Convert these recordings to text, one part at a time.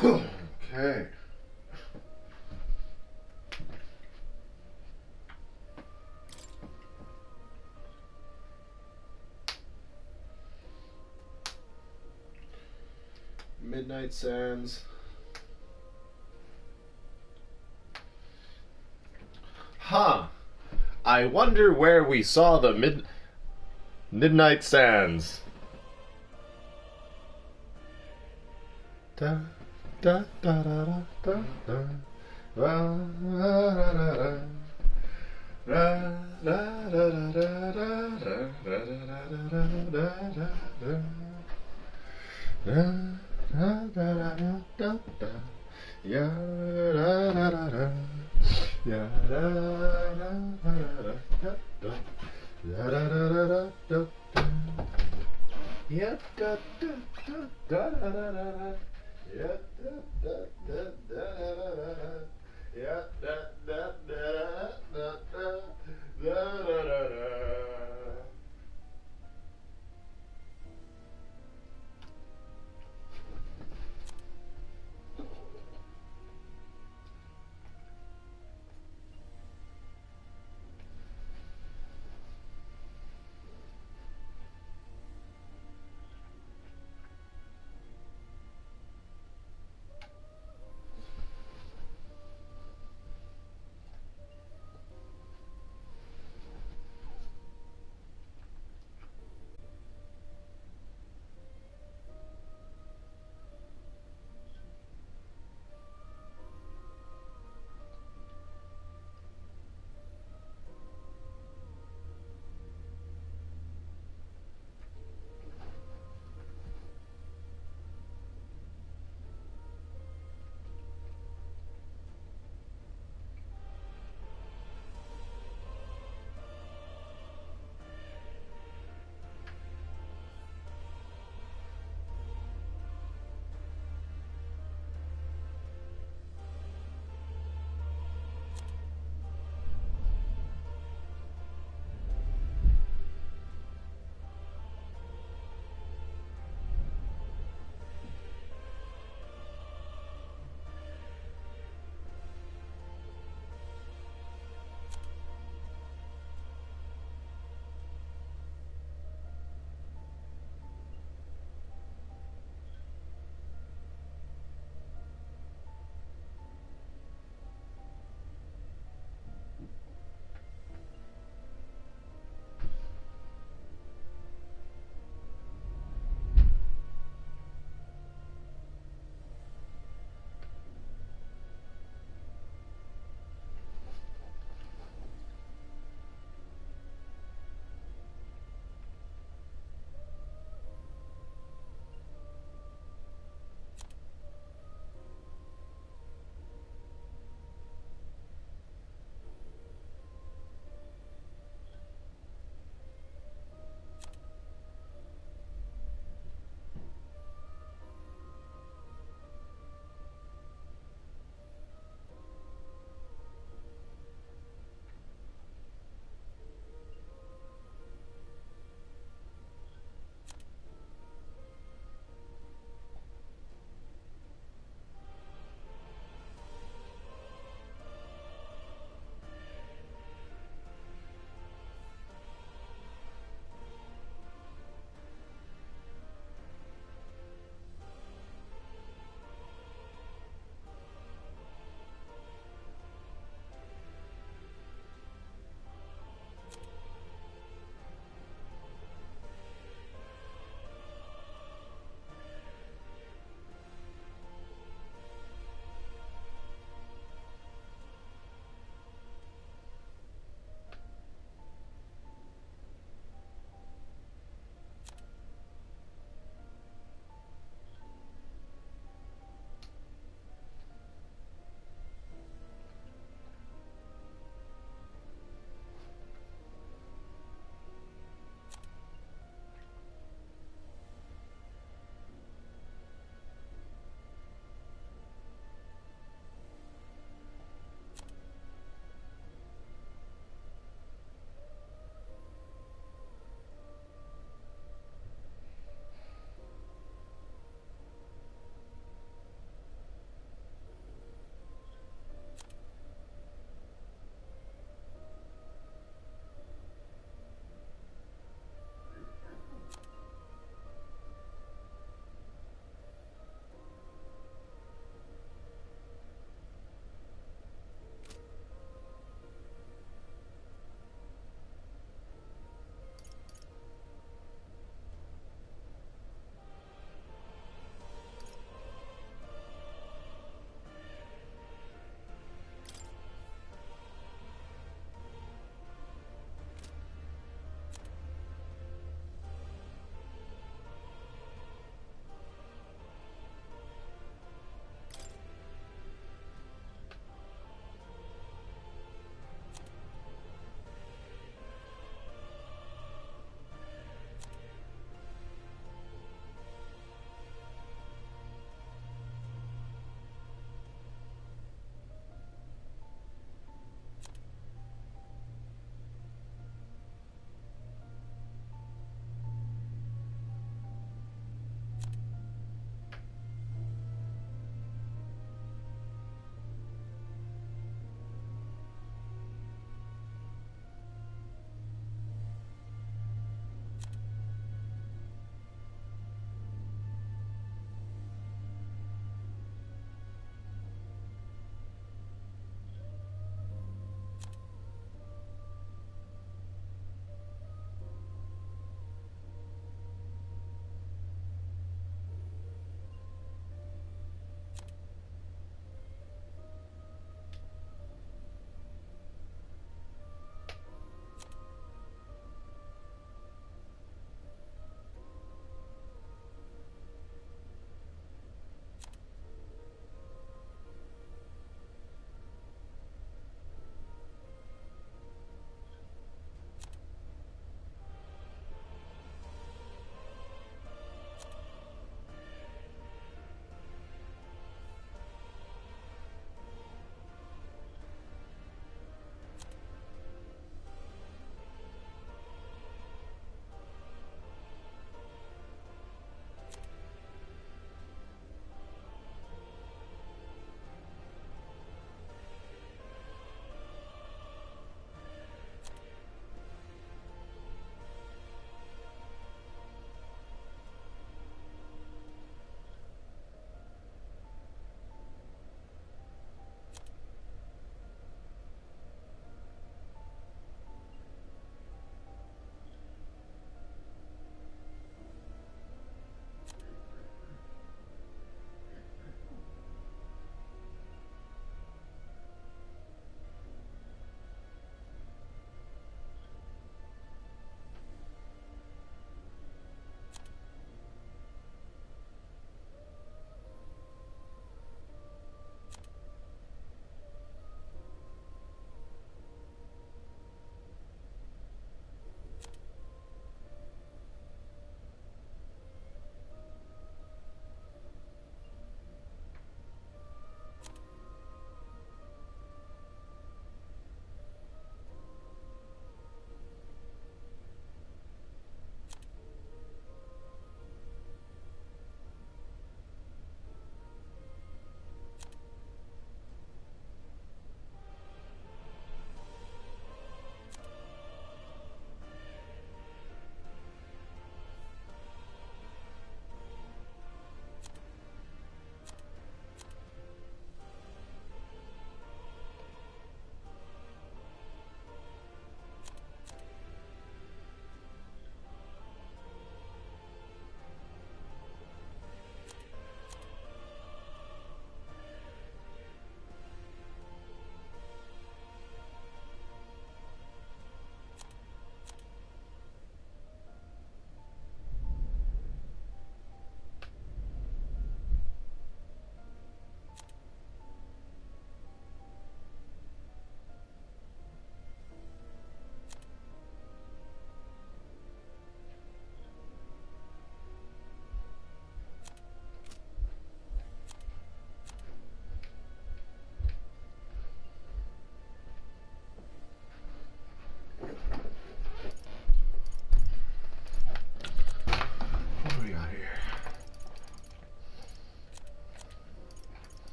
Okay. Midnight Sands. Huh. I wonder where we saw the Midnight Sands. Da da da da da da da. Ra ra ra ra ra. Ra ra ra ra ra ra ra ra ra ra ra ra. Da da da da da da da. Ya da da da da. Ya da da da da da da. Ya da da da da da da. Ya da da da da da da da. Ya da da da da da da da. Ya da da da da da da da da da.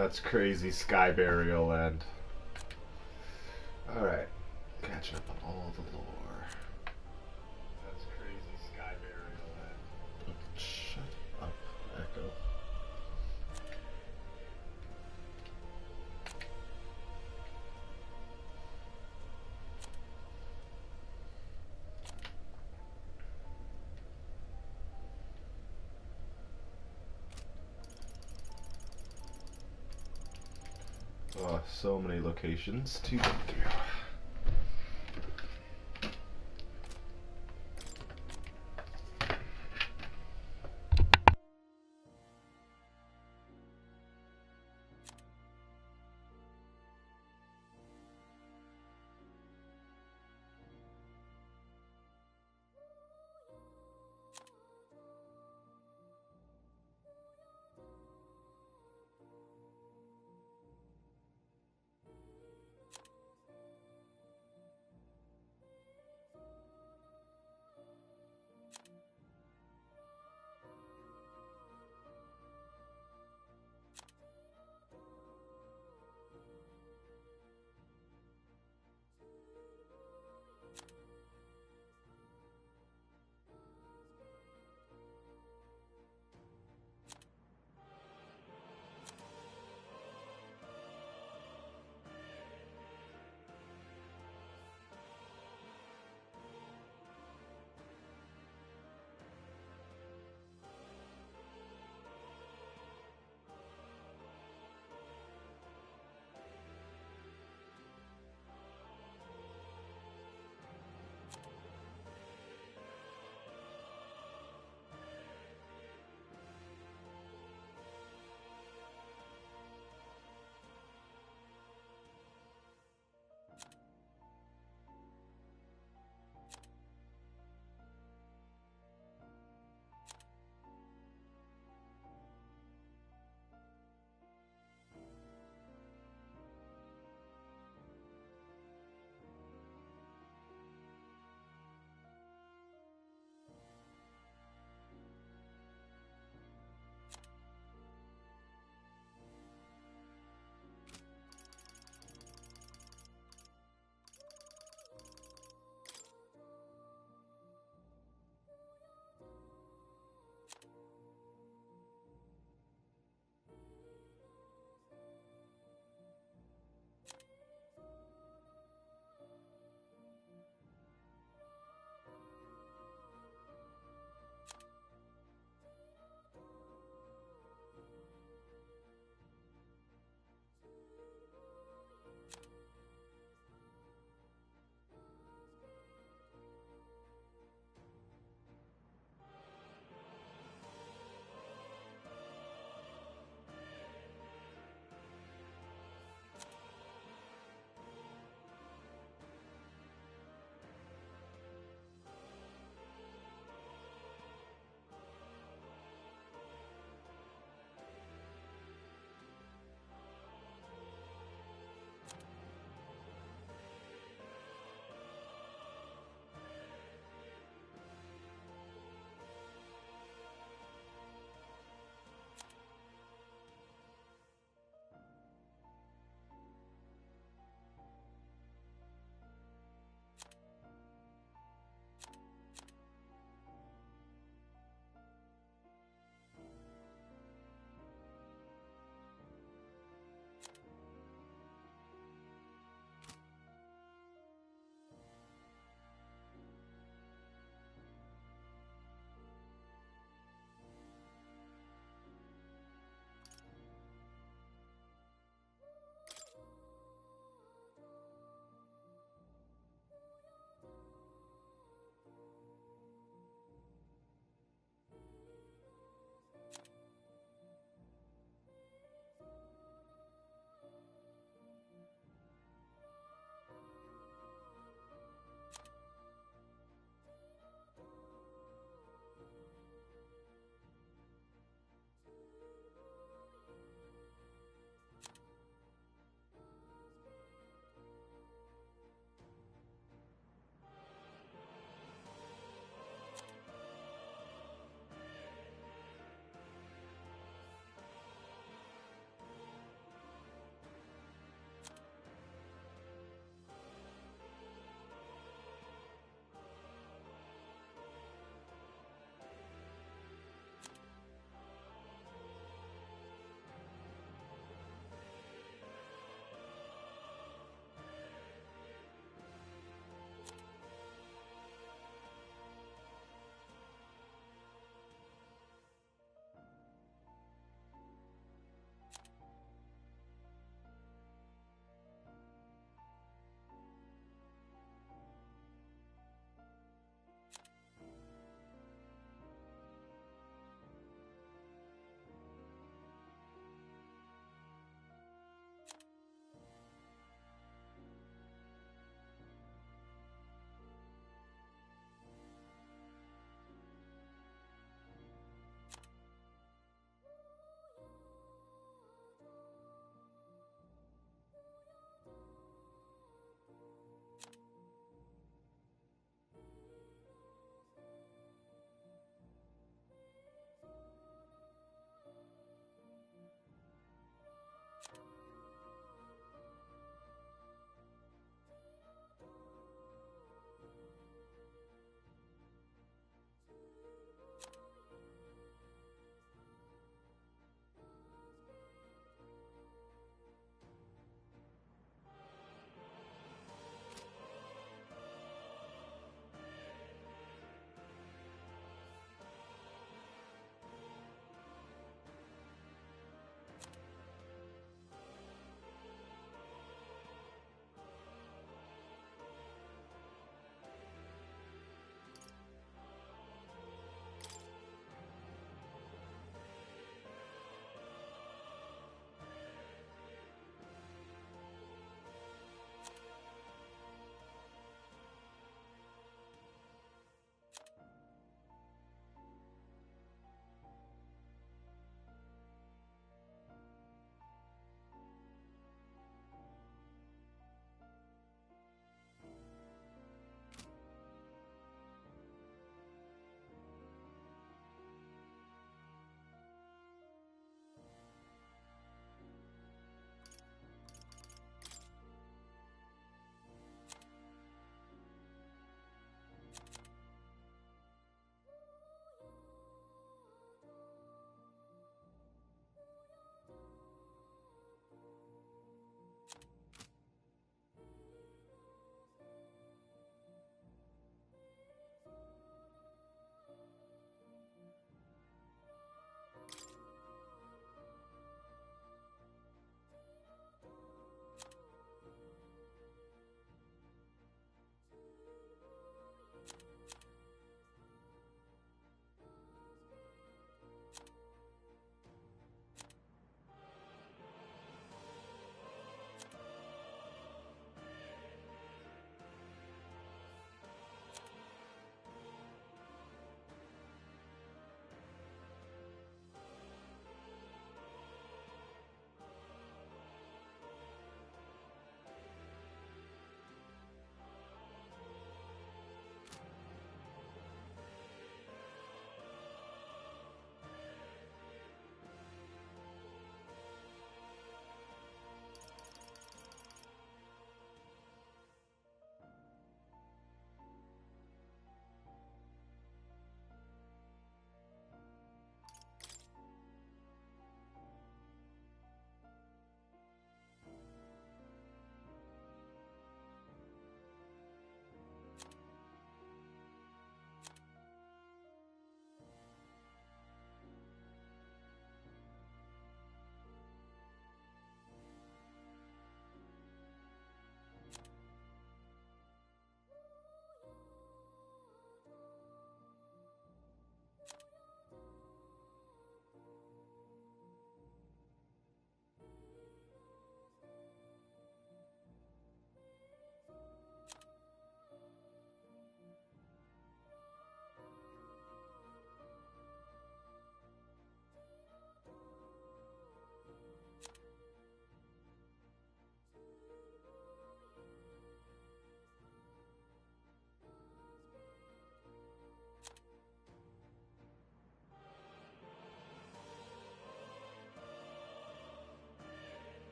That's crazy Sky Burial Land. Alright. Catching up on all the lore. That's crazy Sky Burial Land. Shut up, Echo. Oh, so many locations to get through.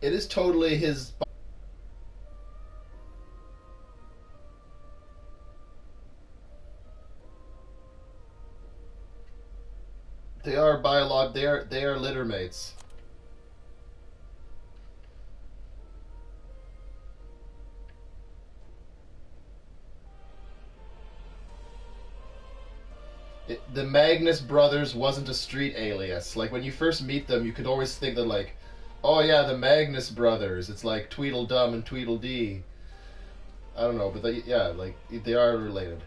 It is totally his. They are biolog. They are litter mates. The Magnus brothers wasn't a street alias. Like when you first meet them, you could always think that like, oh yeah, the Magnus brothers. It's like Tweedledum and Tweedledee. I don't know, but yeah, like they are related.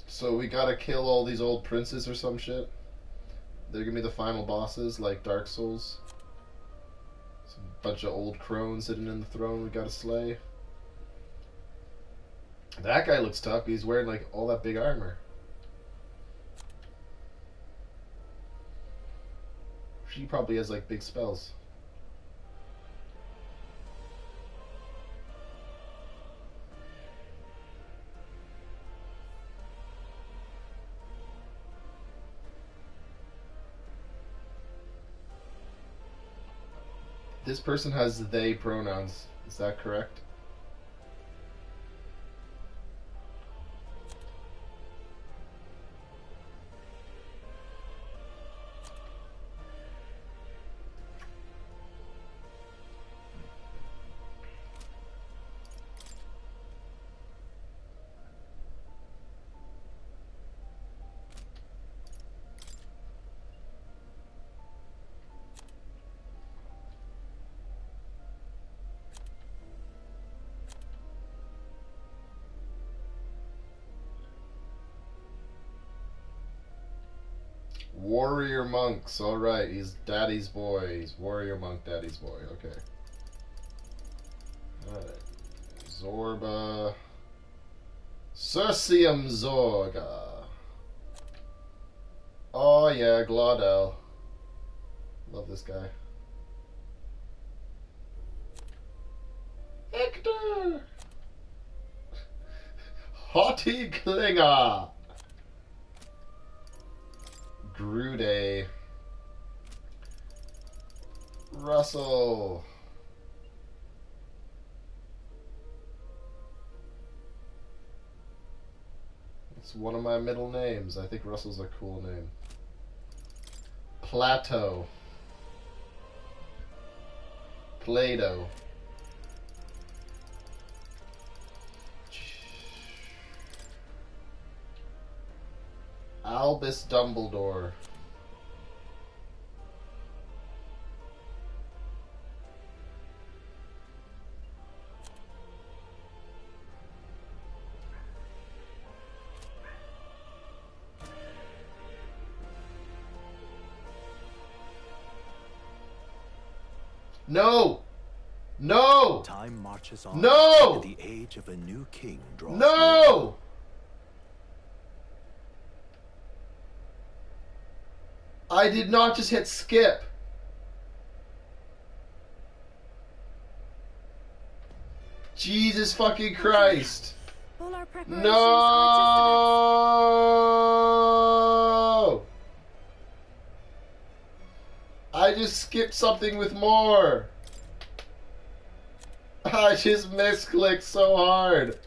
So we gotta kill all these old princes or some shit. They're gonna be the final bosses, like Dark Souls. Some bunch of old crones sitting in the throne we gotta slay. That guy looks tough. He's wearing like all that big armor. She probably has like big spells. This person has they pronouns. Is that correct? Warrior monks. All right, he's daddy's boy. He's warrior monk, daddy's boy. Okay. All right. Zorba. Circeum Zorga. Oh yeah, Glaudel. Love this guy. Hector. Haughty Klinger. Grude. Russell. It's one of my middle names. I think Russell's a cool name. Plato. Plato. Albus Dumbledore. No! No! Time marches on. No! And the age of a new king draws No! near. I did not just hit skip. Jesus fucking Christ. All our preparations are No! I just skipped something with more. I just misclicked so hard.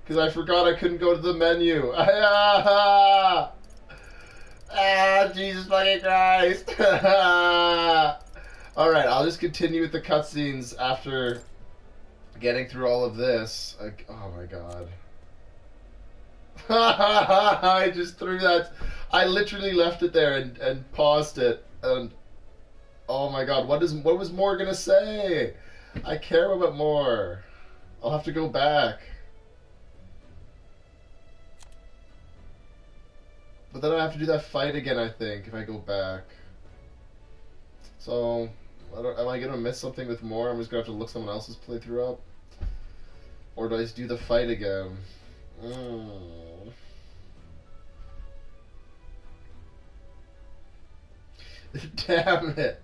Because I forgot I couldn't go to the menu. Ah, Jesus fucking Christ. Alright, I'll just continue with the cutscenes after getting through all of this. Like, oh my god. I just threw that. I literally left it there and paused it. And oh my god, what was Moore gonna say? I care about Moore. I'll have to go back. But then I have to do that fight again, I think, if I go back. So, am I going to miss something with more? I'm just going to have to look someone else's playthrough up? Or do I just do the fight again? Damn it.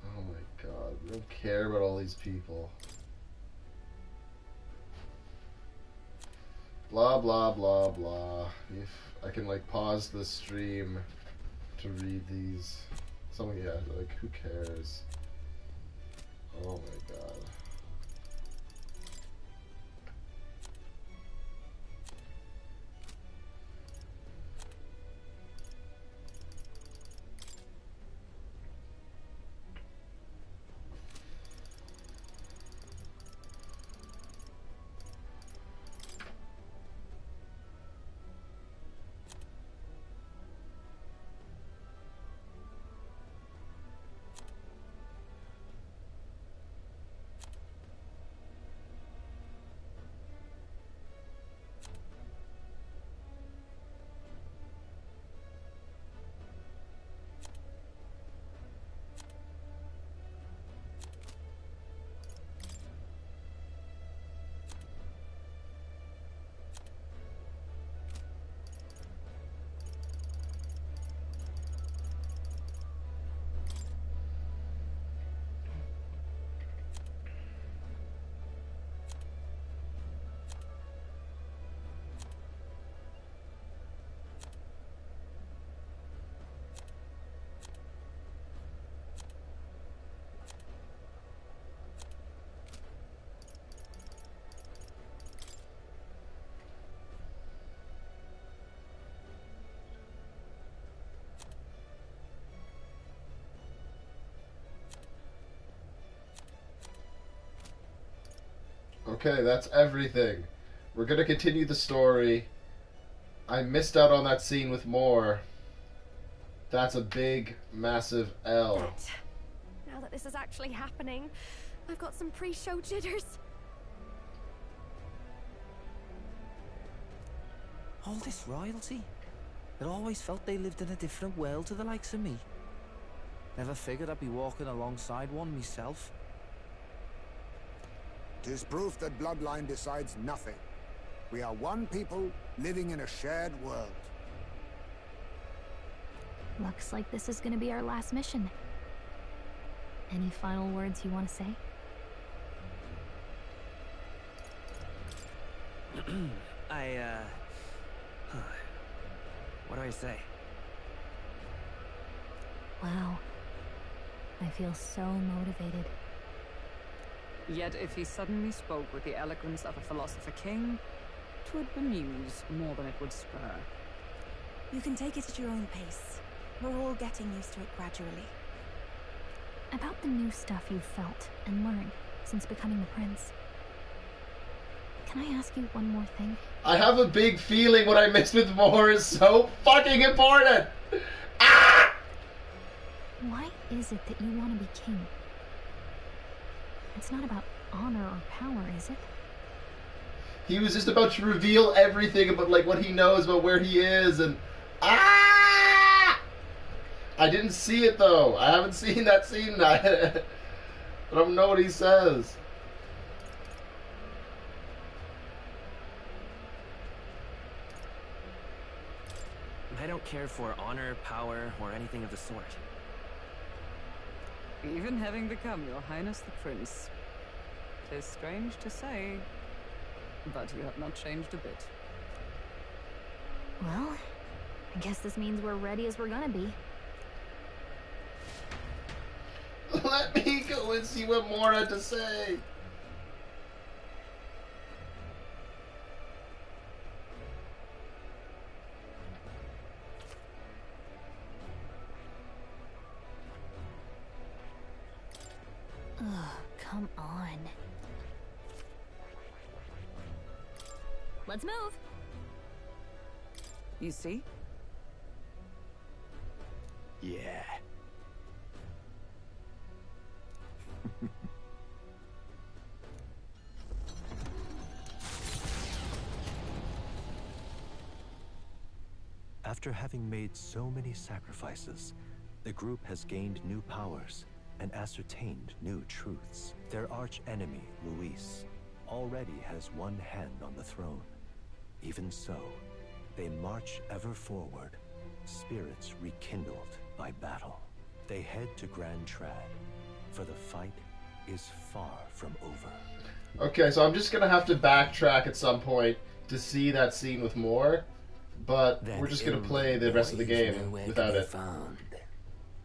Oh my god, I don't care about all these people. Blah, blah, blah, blah. If I can, like, pause the stream to read these. Someone, yeah, like, who cares? Oh my god. Okay, that's everything. We're gonna continue the story. I missed out on that scene with Moore. That's a big, massive L. Now that this is actually happening, I've got some pre-show jitters. All this royalty? It always felt they lived in a different world to the likes of me. Never figured I'd be walking alongside one myself. 'Tis proof that bloodline decides nothing. We are one people living in a shared world. Looks like this is gonna be our last mission. Any final words you want to say? What do I say? Wow. I feel so motivated. Yet if he suddenly spoke with the eloquence of a philosopher king, 'twould bemuse more than it would spur. You can take it at your own pace. We're all getting used to it gradually. About the new stuff you've felt and learned since becoming the prince. Can I ask you one more thing? I have a big feeling what I missed with Moore is so fucking important! Ah! Why is it that you want to be king? It's not about honor or power, is it? He was just about to reveal everything about, like, what he knows about where he is, and... Ah! I didn't see it, though. I haven't seen that scene. I don't know what he says. I don't care for honor, power, or anything of the sort. Even having become your highness the prince. 'Tis strange to say, but you have not changed a bit. Well, I guess this means we're ready as we're gonna be. Let me go and see what Moore had to say. Oh, come on. Let's move. You see? Yeah. After having made so many sacrifices, the group has gained new powers and ascertained new truths. Their arch-enemy, Luis, already has one hand on the throne. Even so, they march ever forward, spirits rekindled by battle. They head to Grand Trad, for the fight is far from over. Okay, so I'm just gonna have to backtrack at some point to see that scene with more, but we're just gonna play the rest of the game without it. Found.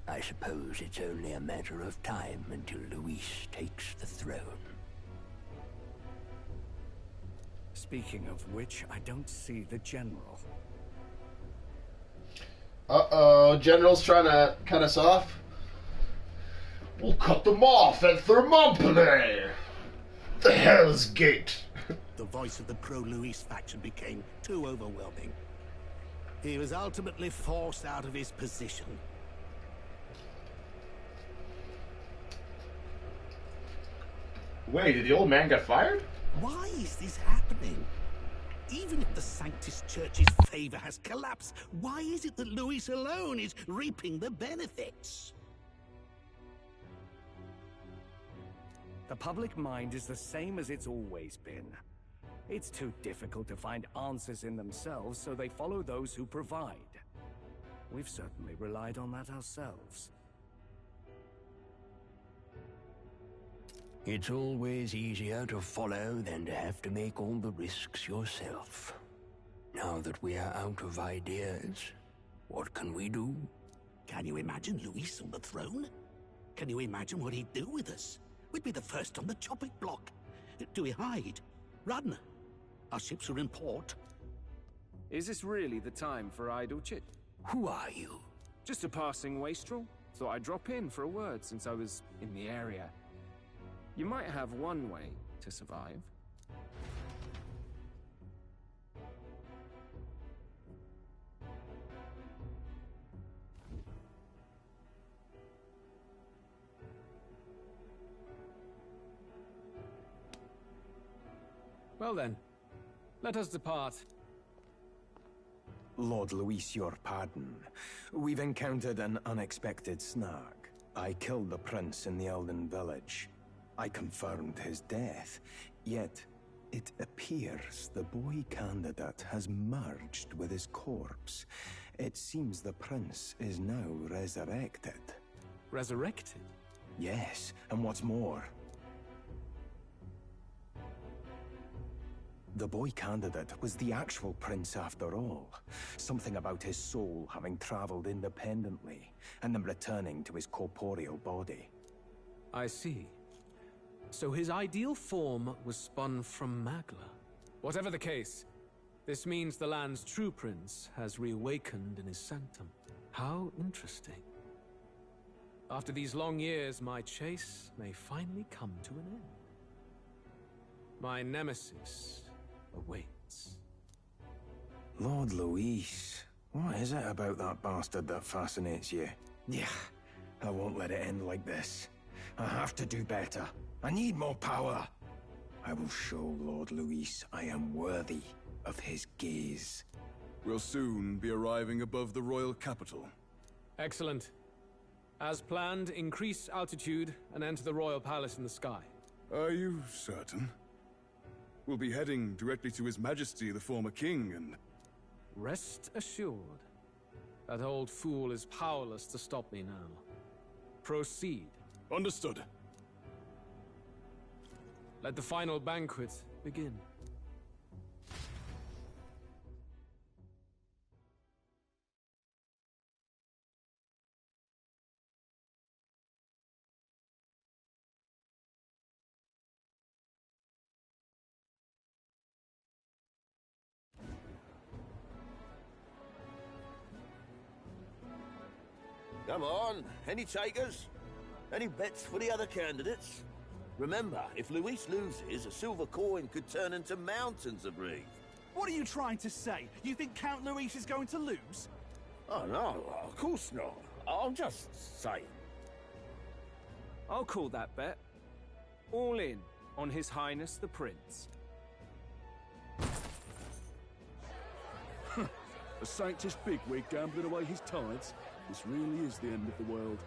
I suppose it's only a matter of time until Luis takes the throne. Speaking of which, I don't see the general. Uh-oh, General's trying to cut us off. We'll cut them off at Thermopylae! The Hell's Gate! The voice of the pro-Luis faction became too overwhelming. He was ultimately forced out of his position. Wait, did the old man get fired? Why is this happening? Even if the Sanctus Church's favor has collapsed, why is it that Luis alone is reaping the benefits? The public mind is the same as it's always been. It's too difficult to find answers in themselves, so they follow those who provide. We've certainly relied on that ourselves. It's always easier to follow than to have to make all the risks yourself. Now that we are out of ideas, what can we do? Can you imagine Luis on the throne? Can you imagine what he'd do with us? We'd be the first on the chopping block. Do we hide? Run? Our ships are in port. Is this really the time for idle chit? Who are you? Just a passing wastrel. Thought I'd drop in for a word since I was in the area. You might have one way to survive. Well then, let us depart. Lord Luis, your pardon. We've encountered an unexpected snag. I killed the prince in the Elden village. I confirmed his death, yet it appears the boy candidate has merged with his corpse. It seems the prince is now resurrected. Resurrected? Yes, and what's more, the boy candidate was the actual prince after all. Something about his soul having traveled independently, and then returning to his corporeal body. I see. So his ideal form was spun from Magla. Whatever the case, this means the land's true prince has reawakened in his sanctum. How interesting. After these long years, my chase may finally come to an end. My nemesis awaits. Lord Luis, what is it about that bastard that fascinates you? Yeah, I won't let it end like this. I have to do better. I need more power. I will show Lord Luis I am worthy of his gaze. We'll soon be arriving above the royal capital. Excellent. As planned, increase altitude and enter the royal palace in the sky. Are you certain? We'll be heading directly to His Majesty, the former king, and... Rest assured. That old fool is powerless to stop me now. Proceed. Understood. Let the final banquet begin. Come on, any takers? Any bets for the other candidates? Remember, if Luis loses, a silver coin could turn into mountains of Reeve. What are you trying to say? You think Count Luis is going to lose? Oh, no, of course not. I'm just saying. I'll call that bet. All in on His Highness the Prince. A Sanctus bigwig gambling away his tithes? This really is the end of the world.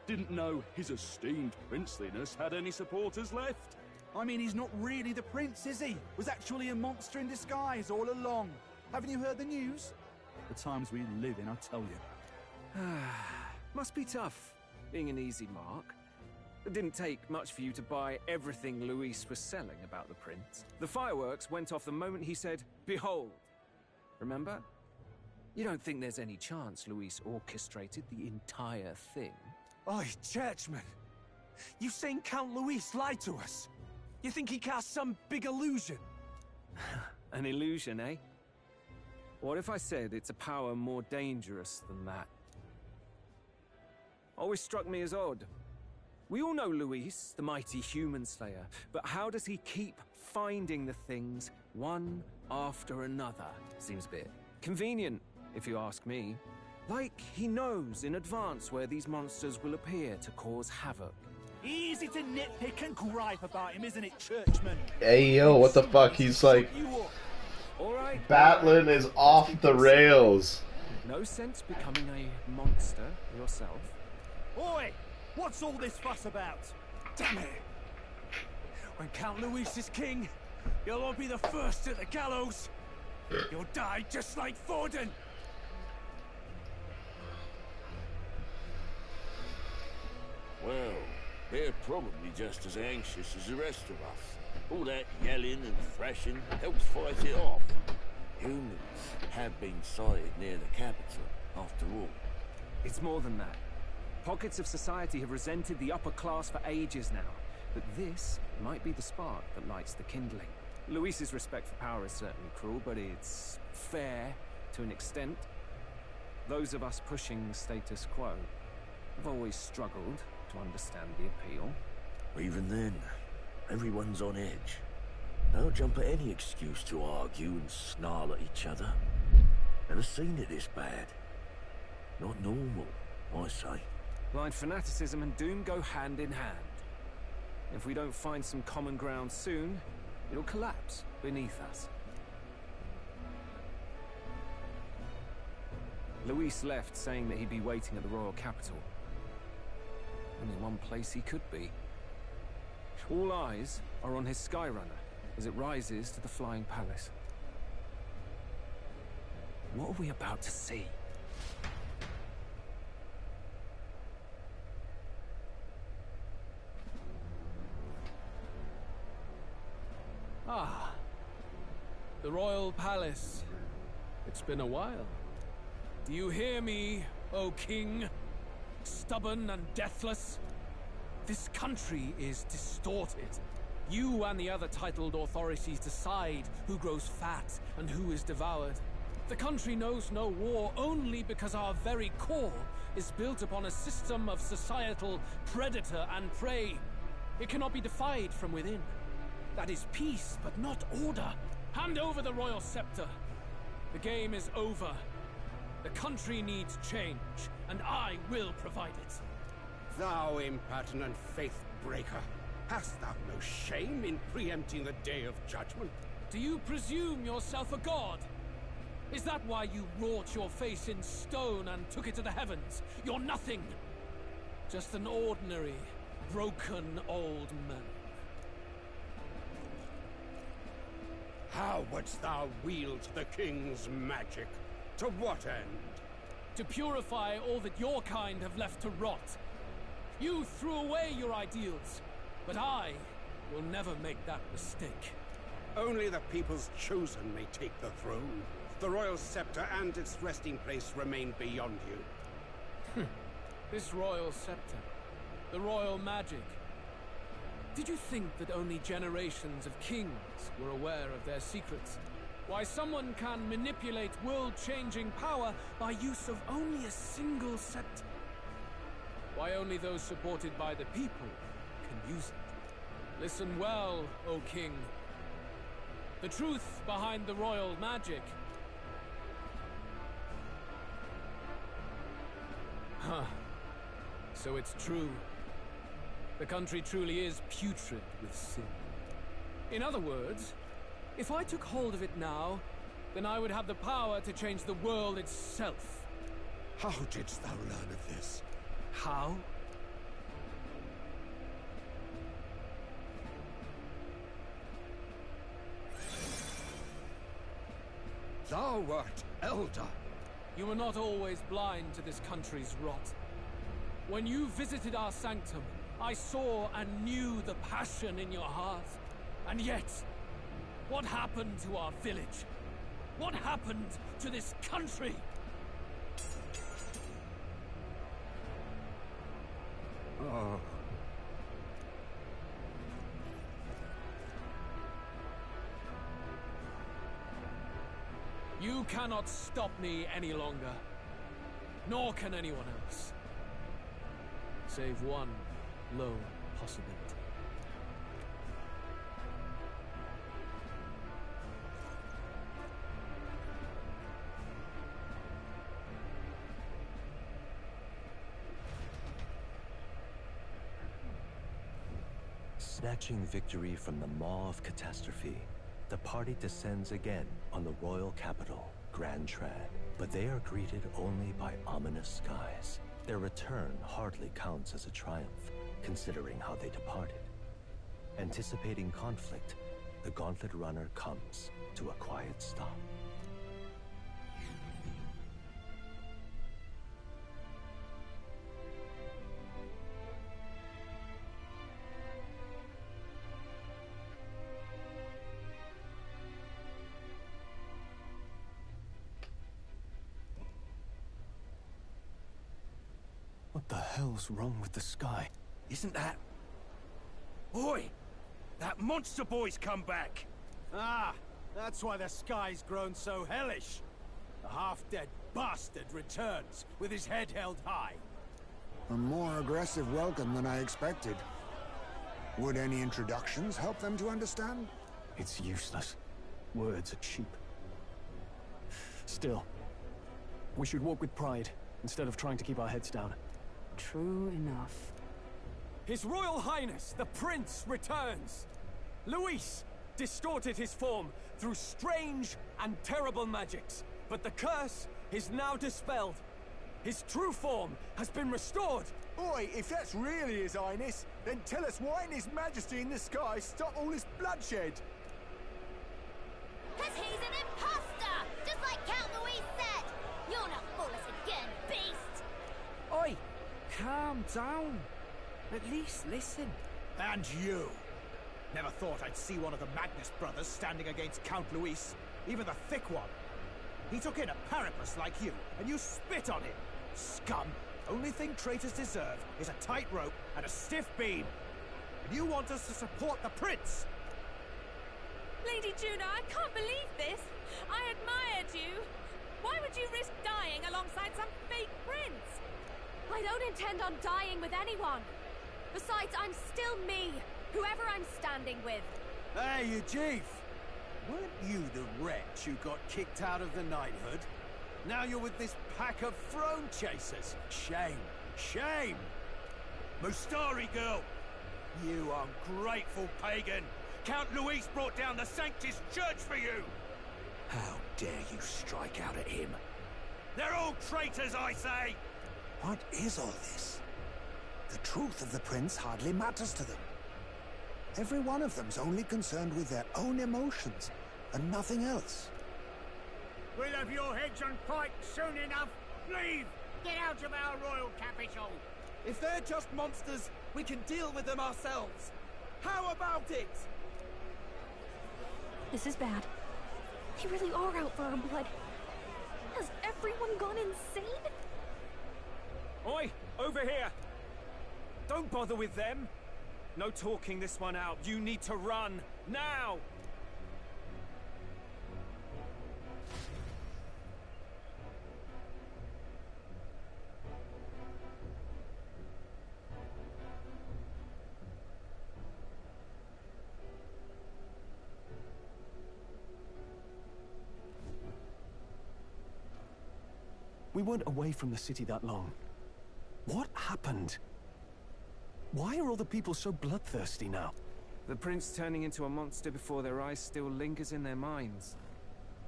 Didn't know his esteemed princeliness had any supporters left. I mean, he's not really the prince, is he? Was actually a monster in disguise all along. Haven't you heard the news? The times we live in, I tell you. Must be tough, being an easy mark. It didn't take much for you to buy everything Luis was selling about the prince. The fireworks went off the moment he said, "Behold." Remember? You don't think there's any chance Luis orchestrated the entire thing? Oi, churchman! You saying Count Luis lied to us? You think he cast some big illusion? An illusion, eh? What if I said it's a power more dangerous than that? Always struck me as odd. We all know Luis, the mighty human slayer, but how does he keep finding the things one after another? Seems a bit convenient, if you ask me. Like he knows in advance where these monsters will appear to cause havoc. Easy to nitpick and gripe about him, isn't it, churchman? Hey, yo, what the fuck? He's like... Alright. Batlin is off the rails. No sense becoming a monster yourself. Oi! What's all this fuss about? Damn it! When Count Luis is king, you'll all be the first at the gallows. You'll die just like Forden. Well, they're probably just as anxious as the rest of us. All that yelling and thrashing helps fight it off. Humans have been sighted near the capital, after all. It's more than that. Pockets of society have resented the upper class for ages now, but this might be the spark that lights the kindling. Luis's respect for power is certainly cruel, but it's fair to an extent. Those of us pushing the status quo have always struggled to understand the appeal. Even then, everyone's on edge. They'll jump at any excuse to argue and snarl at each other. Never seen it this bad. Not normal, I say. Blind fanaticism and doom go hand in hand. If we don't find some common ground soon, it'll collapse beneath us. Luis left saying that he'd be waiting at the royal capital. Only one place he could be. All eyes are on his Skyrunner as it rises to the Flying Palace. What are we about to see? Ah, the royal palace. It's been a while. Do you hear me, O king? Stubborn and deathless? This country is distorted. You and the other titled authorities decide who grows fat and who is devoured. The country knows no war only because our very core is built upon a system of societal predator and prey. It cannot be defied from within. That is peace, but not order. Hand over the royal scepter. The game is over. The country needs change, and I will provide it. Thou impertinent faith-breaker, hast thou no shame in preempting the day of judgment? Do you presume yourself a god? Is that why you wrought your face in stone and took it to the heavens? You're nothing. Just an ordinary, broken old man. How wouldst thou wield the king's magic? To what end? To purify all that your kind have left to rot. You threw away your ideals, but I will never make that mistake. Only the people's chosen may take the throne. The royal scepter and its resting place remain beyond you. This royal scepter, the royal magic. Did you think that only generations of kings were aware of their secrets? Why someone can manipulate world-changing power by use of only a single scepter? why only those supported by the people can use it. Listen well, O King. The truth behind the royal magic. Huh. So it's true. The country truly is putrid with sin. In other words, if I took hold of it now, then I would have the power to change the world itself. How didst thou learn of this? How? Thou wert elder. You were not always blind to this country's rot. When you visited our sanctum, I saw and knew the passion in your heart. And yet, what happened to our village? What happened to this country? Oh. You cannot stop me any longer. Nor can anyone else. Save one low possibility. Snatching victory from the maw of catastrophe, the party descends again on the royal capital, Grand Trad. But they are greeted only by ominous skies. Their return hardly counts as a triumph, considering how they departed. Anticipating conflict, the Gauntlet Runner comes to a quiet stop. What the hell's wrong with the sky? Isn't that... Oi! That monster boy's come back! Ah, that's why the sky's grown so hellish. The half-dead bastard returns with his head held high. A more aggressive welcome than I expected. Would any introductions help them to understand? It's useless. Words are cheap. Still, we should walk with pride instead of trying to keep our heads down. True enough. His Royal Highness, the Prince, returns! Luis distorted his form through strange and terrible magics, but the curse is now dispelled. His true form has been restored! Oi, if that's really His Highness, then tell us why in His Majesty in the sky stop all this bloodshed? 'Cause he's an imposter! Just like Count Luis said! You'll not fool us again, beast! Oi! Calm down. At least listen. And you! Never thought I'd see one of the Magnus brothers standing against Count Luis, even the thick one. He took in a Paripus like you, and you spit on him. Scum! Only thing traitors deserve is a tight rope and a stiff beam. And you want us to support the Prince! Lady Juna, I can't believe this! I admired you! Why would you risk dying alongside some fake prince? I don't intend on dying with anyone. Besides, I'm still me, whoever I'm standing with. Hey, you chief! Weren't you the wretch who got kicked out of the knighthood? Now you're with this pack of throne chasers. Shame. Shame! Mustari girl! You ungrateful pagan! Count Luis brought down the Sanctus Church for you! How dare you strike out at him? They're all traitors, I say! What is all this? The truth of the prince hardly matters to them. Every one of them's only concerned with their own emotions, and nothing else. We'll have your heads on pike soon enough. Leave! Get out of our royal capital! If they're just monsters, we can deal with them ourselves. How about it? This is bad. They really are out for our blood. Has everyone gone insane? Oi! Over here! Don't bother with them! No talking this one out. You need to run. Now! We weren't away from the city that long. What happened? Why are all the people so bloodthirsty now? The prince turning into a monster before their eyes still lingers in their minds.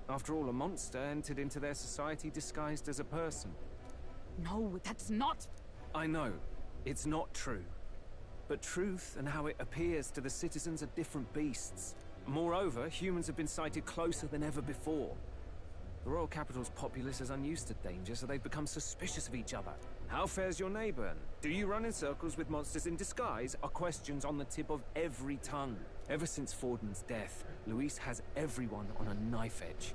After all, a monster entered into their society disguised as a person. No, that's not... I know, it's not true. But truth and how it appears to the citizens are different beasts. Moreover, humans have been sighted closer than ever before. The royal capital's populace is unused to danger, so they've become suspicious of each other. How fares your neighbor? Do you run in circles with monsters in disguise? Are questions on the tip of every tongue. Ever since Forden's death, Luis has everyone on a knife edge.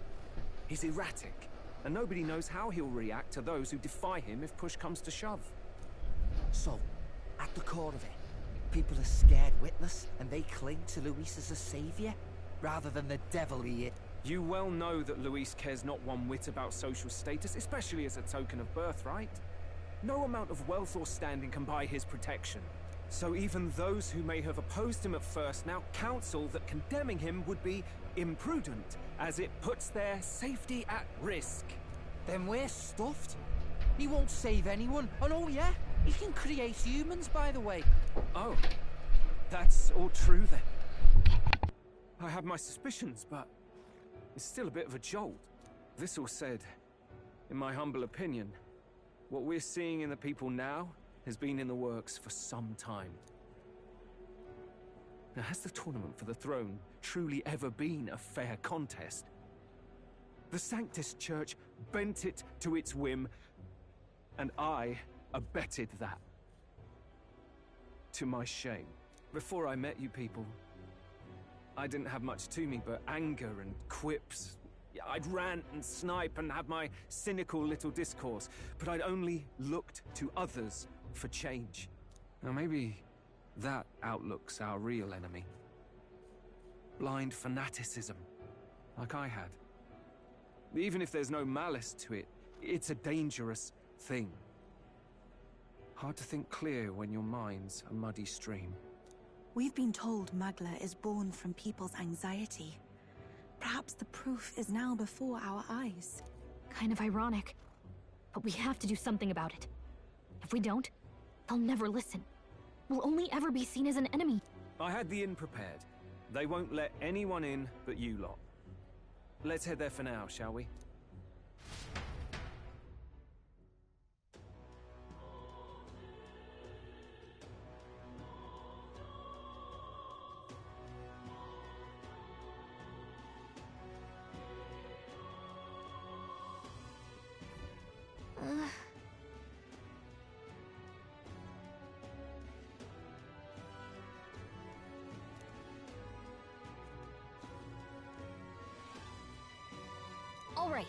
He's erratic, and nobody knows how he'll react to those who defy him if push comes to shove. So, at the core of it, people are scared witless, and they cling to Luis as a savior, rather than the devil he is. You well know that Luis cares not one whit about social status, especially as a token of birthright. No amount of wealth or standing can buy his protection. So even those who may have opposed him at first now counsel that condemning him would be imprudent, as it puts their safety at risk. Then we're stuffed. He won't save anyone. And oh yeah, he can create humans, by the way. Oh, that's all true then. I have my suspicions, but it's still a bit of a jolt. This all said, in my humble opinion, what we're seeing in the people now has been in the works for some time. Now, has the tournament for the throne truly ever been a fair contest? The Sanctus Church bent it to its whim, and I abetted that. To my shame. Before I met you people, I didn't have much to me but anger and quips. I'd rant and snipe and have my cynical little discourse, but I'd only looked to others for change. Now maybe that outlook's our real enemy. Blind fanaticism, like I had. Even if there's no malice to it, it's a dangerous thing. Hard to think clear when your mind's a muddy stream. We've been told Magla is born from people's anxiety. Perhaps the proof is now before our eyes. Kind of ironic. But we have to do something about it. If we don't, they'll never listen. We'll only ever be seen as an enemy. I had the inn prepared. They won't let anyone in but you lot. Let's head there for now, shall we? All right.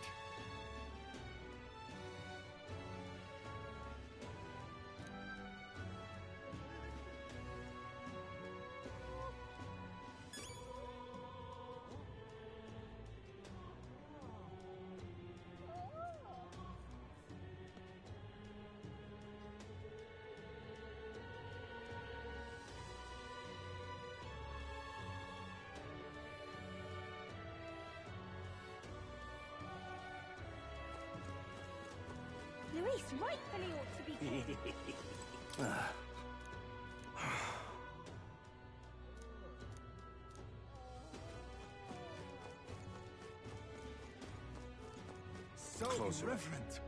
Luis rightfully ought to be So Closer. reverent.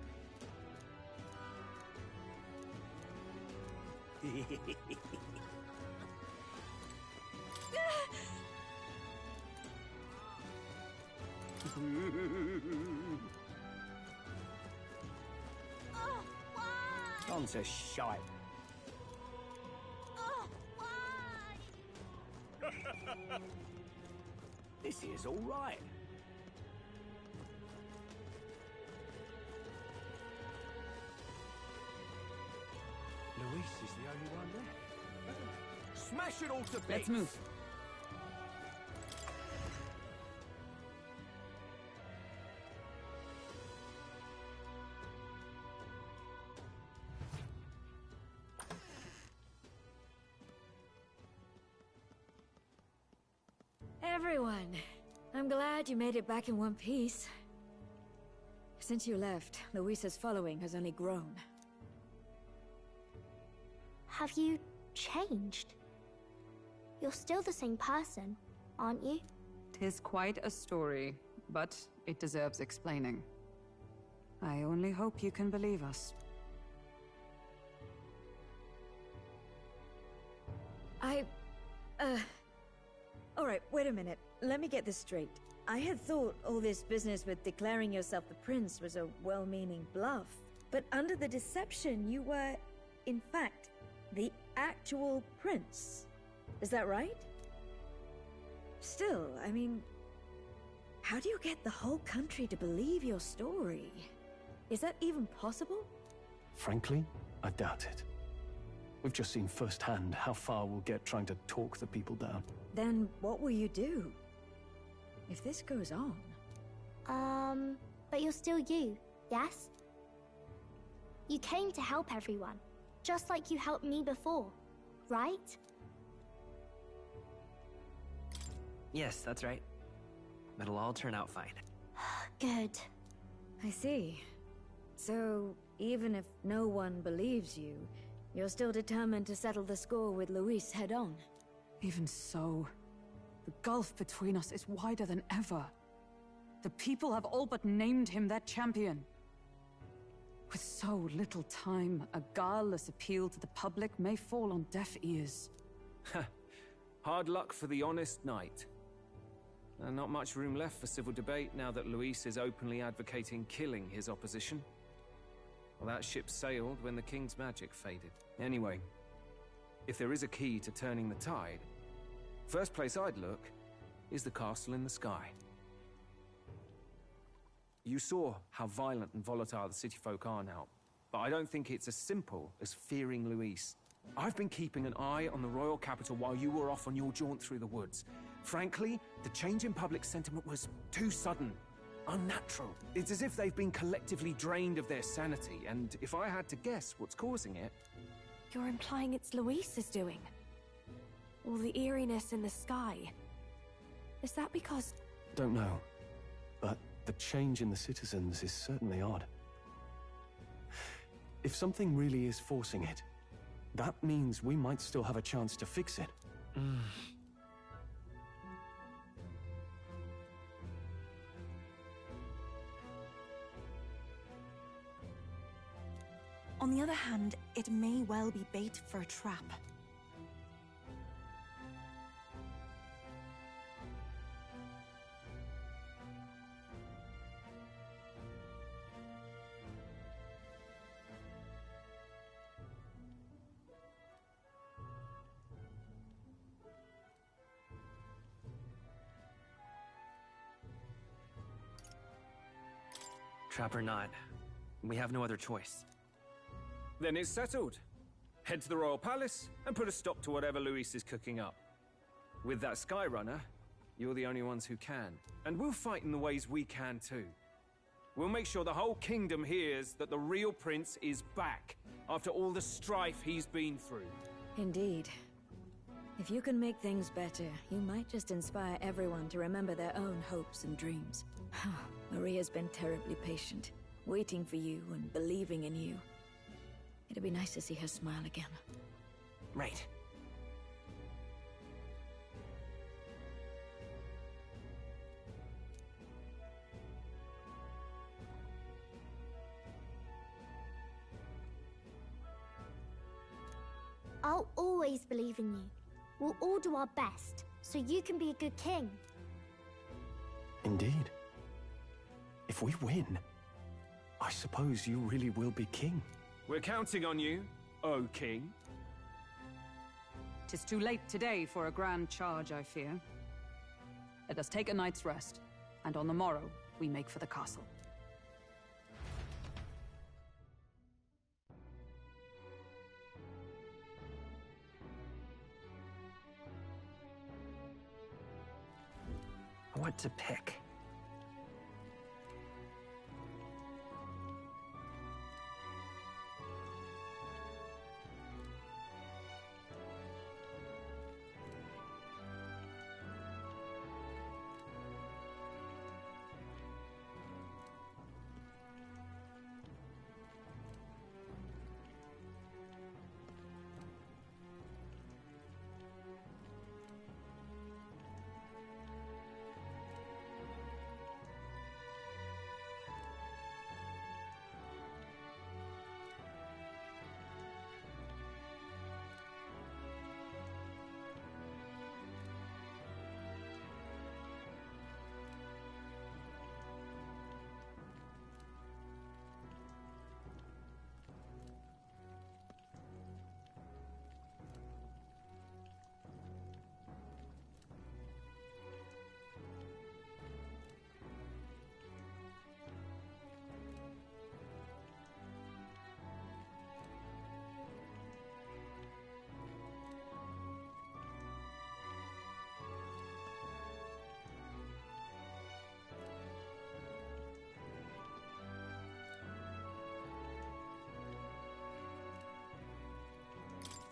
On to shite. This is all right. Luis is the only one left. Smash it all to bits. Let's move. Everyone, I'm glad you made it back in one piece. Since you left, Luisa's following has only grown. Have you changed? You're still the same person, aren't you? 'Tis quite a story, but it deserves explaining. I only hope you can believe us. Alright, wait a minute. Let me get this straight. I had thought all this business with declaring yourself the prince was a well-meaning bluff. But under the deception, you were, in fact, the actual prince. Is that right? Still, I mean, how do you get the whole country to believe your story? Is that even possible? Frankly, I doubt it. We've just seen firsthand how far we'll get trying to talk the people down. Then what will you do? If this goes on... But you're still you, yes? You came to help everyone, just like you helped me before, right? Yes, that's right. It'll all turn out fine. Good. I see. So, even if no one believes you, you're still determined to settle the score with Luis head-on? Even so, the gulf between us is wider than ever. The people have all but named him their champion. With so little time, a guileless appeal to the public may fall on deaf ears. Hard luck for the honest knight. Not much room left for civil debate now that Luis is openly advocating killing his opposition. Well, that ship sailed when the king's magic faded. Anyway, if there is a key to turning the tide, first place I'd look is the castle in the sky. You saw how violent and volatile the city folk are now, but I don't think it's as simple as fearing Luis. I've been keeping an eye on the royal capital while you were off on your jaunt through the woods. Frankly, the change in public sentiment was too sudden, unnatural. It's as if they've been collectively drained of their sanity, and if I had to guess what's causing it... You're implying it's Luis's doing? All the eeriness in the sky. Is that because... Don't know, but the change in the citizens is certainly odd. If something really is forcing it, that means we might still have a chance to fix it. On the other hand, it may well be bait for a trap. Trap or not, we have no other choice. Then it's settled. Head to the Royal Palace and put a stop to whatever Luis is cooking up. With that Skyrunner, you're the only ones who can. And we'll fight in the ways we can too. We'll make sure the whole kingdom hears that the real prince is back after all the strife he's been through. Indeed. If you can make things better, you might just inspire everyone to remember their own hopes and dreams. Maria's been terribly patient, waiting for you and believing in you. It'd be nice to see her smile again. Right. I'll always believe in you. We'll all do our best, so you can be a good king. Indeed. If we win, I suppose you really will be king. We're counting on you, O King. 'Tis too late today for a grand charge, I fear. Let us take a night's rest, and on the morrow, we make for the castle. What to pick?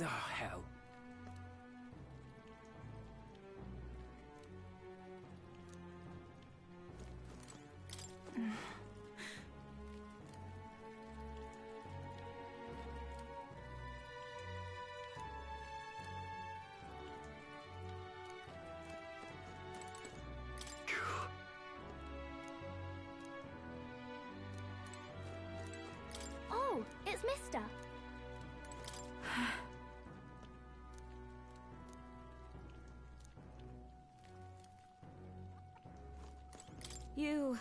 Oh, hell. Oh, it's Mister. You...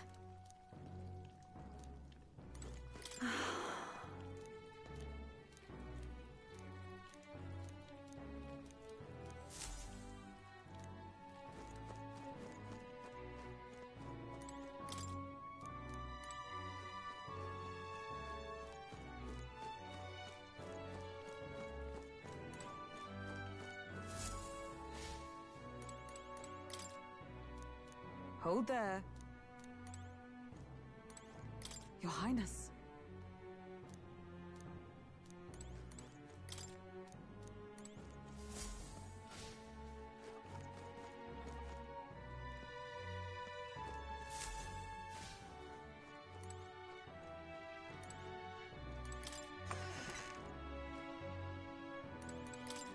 Hold there. Your Highness.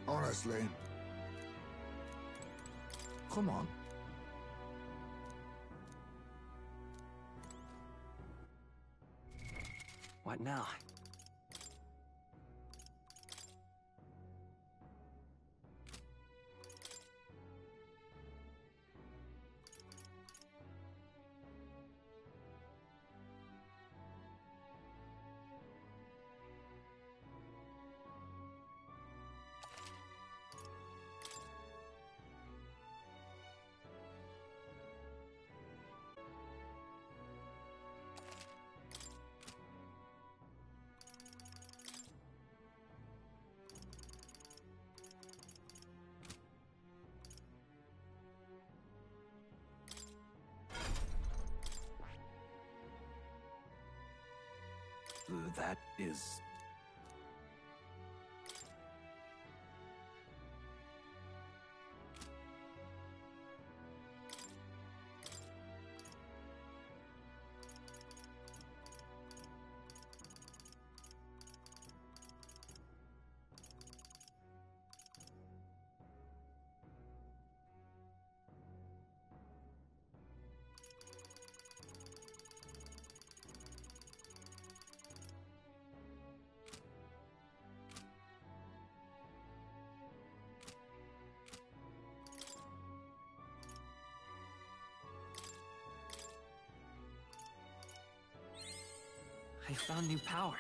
Honestly. Come on. What now? That is... I found new power.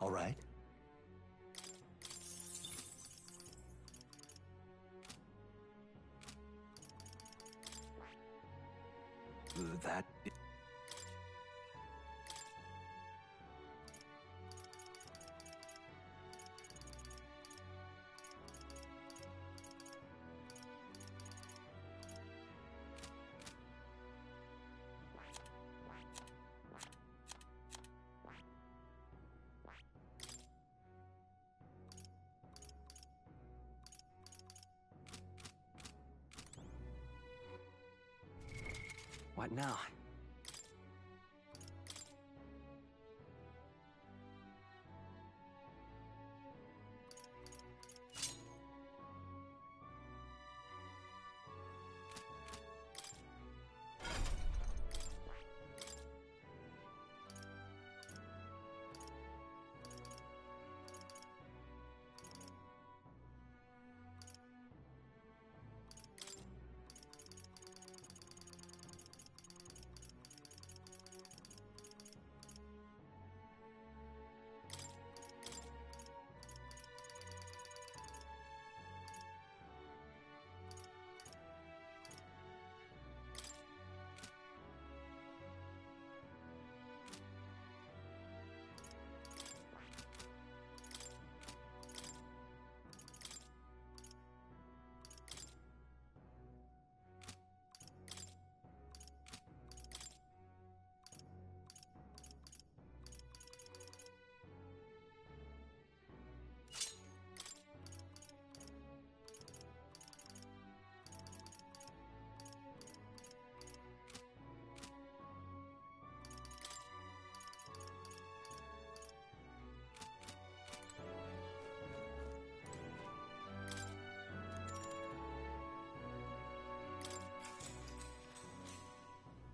All right. That... What now?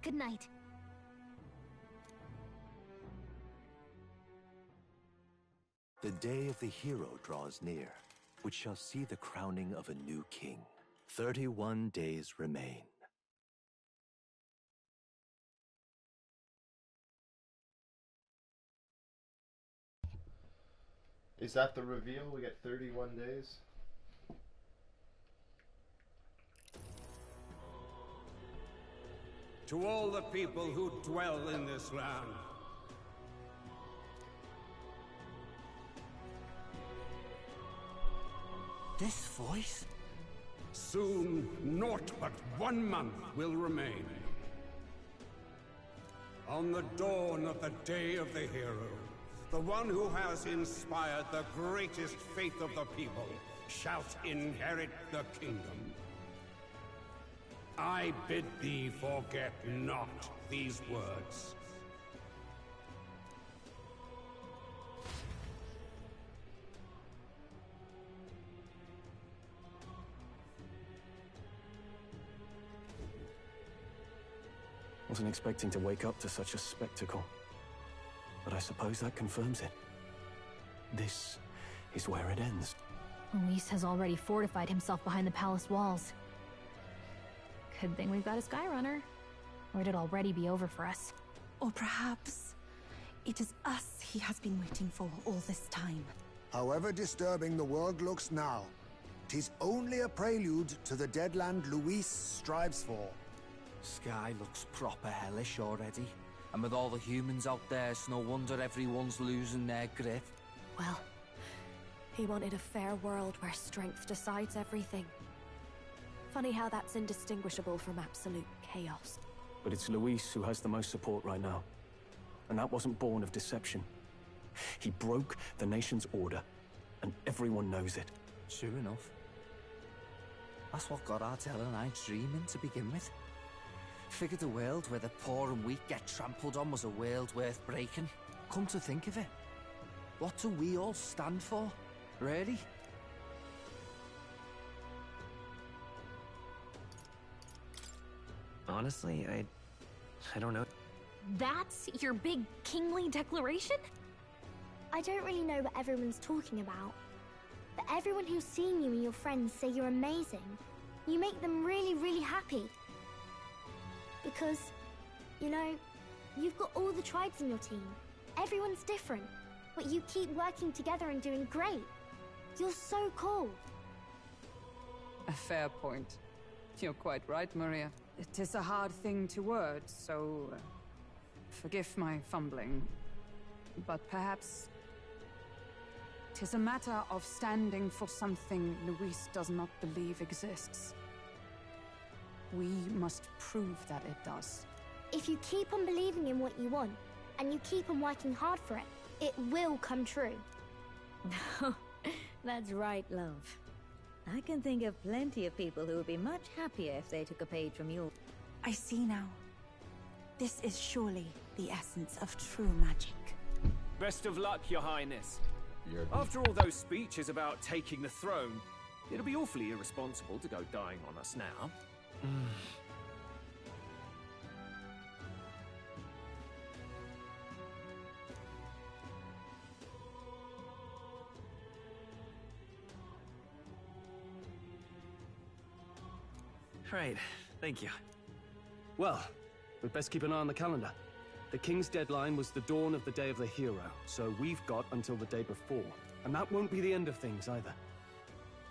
Good night. The day of the hero draws near, which shall see the crowning of a new king. 31 days remain. Is that the reveal? We get 31 days? To all the people who dwell in this land, this voice? Soon, naught but 1 month will remain. On the dawn of the Day of the Hero, the one who has inspired the greatest faith of the people shall inherit the kingdom. I bid thee forget not these words. Wasn't expecting to wake up to such a spectacle. But I suppose that confirms it. This is where it ends. Luis has already fortified himself behind the palace walls. Good thing we've got a Skyrunner. Or it'd already be over for us. Or perhaps it is us he has been waiting for all this time. However disturbing the world looks now, 'tis only a prelude to the deadland Luis strives for. Sky looks proper hellish already. And with all the humans out there, it's no wonder everyone's losing their grip. Well, he wanted a fair world where strength decides everything. Funny how that's indistinguishable from absolute chaos. But it's Luis who has the most support right now. And that wasn't born of deception. He broke the nation's order, and everyone knows it. True enough. That's what got Ardell and I dreaming to begin with. Figured a world where the poor and weak get trampled on was a world worth breaking. Come to think of it, what do we all stand for, really? Honestly, I don't know. That's your big kingly declaration? I don't really know what everyone's talking about, but everyone who's seen you and your friends say you're amazing. You make them really, really happy. Because, you know, you've got all the tribes in your team. Everyone's different, but you keep working together and doing great. You're so cool. A fair point. You're quite right, Maria. It is a hard thing to word, so forgive my fumbling. But perhaps 'tis a matter of standing for something Luis does not believe exists. We must prove that it does. If you keep on believing in what you want, and you keep on working hard for it, it will come true. That's right, love. I can think of plenty of people who would be much happier if they took a page from you. I see now. This is surely the essence of true magic. Best of luck, Your Highness. You're After all those speeches about taking the throne, it'll be awfully irresponsible to go dying on us now. Right, thank you. Well, we'd best keep an eye on the calendar. The King's deadline was the dawn of the Day of the Hero, so we've got until the day before. And that won't be the end of things, either.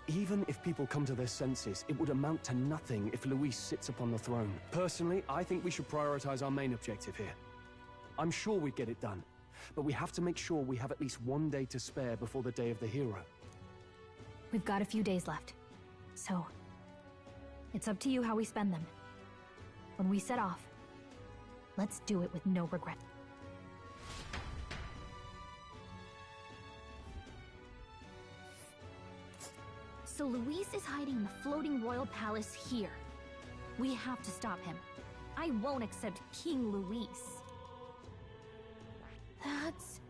Even if people come to their senses, it would amount to nothing if Luis sits upon the throne. Personally, I think we should prioritize our main objective here. I'm sure we'd get it done, but we have to make sure we have at least one day to spare before the Day of the Hero. We've got a few days left, so it's up to you how we spend them. When we set off, let's do it with no regret. So Luis is hiding in the floating royal palace here. We have to stop him. I won't accept King Luis. That's...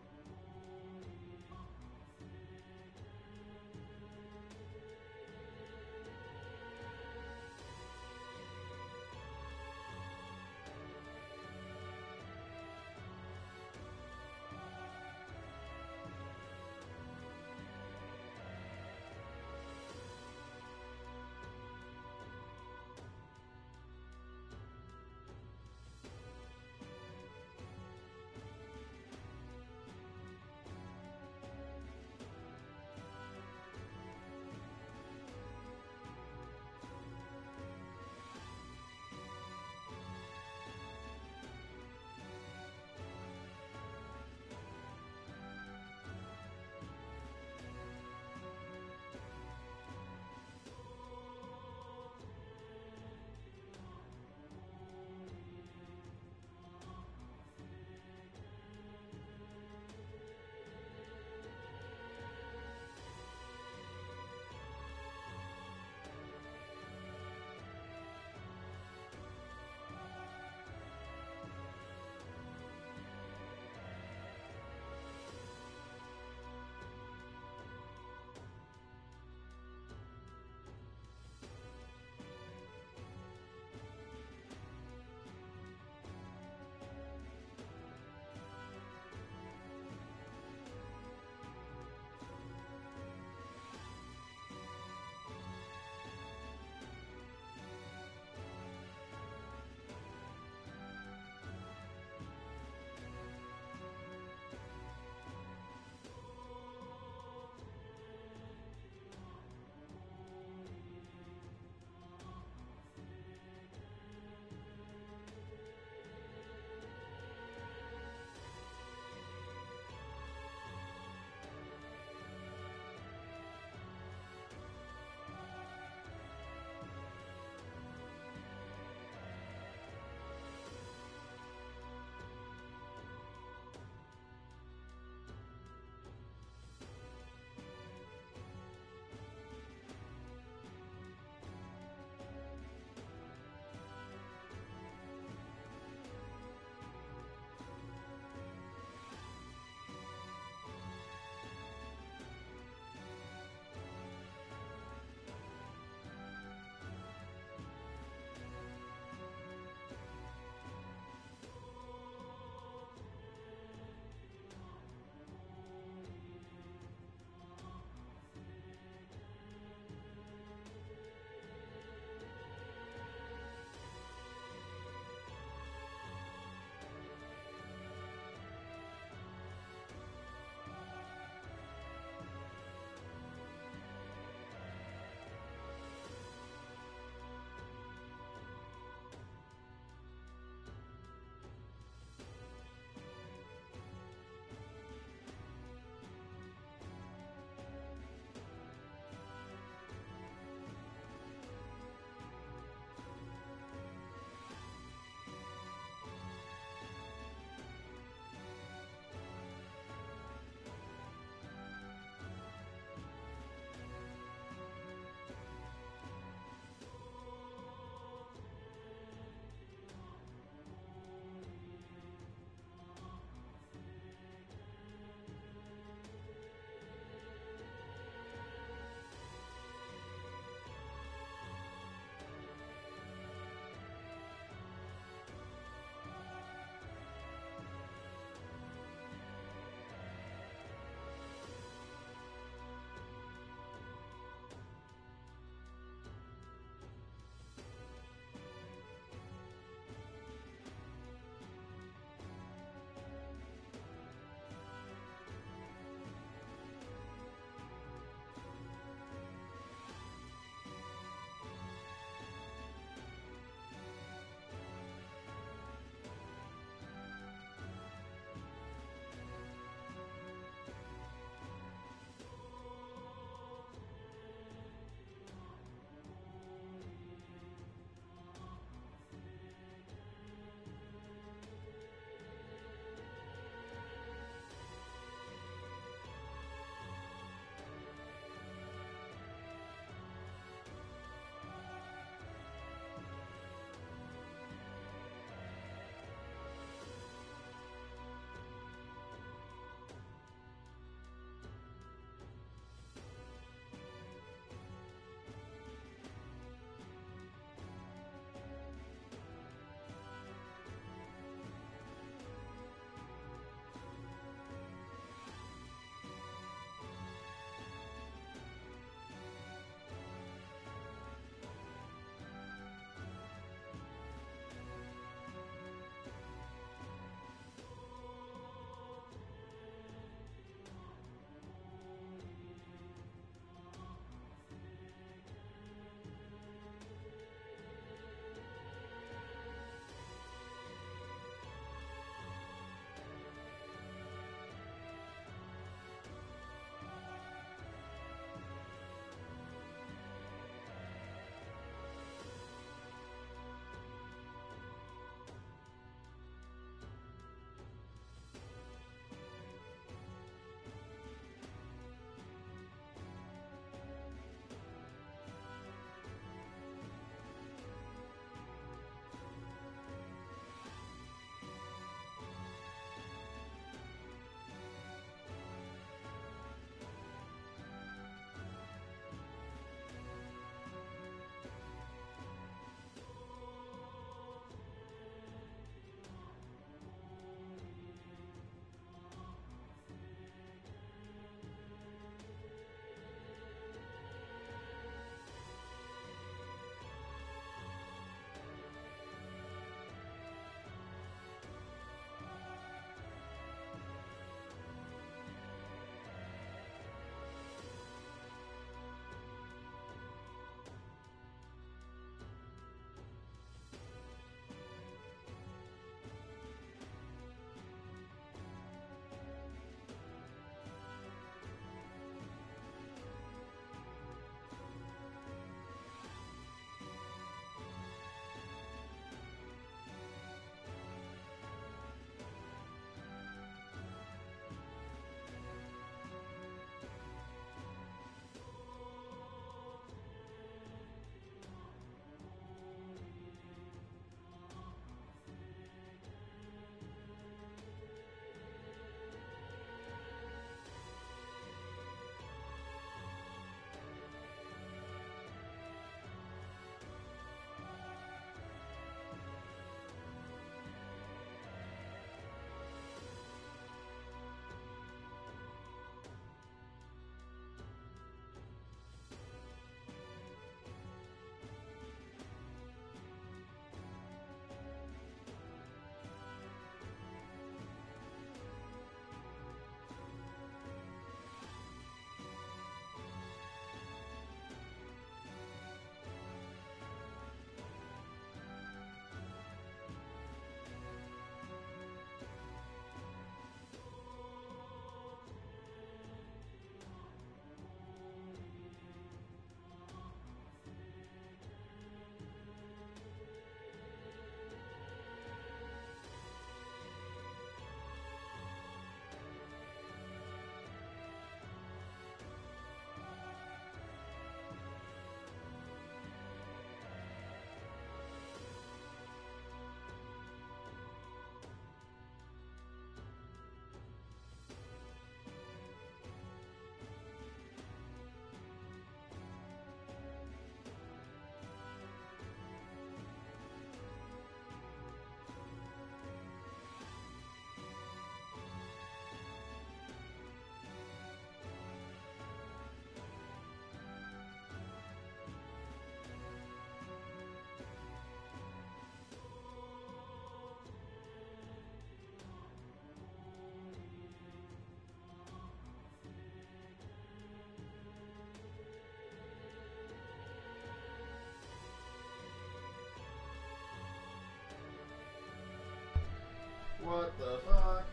What the fuck?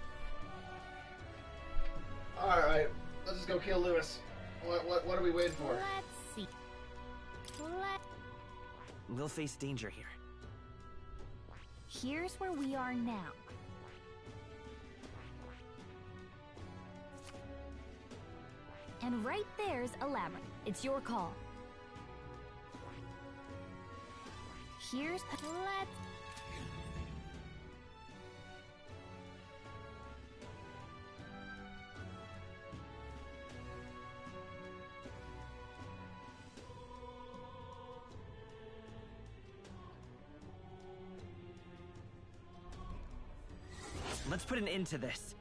Alright, let's just go kill Lewis. What are we waiting for? Let's see. We'll face danger here. Here's where we are now. And right there's a labyrinth. It's your call. Here's... Let's... Let's put an end to this.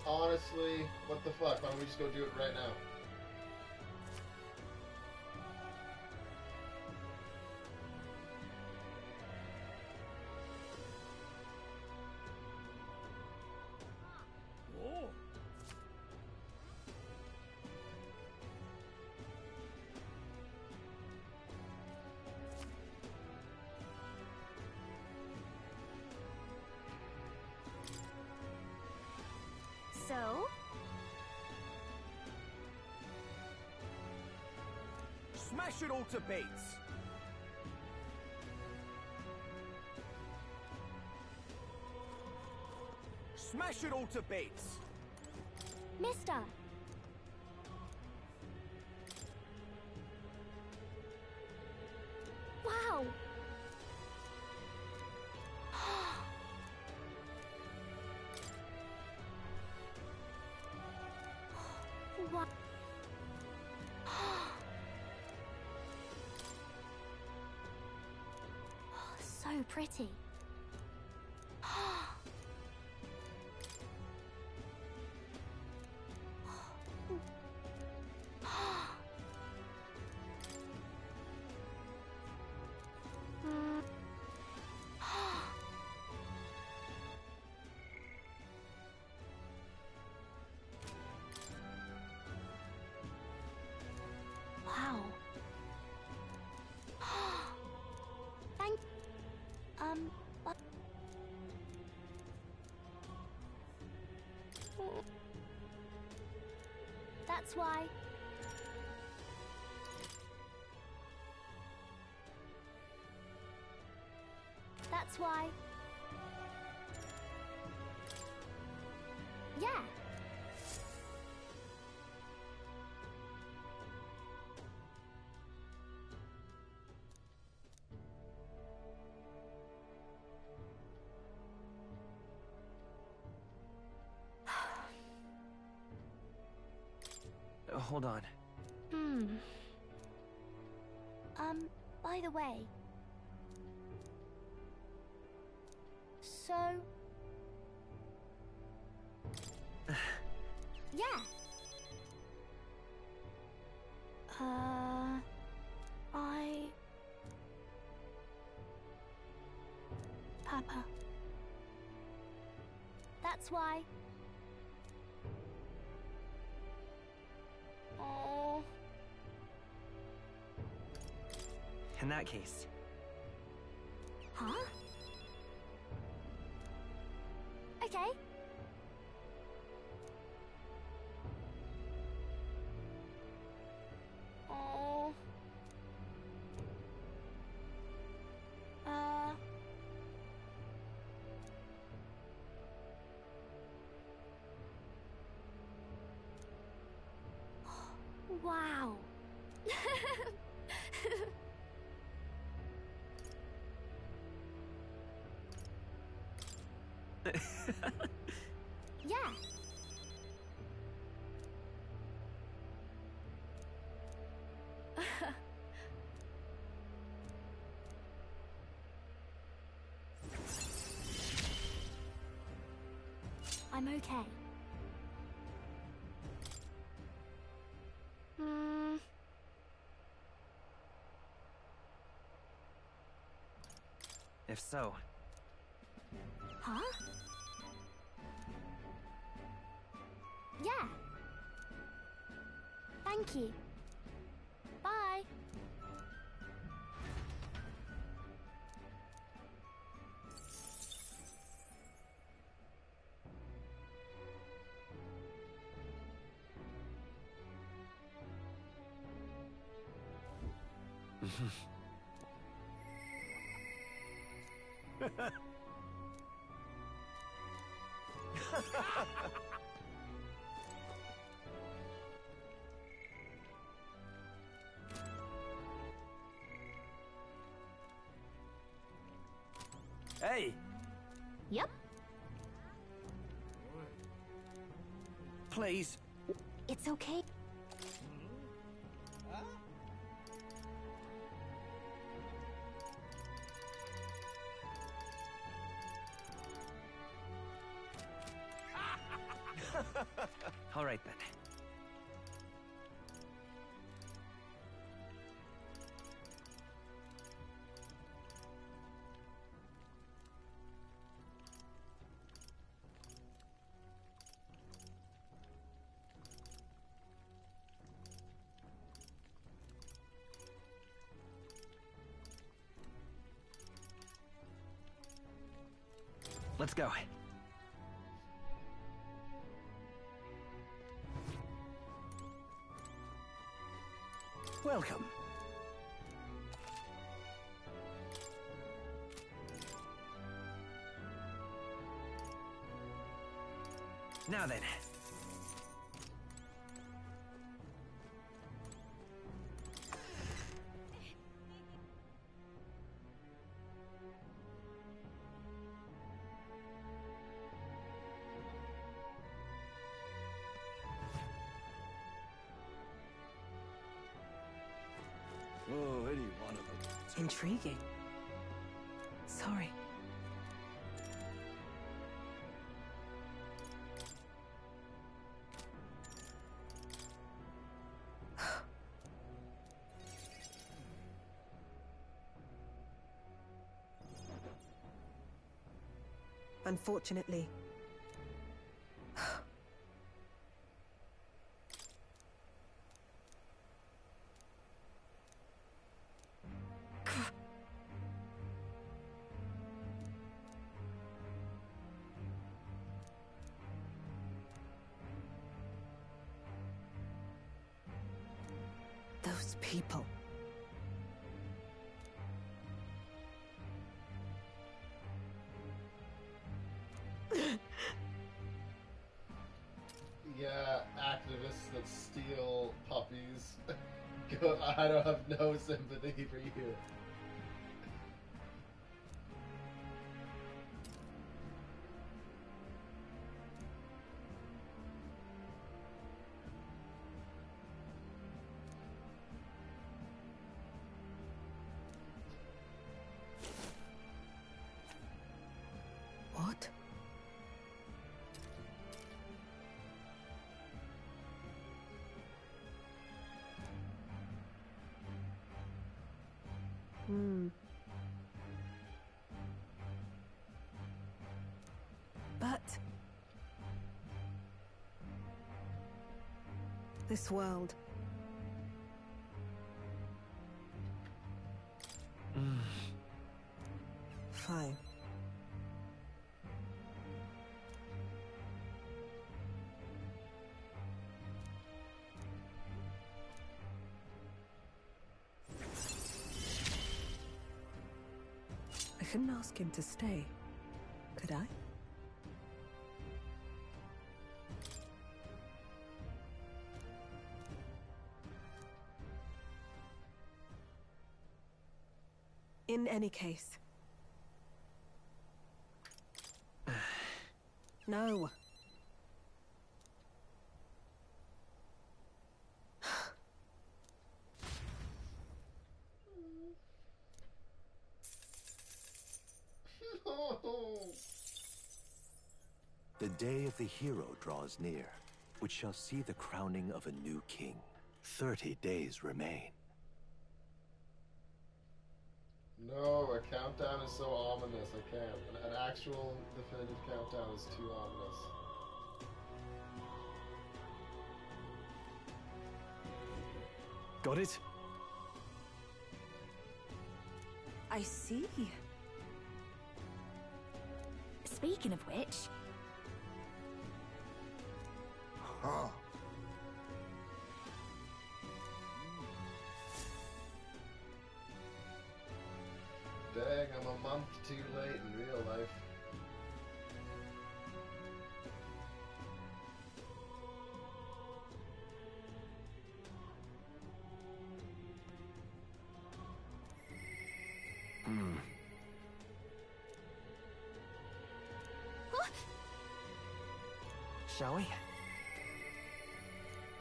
Honestly, what the fuck? Why don't we just go do it right now? So? Smash it all to bits! Smash it all to bits! Mister! Wow! What? So pretty. Wow. Thank... what? That's why... That's why... Yeah. Hold on. By the way... So... Yeah. Papa. That's why... Oh... In that case, Huh? Okay. Oh. Wow. Yeah. I'm okay. if so. Huh? Yeah. Thank you. Bye. Hey! Yep. Please. It's okay. All right then. Let's go. Welcome. Now then. Oh, any one of them. Intriguing. Sorry. Unfortunately. Those people. Yeah, activists that steal puppies. I don't have no sympathy for you. What? But this world. Fine. I couldn't ask him to stay, could I? In any case. No. The day of the hero draws near, which shall see the crowning of a new king. 30 days remain. No, a countdown is so ominous, I can't. An actual definitive countdown is too ominous. Got it? I see. Speaking of which... Huh. Dang, I'm a month too late in real life. Shall we?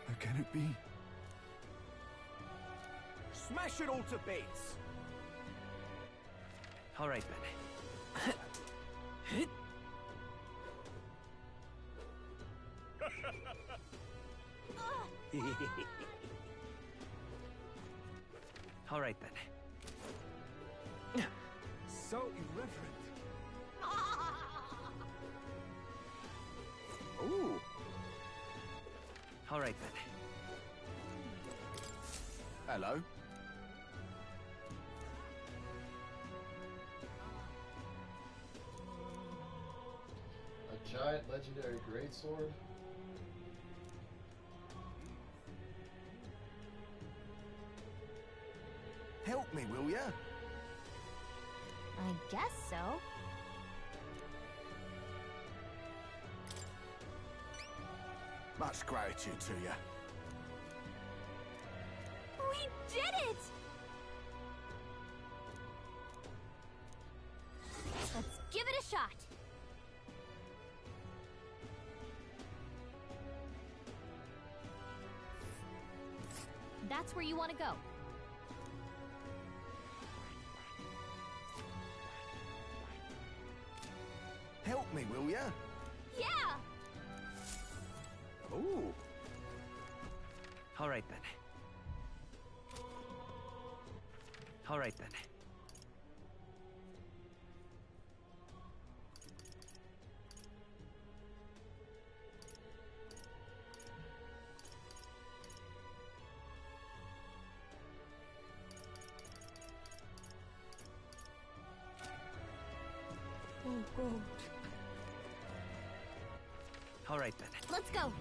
How can it be? Smash it all to bits! All right, then. All right, then. So irreverent. Ooh. All right, then. Hello. A giant legendary greatsword? Help me, will ya? I guess so. Much gratitude to you. We did it! Let's give it a shot. That's where you want to go. Help me, will ya? Yeah! Ooh. All right, then. All right, then. Oh, God. All right, then. Let's go.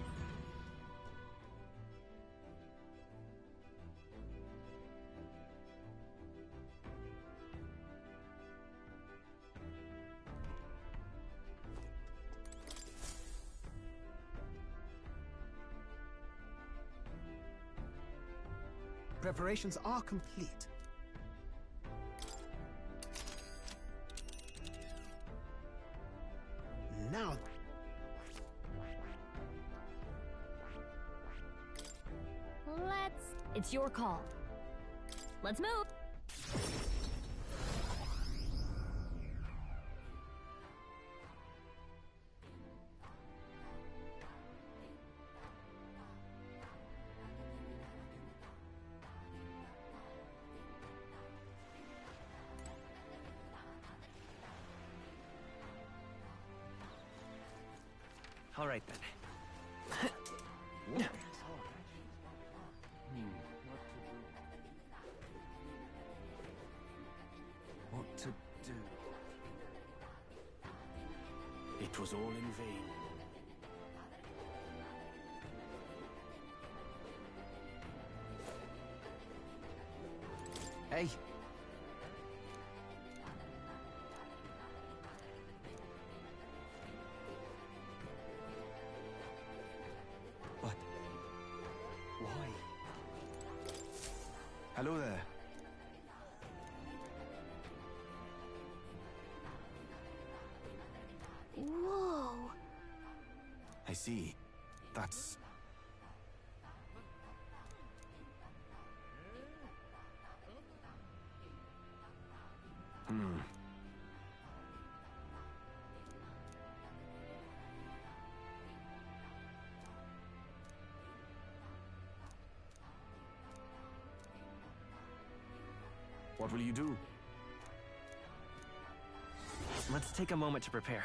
Preparations are complete. Now, It's your call. Let's move. All right, then. What to do? It was all in vain. Hey. But why? Hello there. Whoa. I see. That's... What will you do? Let's take a moment to prepare.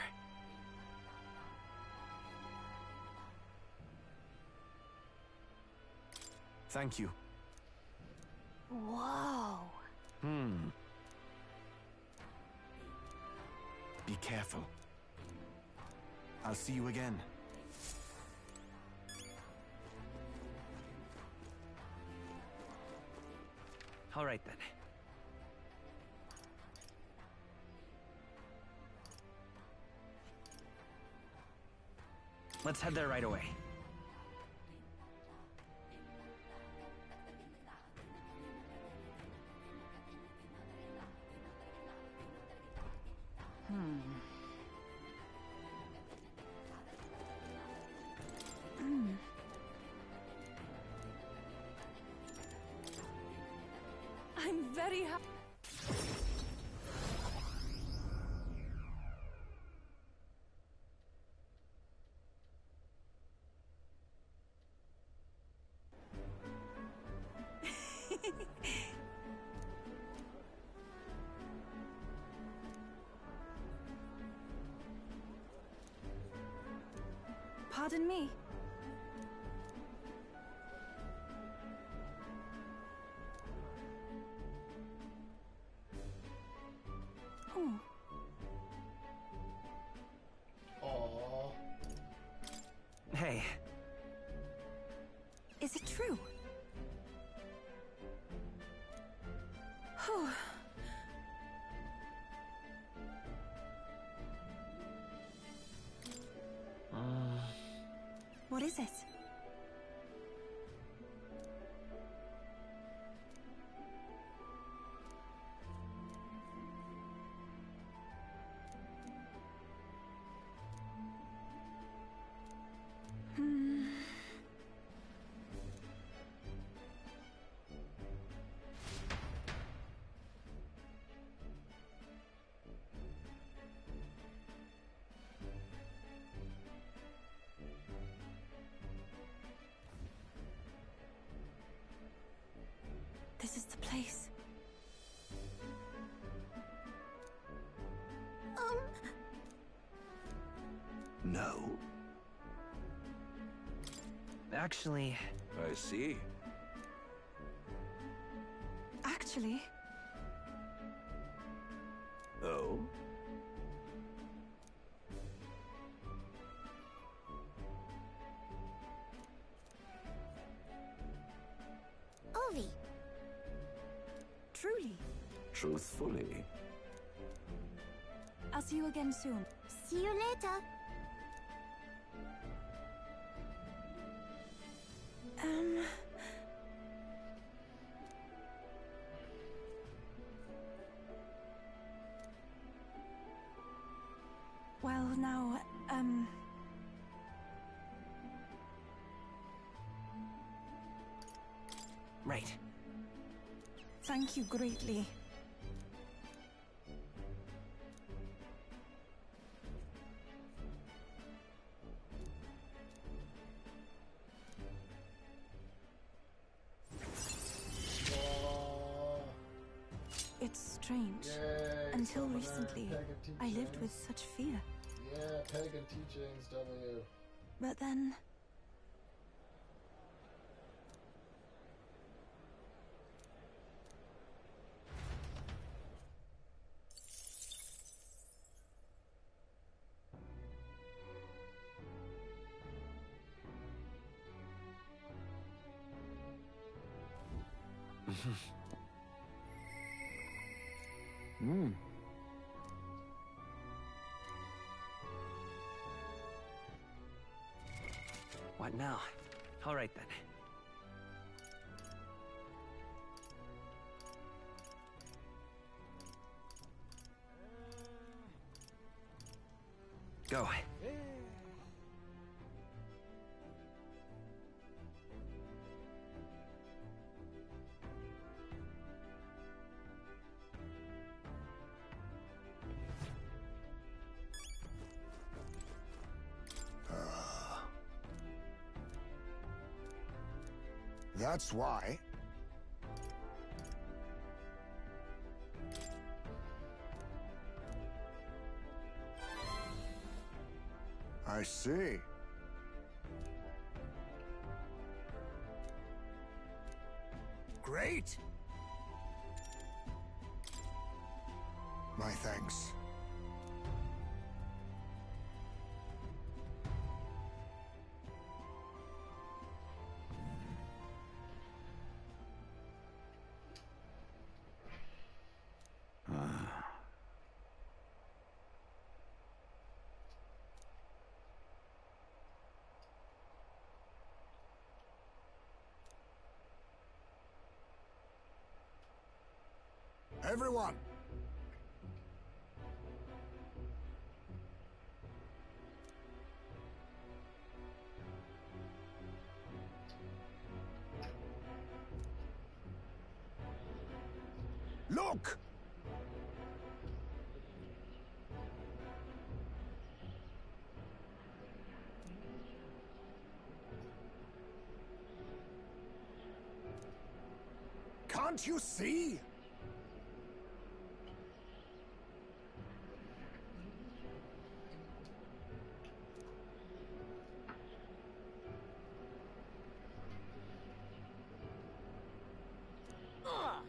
Thank you. Whoa. Be careful. I'll see you again. All right, then. Let's head there right away. I'm very happy. Pardon me. Oh. Aww. Hey. Is it true? Oh. What is it? This is the place. No. Actually... I see. Actually... Oh? Ovi. Truly. Truthfully. I'll see you again soon. See you later. Well, now, Right. Thank you greatly. It's strange. Yay, Until summoner, recently, pagan I lived teachings. with such fear. Yeah, pagan teachings, W. But then... What now? All right then. Go. That's why. I see. Great. My thanks. Everyone! Look! Can't you see? Ugh.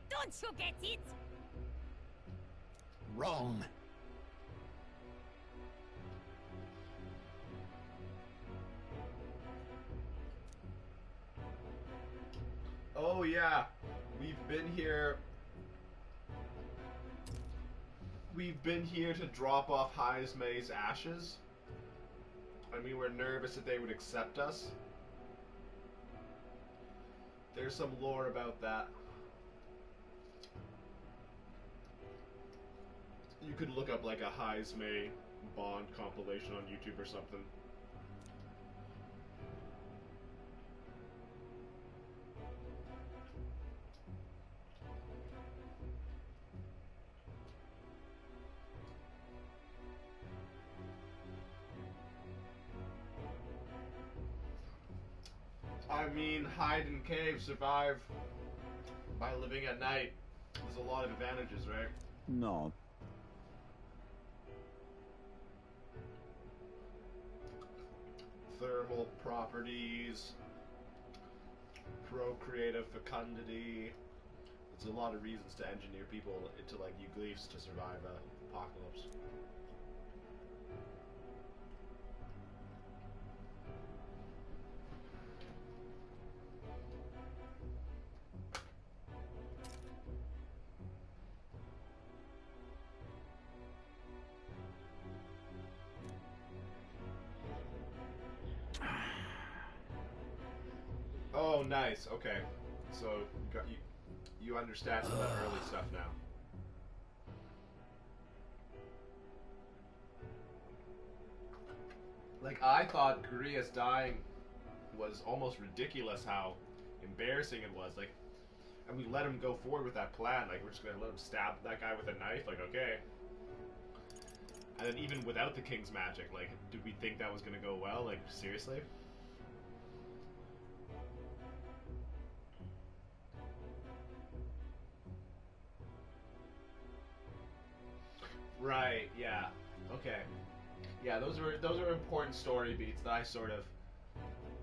Don't you get it? Wrong. Oh yeah, we've been here. We've been here to drop off Heismay's ashes, and we were nervous that they would accept us. There's some lore about that. You could look up like a Heismay Bond compilation on YouTube or something. I mean, hide in cave, survive by living at night. There's a lot of advantages, right? No. Thermal properties, procreative fecundity. There's a lot of reasons to engineer people into like euglyphs to survive an apocalypse. Oh, nice. Okay, so you understand some of that early stuff now. Like, I thought Gurius dying was almost ridiculous how embarrassing it was. Like, and we let him go forward with that plan. Like, we're just gonna let him stab that guy with a knife. Like, okay. And then even without the king's magic, like, did we think that was gonna go well? Like, seriously? Right, yeah. Okay. Yeah, those are important story beats that I sort of,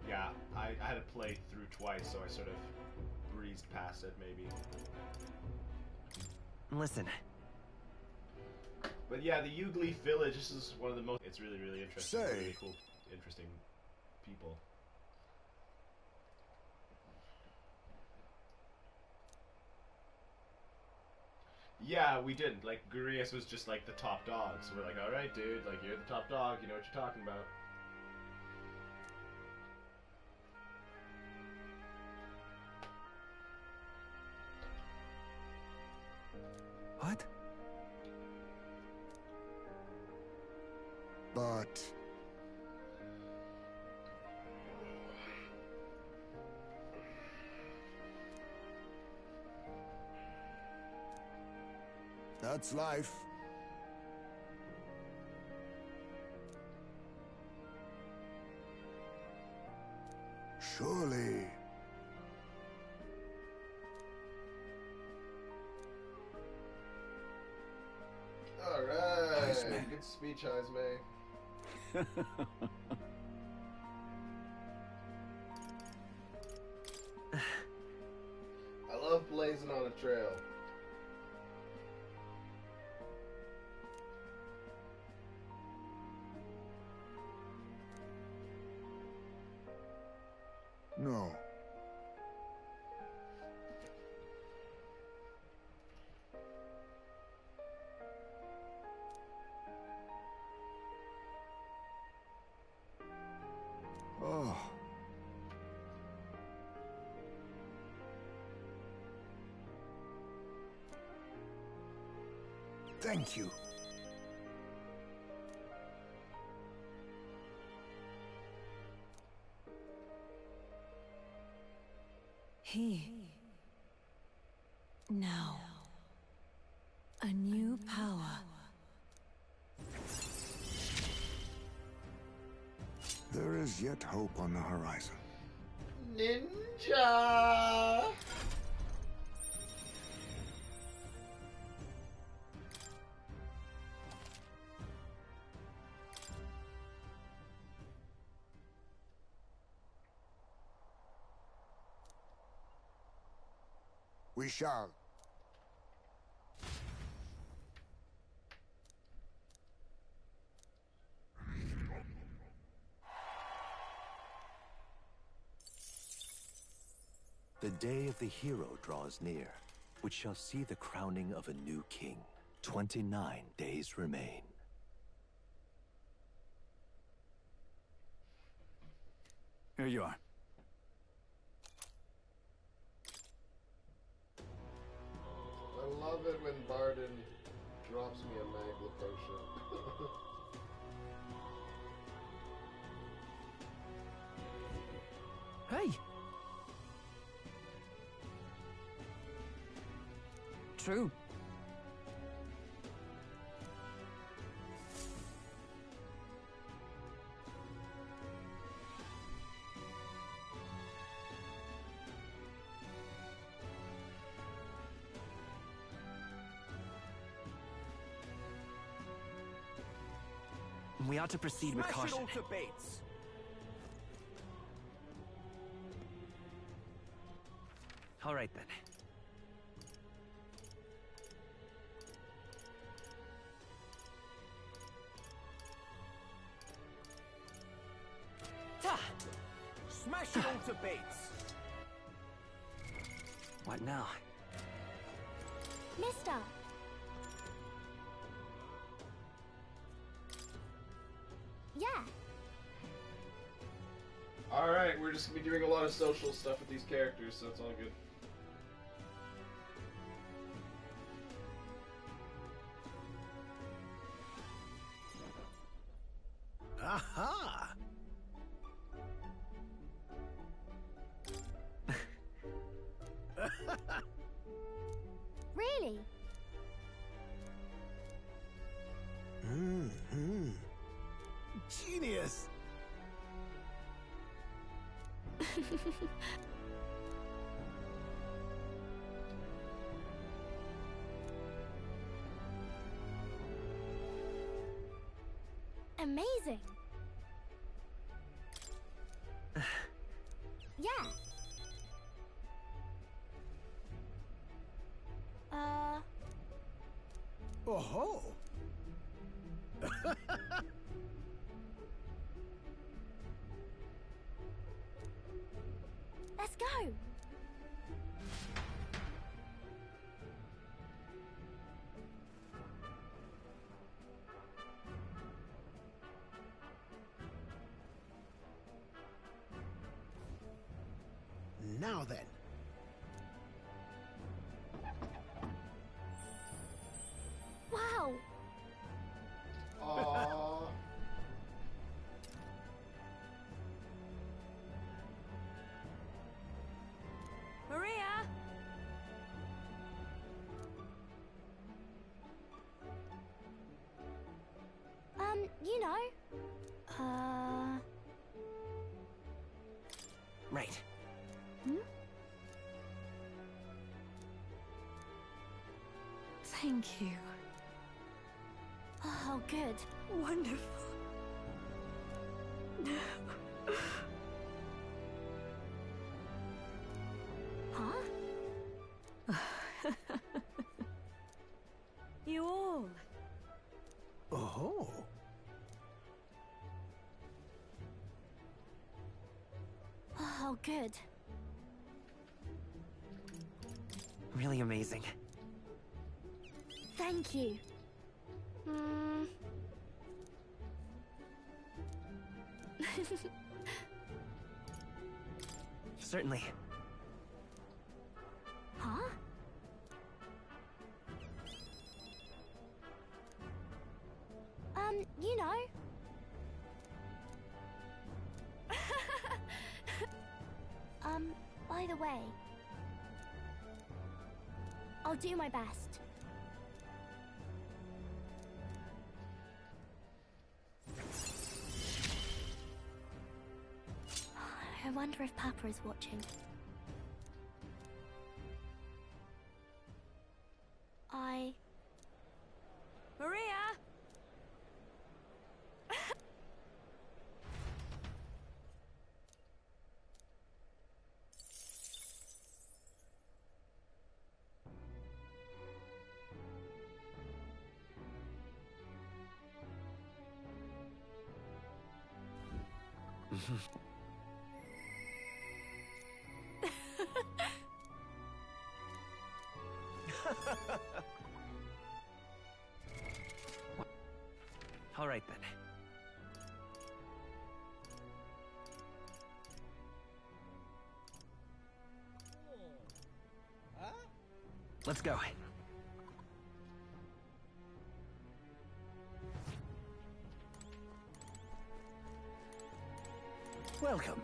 yeah, I had to play through twice, so I sort of breezed past it, maybe. Listen. But yeah, the Euglyph village, this is one of the most, it's really, really interesting. Say. Really cool, interesting people. Yeah, we didn't. Like, Gurius was just like the top dog, so we're like, alright dude, like, you're the top dog, you know what you're talking about. What? But... that's life. Surely... Alright, Heismay. good speech, Heismay. I love blazing on a trail. No. Oh. Thank you. Now, a new power. There is yet hope on the horizon. Ninja! We shall. The day of the hero draws near, which shall see the crowning of a new king. 29 days remain. Here you are. I love it when Barden drops me a Magla potion. Hey! True. We ought to proceed with Smash it caution. all to bits. All right then. Smash it all to bits. What now? Mister! Yeah. Alright, we're just gonna be doing a lot of social stuff with these characters, so it's all good. Aha! Really? Mm-hmm. Genius! Amazing. Yeah. Oh-ho! Let's go. Now then. Wow. Aww. Maria! You know. Right. Thank you. Oh, good. Wonderful. Huh? You all. Oh. Oh, good. Really amazing. Thank you. Certainly. Huh? You know. By the way, I'll do my best. I wonder if Papa is watching. Maria! All right then. Let's go. Welcome.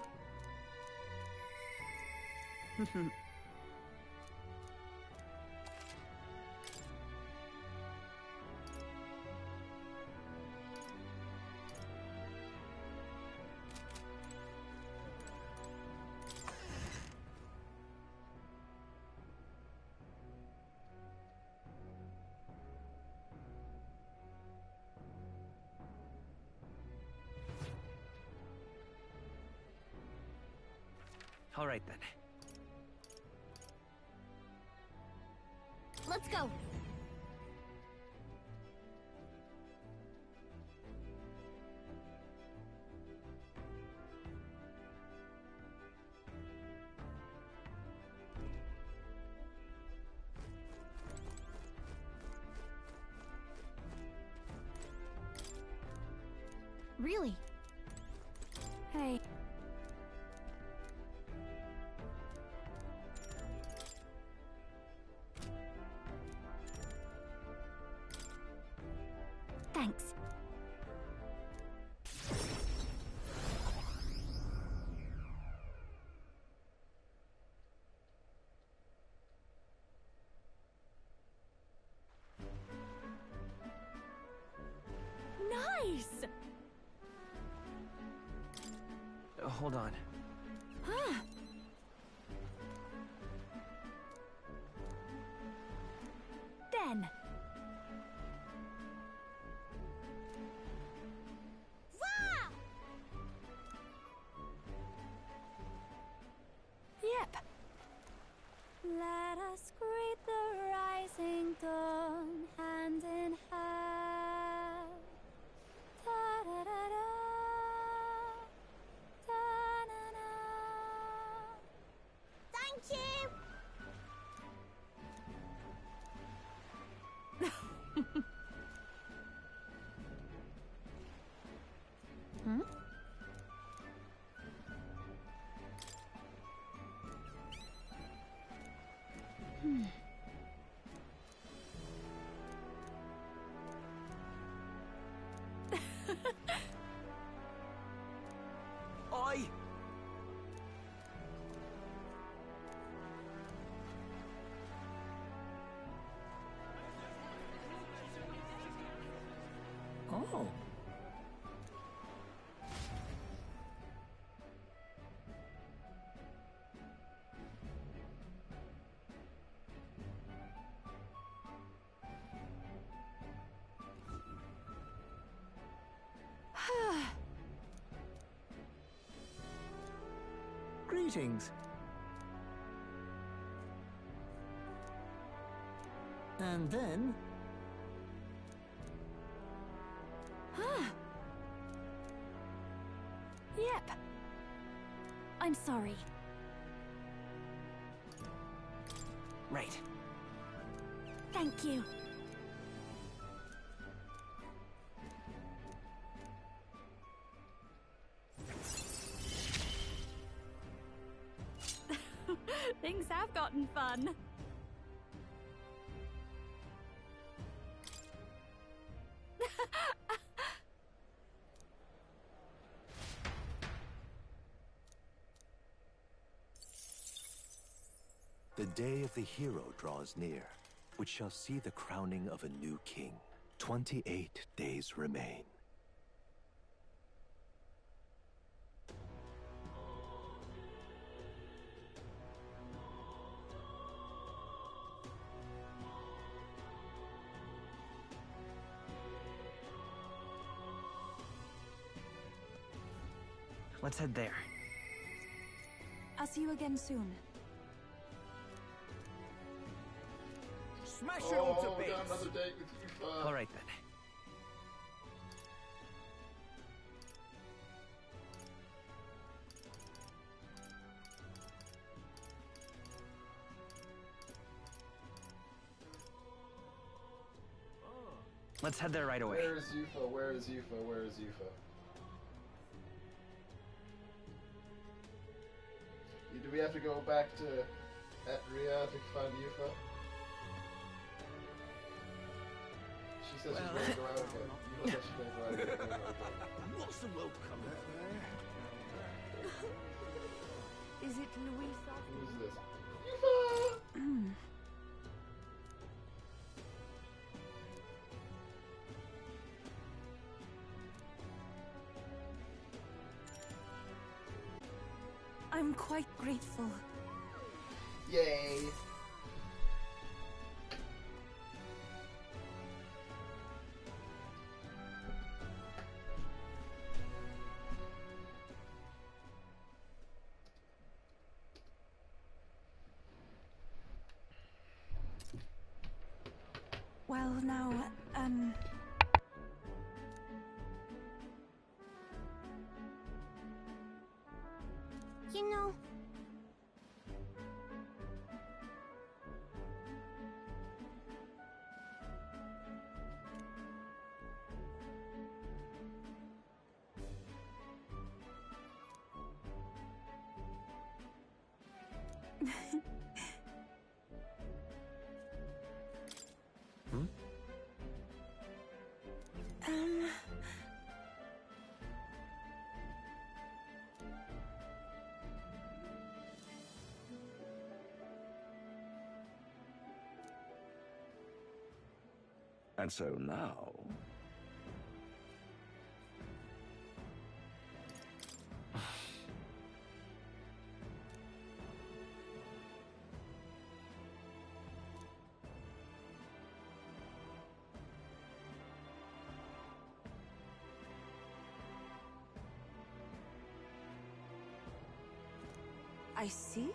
All right then. Let's go. Really? Hey. Thanks. Nice! Hold on. Huh. Then. Yep. Let us greet the rising dawn, hand in hand. Da-da-da-da, da-na-na. Thank you! Hmm? Oi! Oh. Greetings. And then... Yep. I'm sorry. Right. Thank you. Things have gotten fun. The day of the hero draws near, which shall see the crowning of a new king. 28 days remain. Let's head there. I'll see you again soon. Smash it all to we got bits! another date with Yuffie. All right then. Let's head there right away. Where is Yuffie? Where is Yuffie? Where is Yuffie? Do we have to go back to Etria to find Yuffie? She says she's ready to go out again. Yuffie says she's ready to go out again. What's the welcome? Is it Louisa? Who is this? Yuffie! I'm quite grateful. Yay! Well, now, You know, And so now... I see.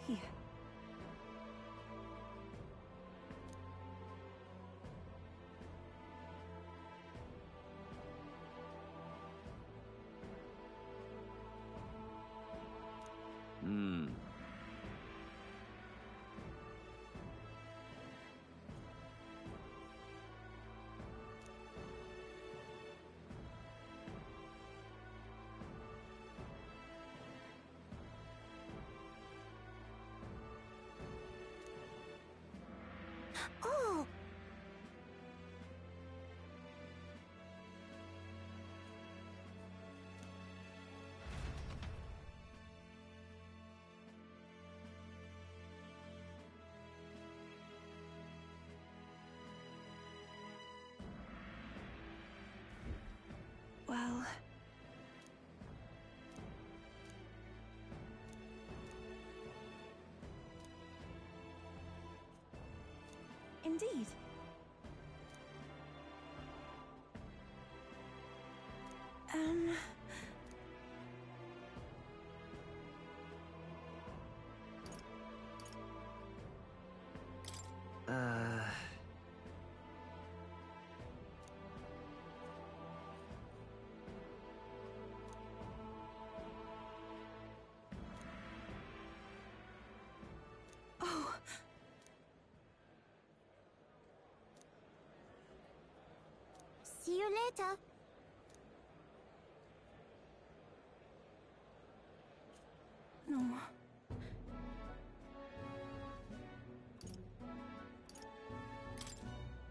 oh, Well... Indeed. Oh. see you later. No.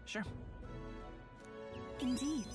Sure. Indeed.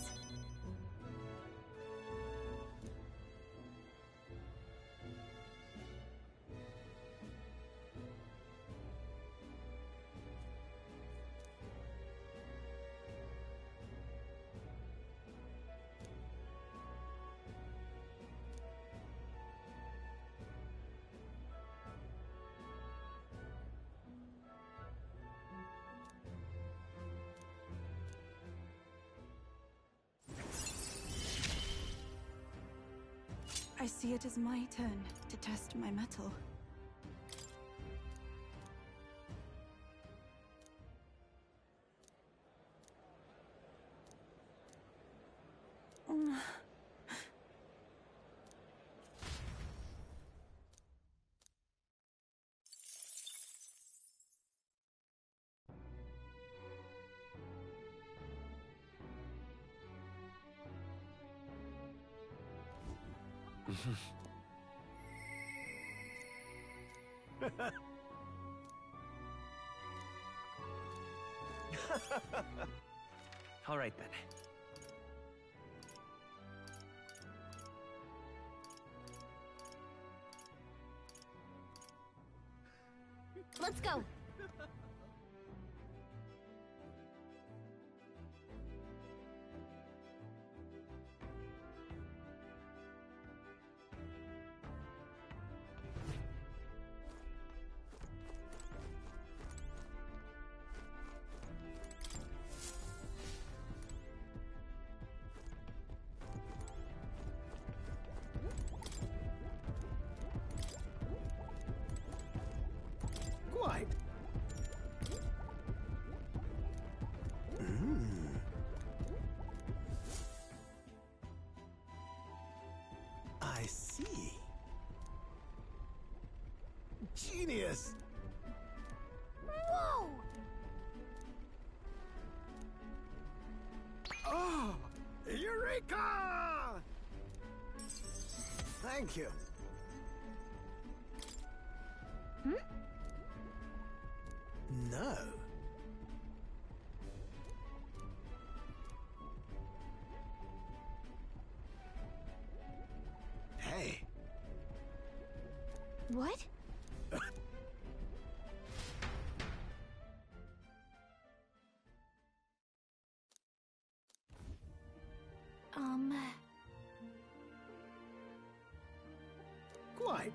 I see it as my turn to test my mettle. All right then. Let's go. Quite. I see. Genius! Whoa! Oh! Eureka! Thank you. Hmm? No. Hey. What? Quite.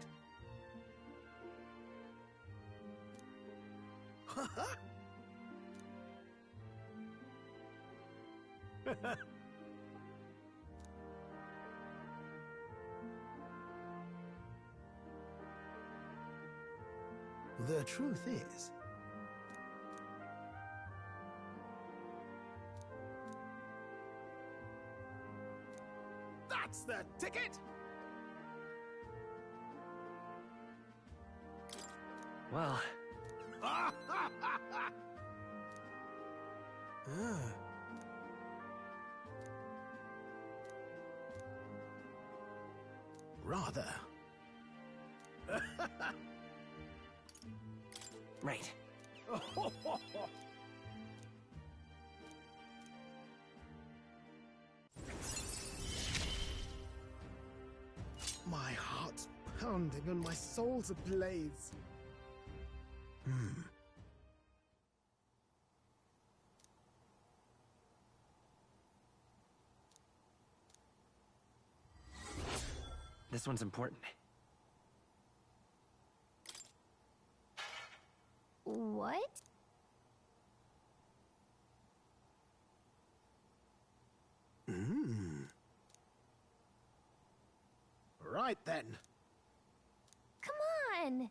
The truth is, That's the ticket! Well, rather. right. My heart's pounding and my soul's ablaze. This one's important. What? Right then. Come on!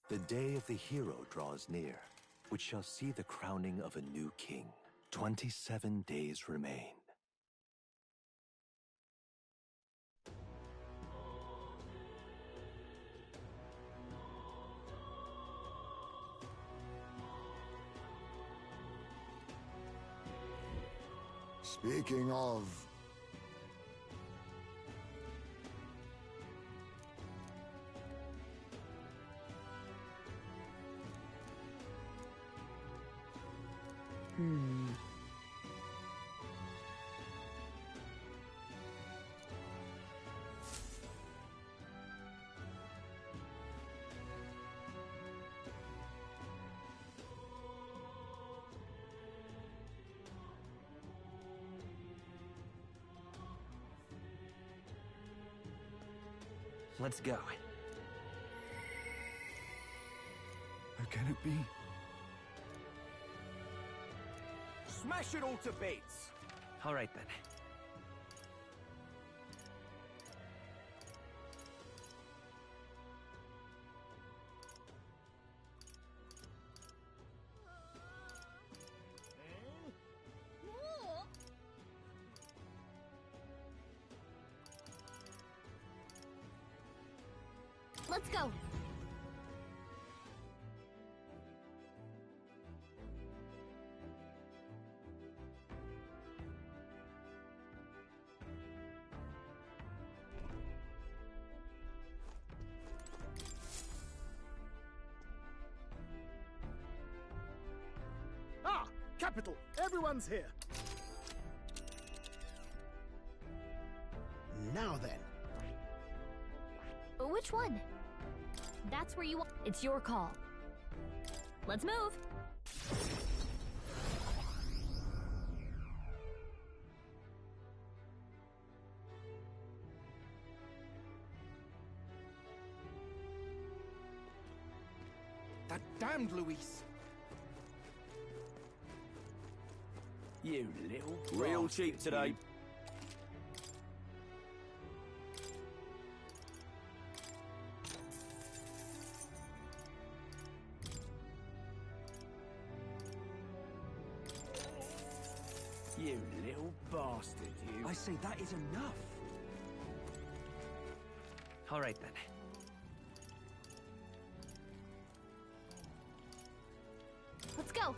The day of the hero draws near, which shall see the crowning of a new king. 27 days remain. Speaking of... Let's go. How can it be? Smash it all to bits! All right then. Let's go. Ah, capital. Everyone's here. Now then. Which one? That's where you want. It's your call. Let's move. That damned Luis! You little Real bastard, cheap today. You little bastard, you. I say that is enough. All right then. Let's go.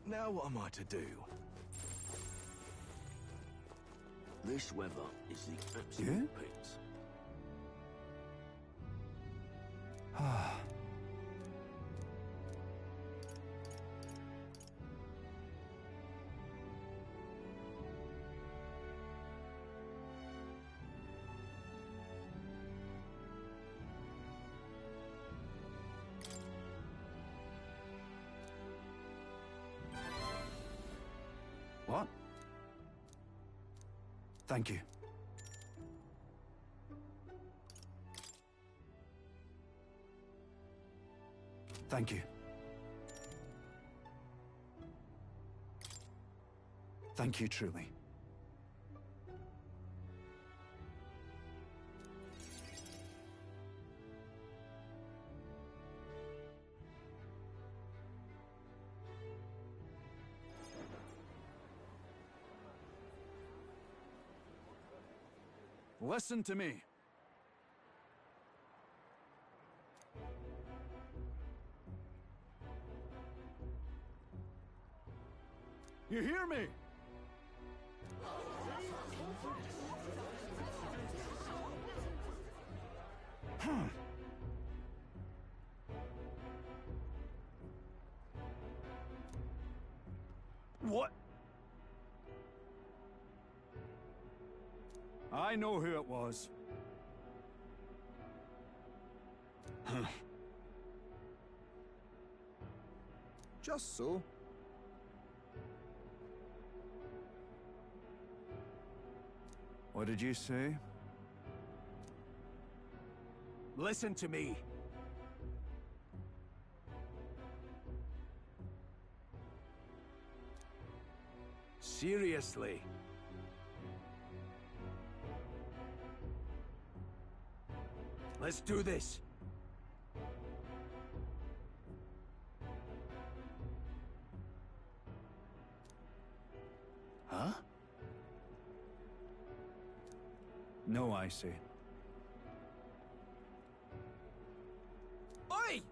Now what am I to do? This weather is the absolute pits. What? Thank you. Thank you. Thank you, truly. Listen to me. You hear me? What? I know who it was. Just so. What did you say? Listen to me. Seriously. Let's do this. Huh? No, I say. Oi!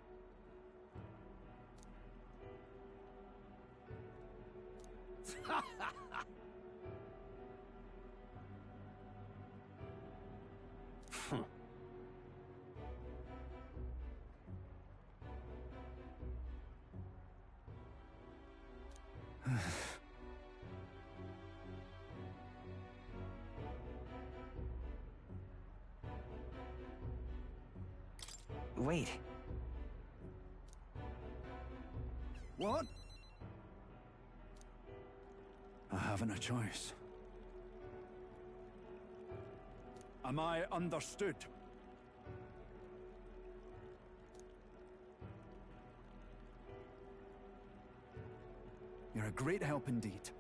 Wait. wait. What? I haven't a choice. Am I understood? You're a great help indeed.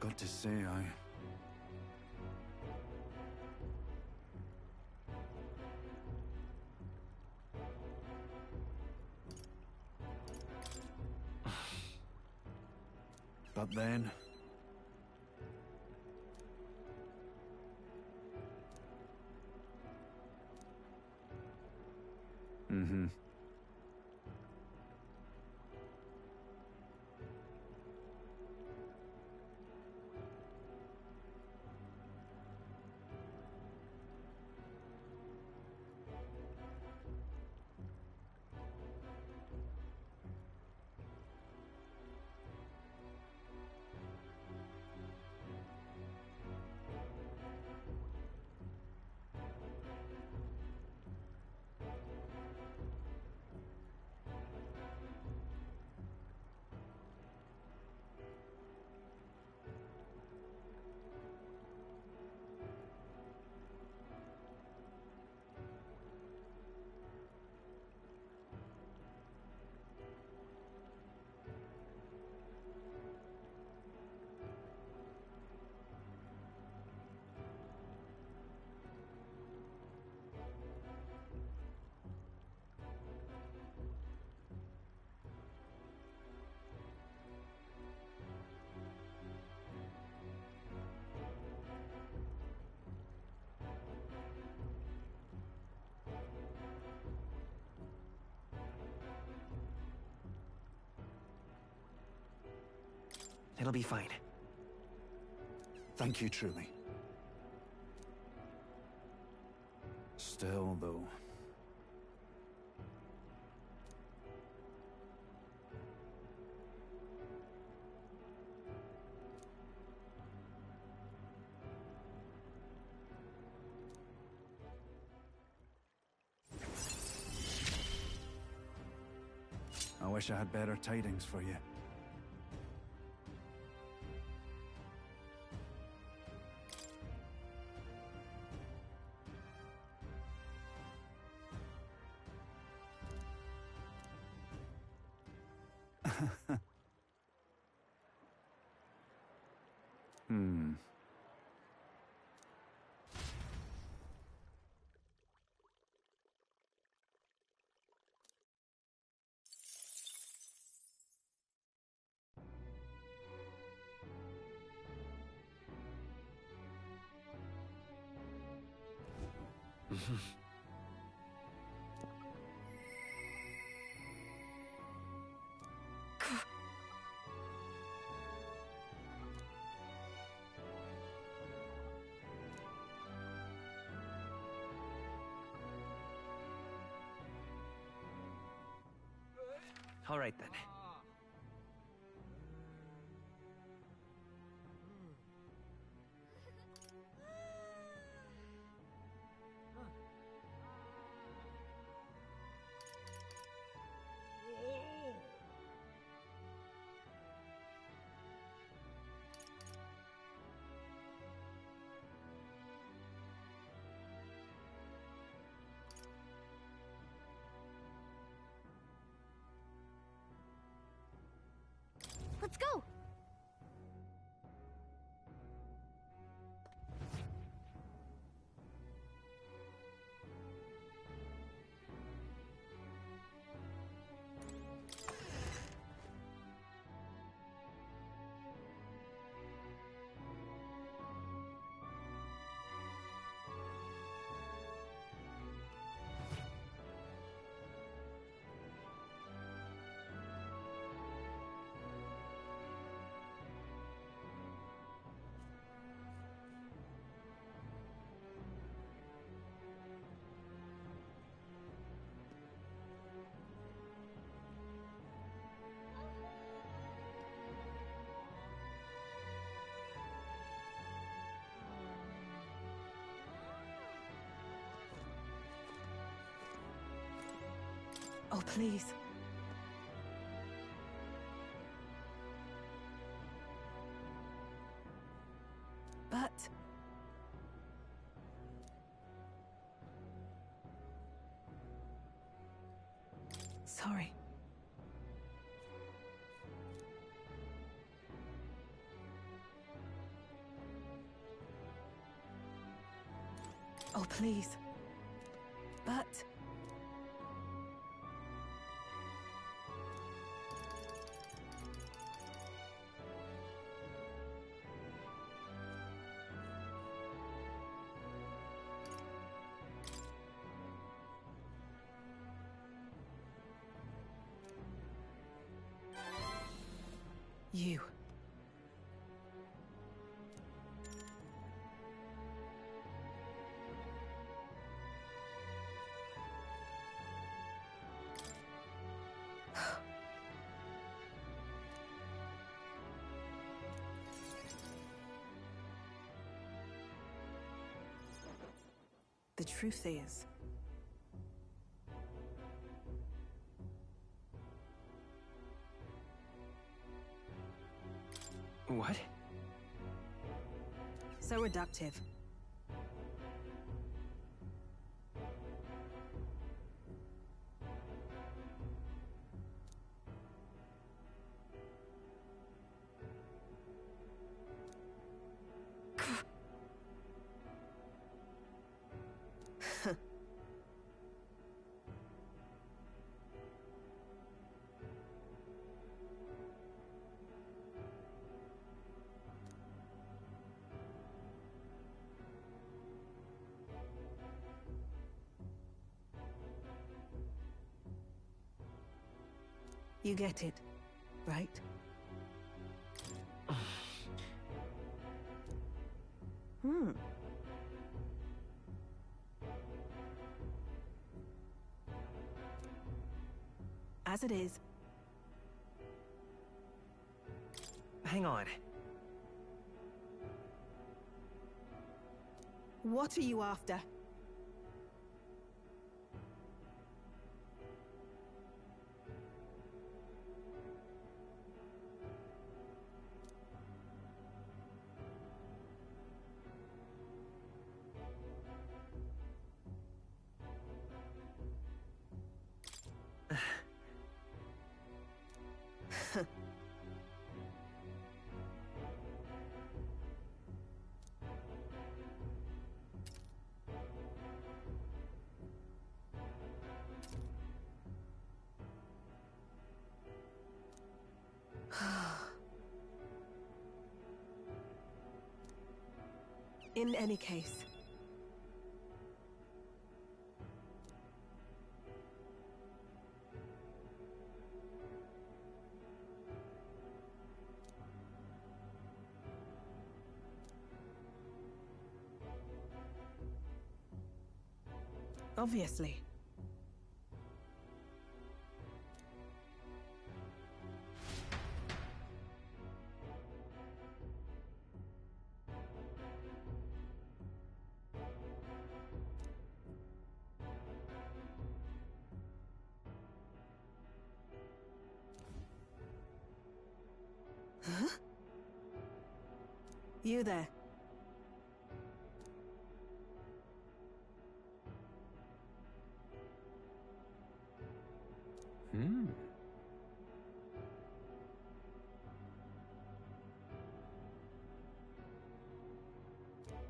Got to say, But then... Mm-hmm. It'll be fine. Thank you, truly. Still, though... I wish I had better tidings for you. All right, then. Let's go! please. But... Sorry. Oh, please. But... You. The truth is... What? So reductive. You get it, right? As it is. Hang on. What are you after? In any case... Obviously. Huh? You there.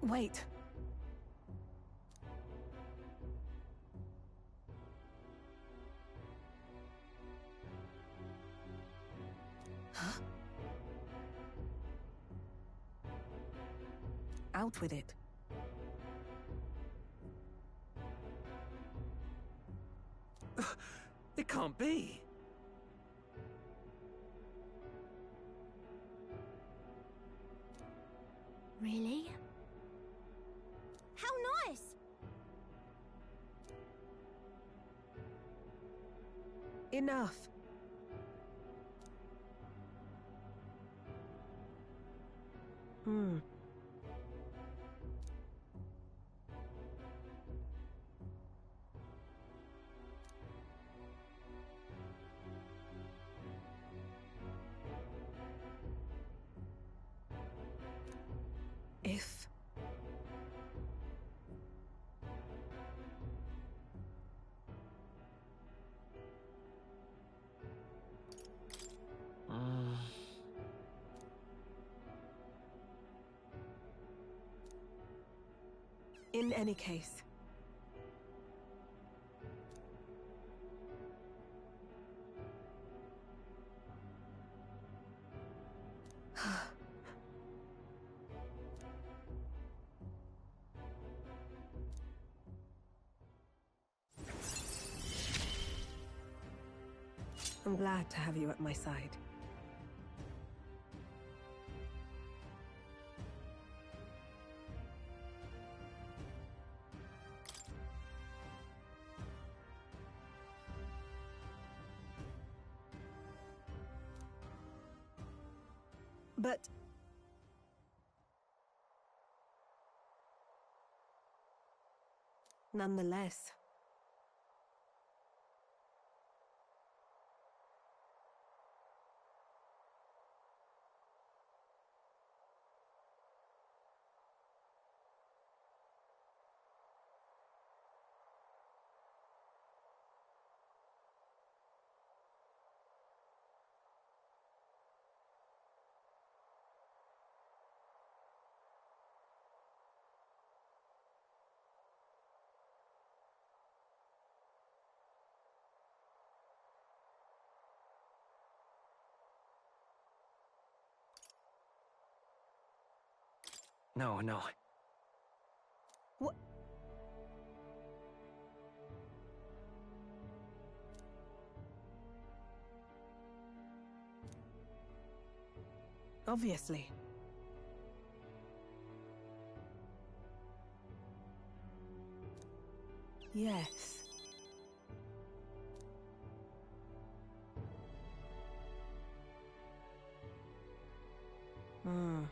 Wait. Huh? Out with it. It can't be. Really? How nice! Enough. If... In any case... I'm glad to have you at my side. But... nonetheless... No, no. What? Obviously. Yes. Hmm.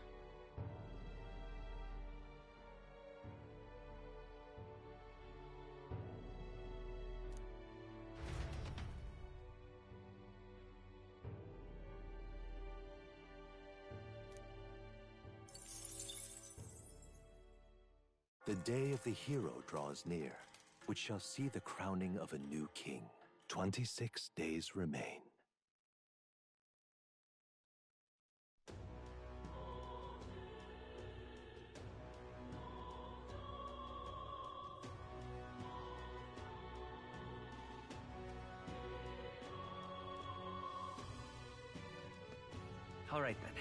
The day of the hero draws near, which shall see the crowning of a new king. 26 days remain. All right then.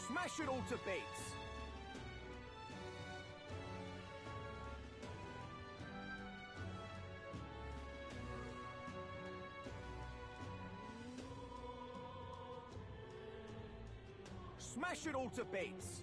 Smash it all to bits! Smash it all to bits!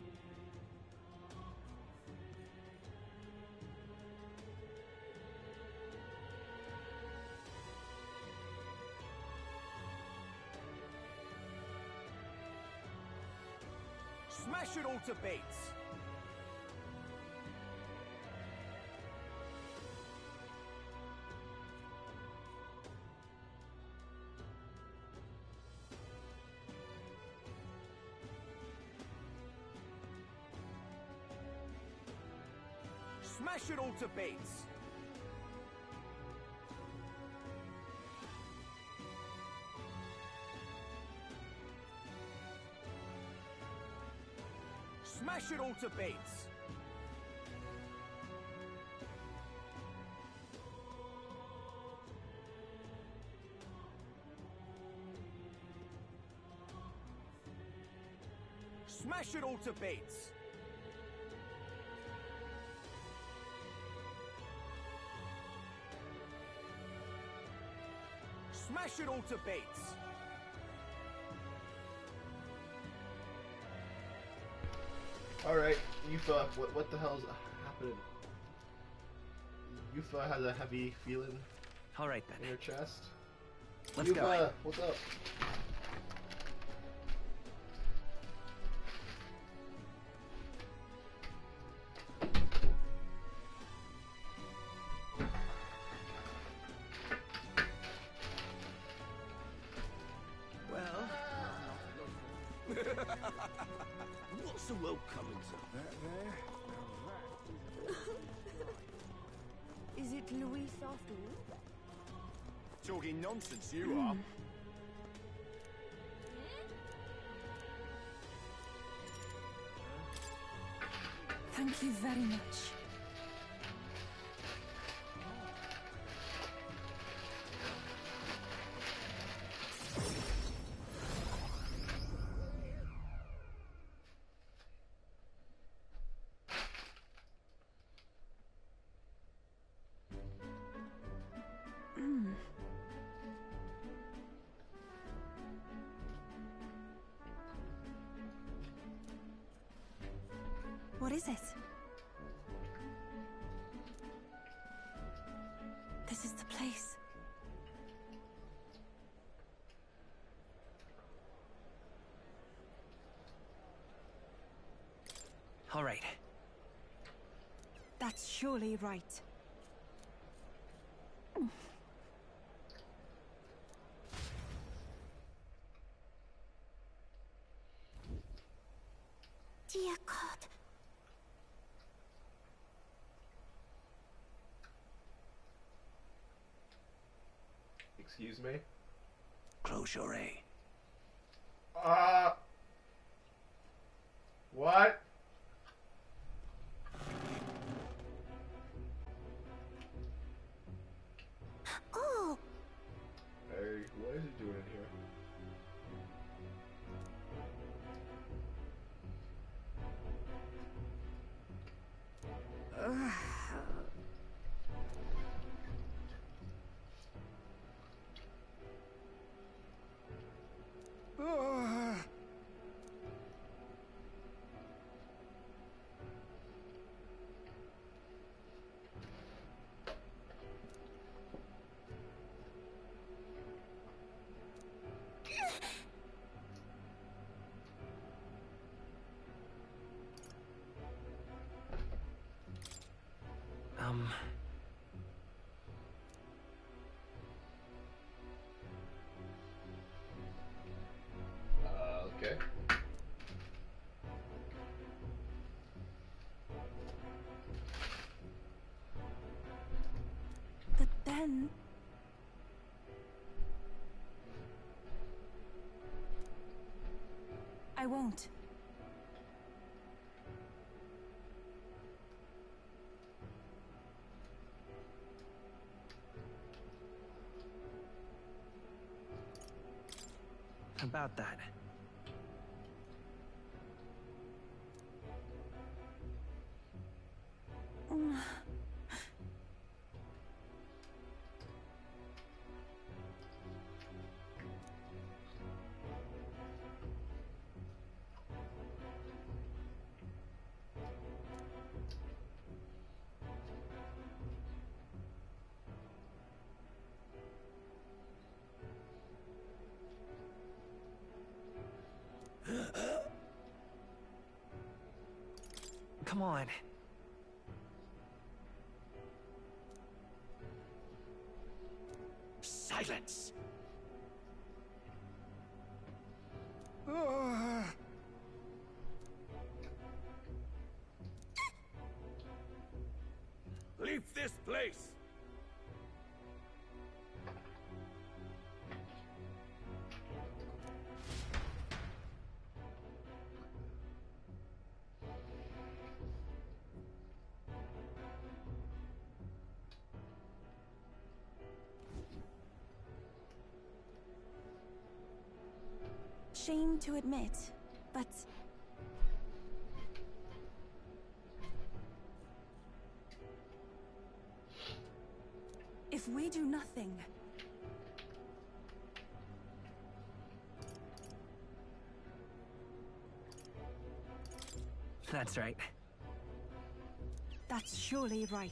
Smash it all to bits! Smash it all to bits! Smash it all to bits! Smash it all to bits! Smash it all to bits! Alright, Yuffie, what the hell's happening? Yuffie has a heavy feeling Alright then. in her chest. Let's Yuffie, go. what's up? no coming to. Is it Luis after all? Talking nonsense, you are. Thank you very much. What is it? This is the place. All right. That's surely right. Dear God. Excuse me? Close your A. What? Oh! Hey, what is he doing in here? Okay. But then... I won't. About that. Come on. Silence! Leave this place! Shame to admit, but... if we do nothing... That's right. That's surely right.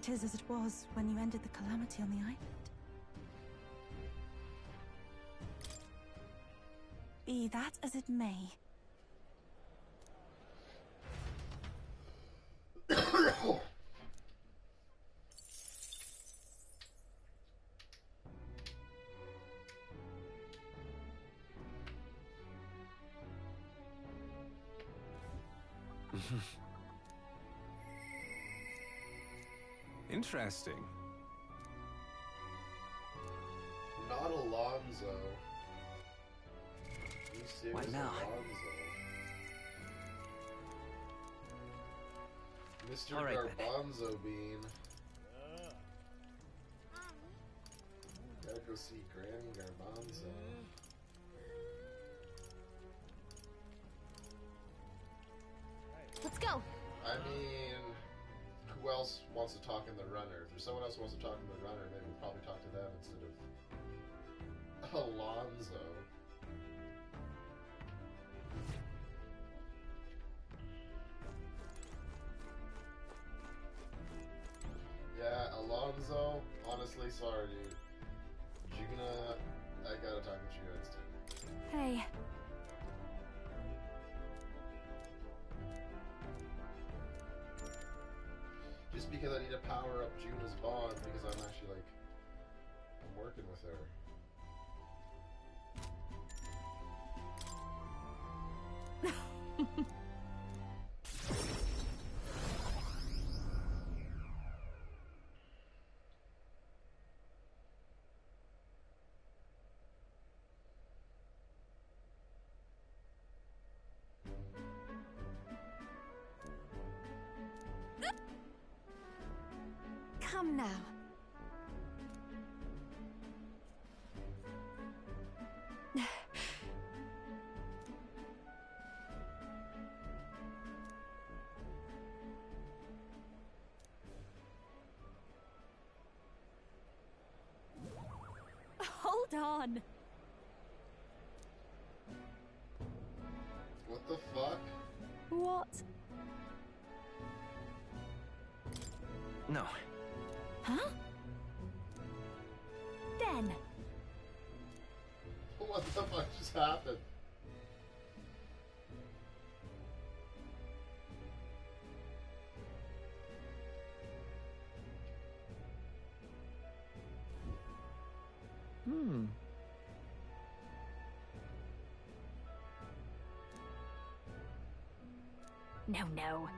it is as it was when you ended the calamity on the island. Be that as it may. Interesting. Not Alonso. You serious, What now? Alonso? Mr. All right, then. Garbanzo Bean. Gotta go see Granny Garbanzo. Let's go. I mean, who else wants to talk in the runner? If there's someone else who wants to talk in the runner, maybe we'll probably talk to them instead of Alonso. Yeah, Alonso, honestly, sorry, dude. Juna, I gotta talk with you instead. Hey. Just because I need to power up Juna's bond because I'm actually, like, working with her. Come now. Hold on. What the fuck? What? No. Huh? Den. What the fuck just happened? No.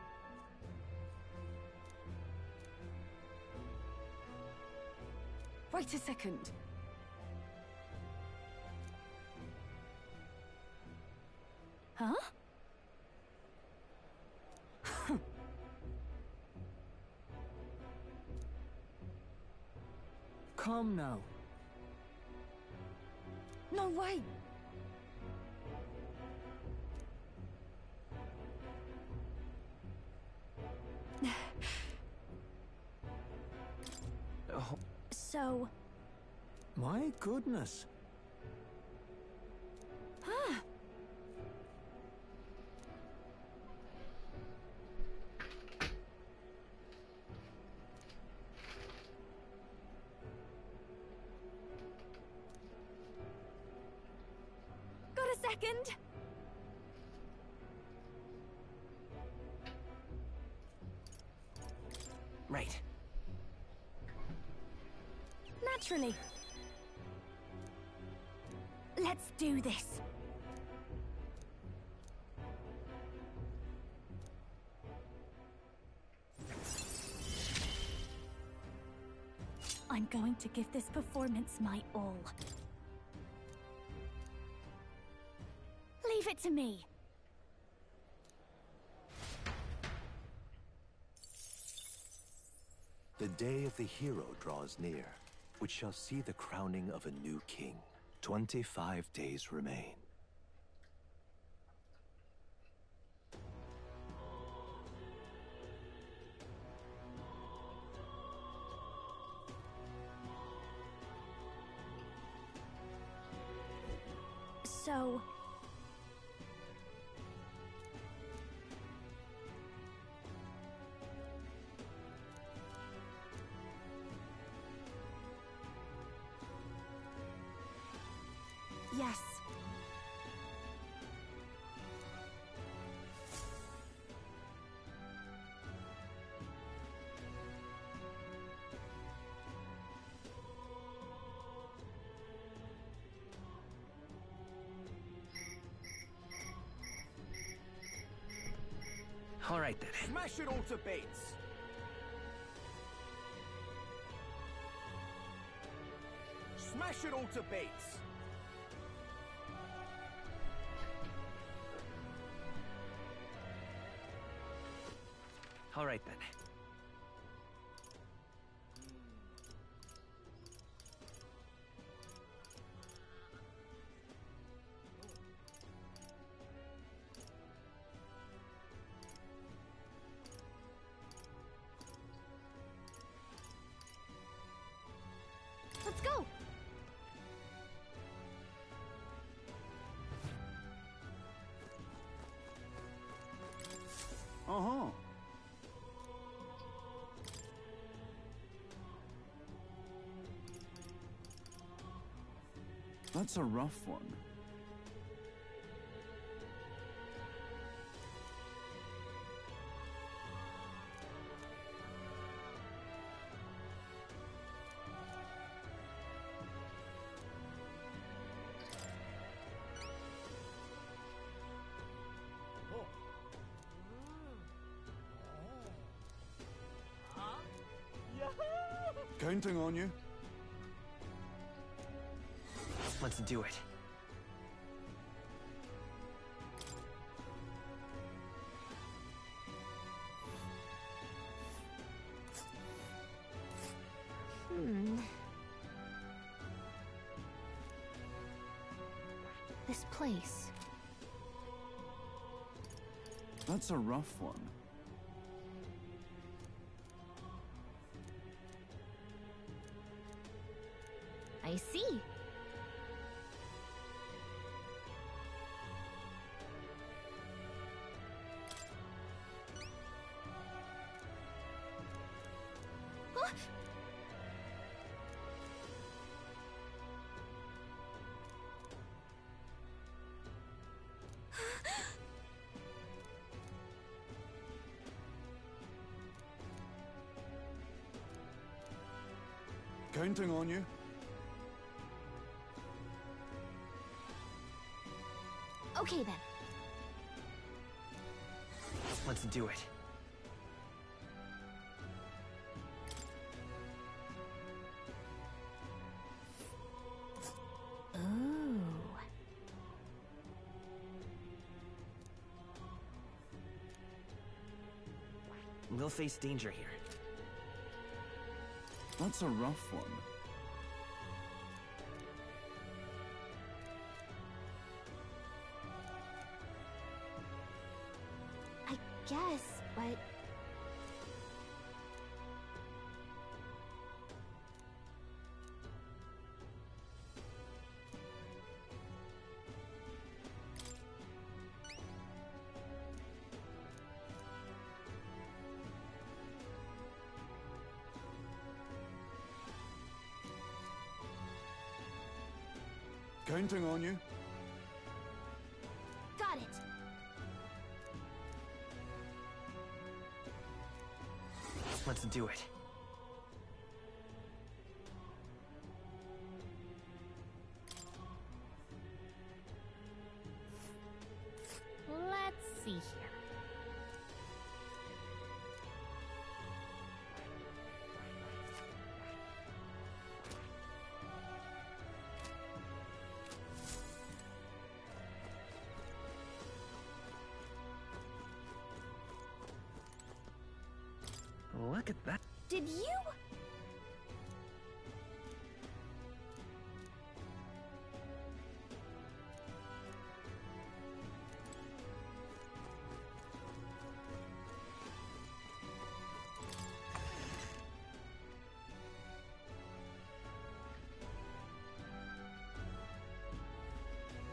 Wait a second. Huh? Come now. No way. Oh, So... My goodness. Huh? Got a second? right. Naturally. Let's do this. I'm going to give this performance my all. Leave it to me. The day of the hero draws near, which shall see the crowning of a new king. 25 days remain. So... Yes. All right then. Smash it all to bits. Smash it all to bits. All right then. Let's go! Uh-huh. That's a rough one. Counting on you. Let's do it. This place. That's a rough one. I see. Huh? Counting on you. Okay then. Let's do it. Ooh. We'll face danger here. That's a rough one. I guess, but... Counting on you. Got it! Let's do it. Let's see here. Look at that. Did you?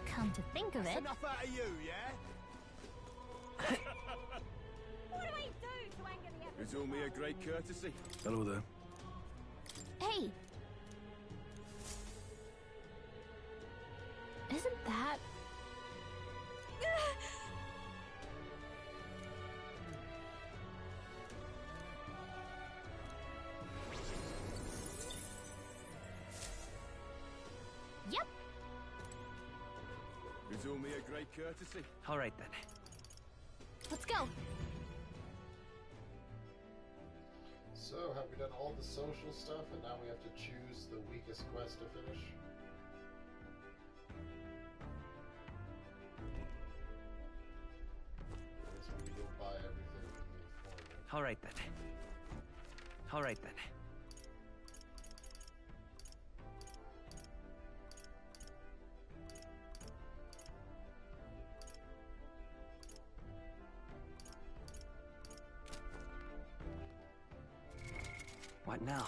Come to think of That's it, enough out of you, yeah? What do I do to anger the It's all me a great courtesy. Hello there. hey! Isn't that. Yep. It's only a great courtesy. All right then. Let's go. So, have we done all the social stuff, and now we have to choose the weakest quest to finish? I guess we go buy everything we need for it. All right then. All right then. What now?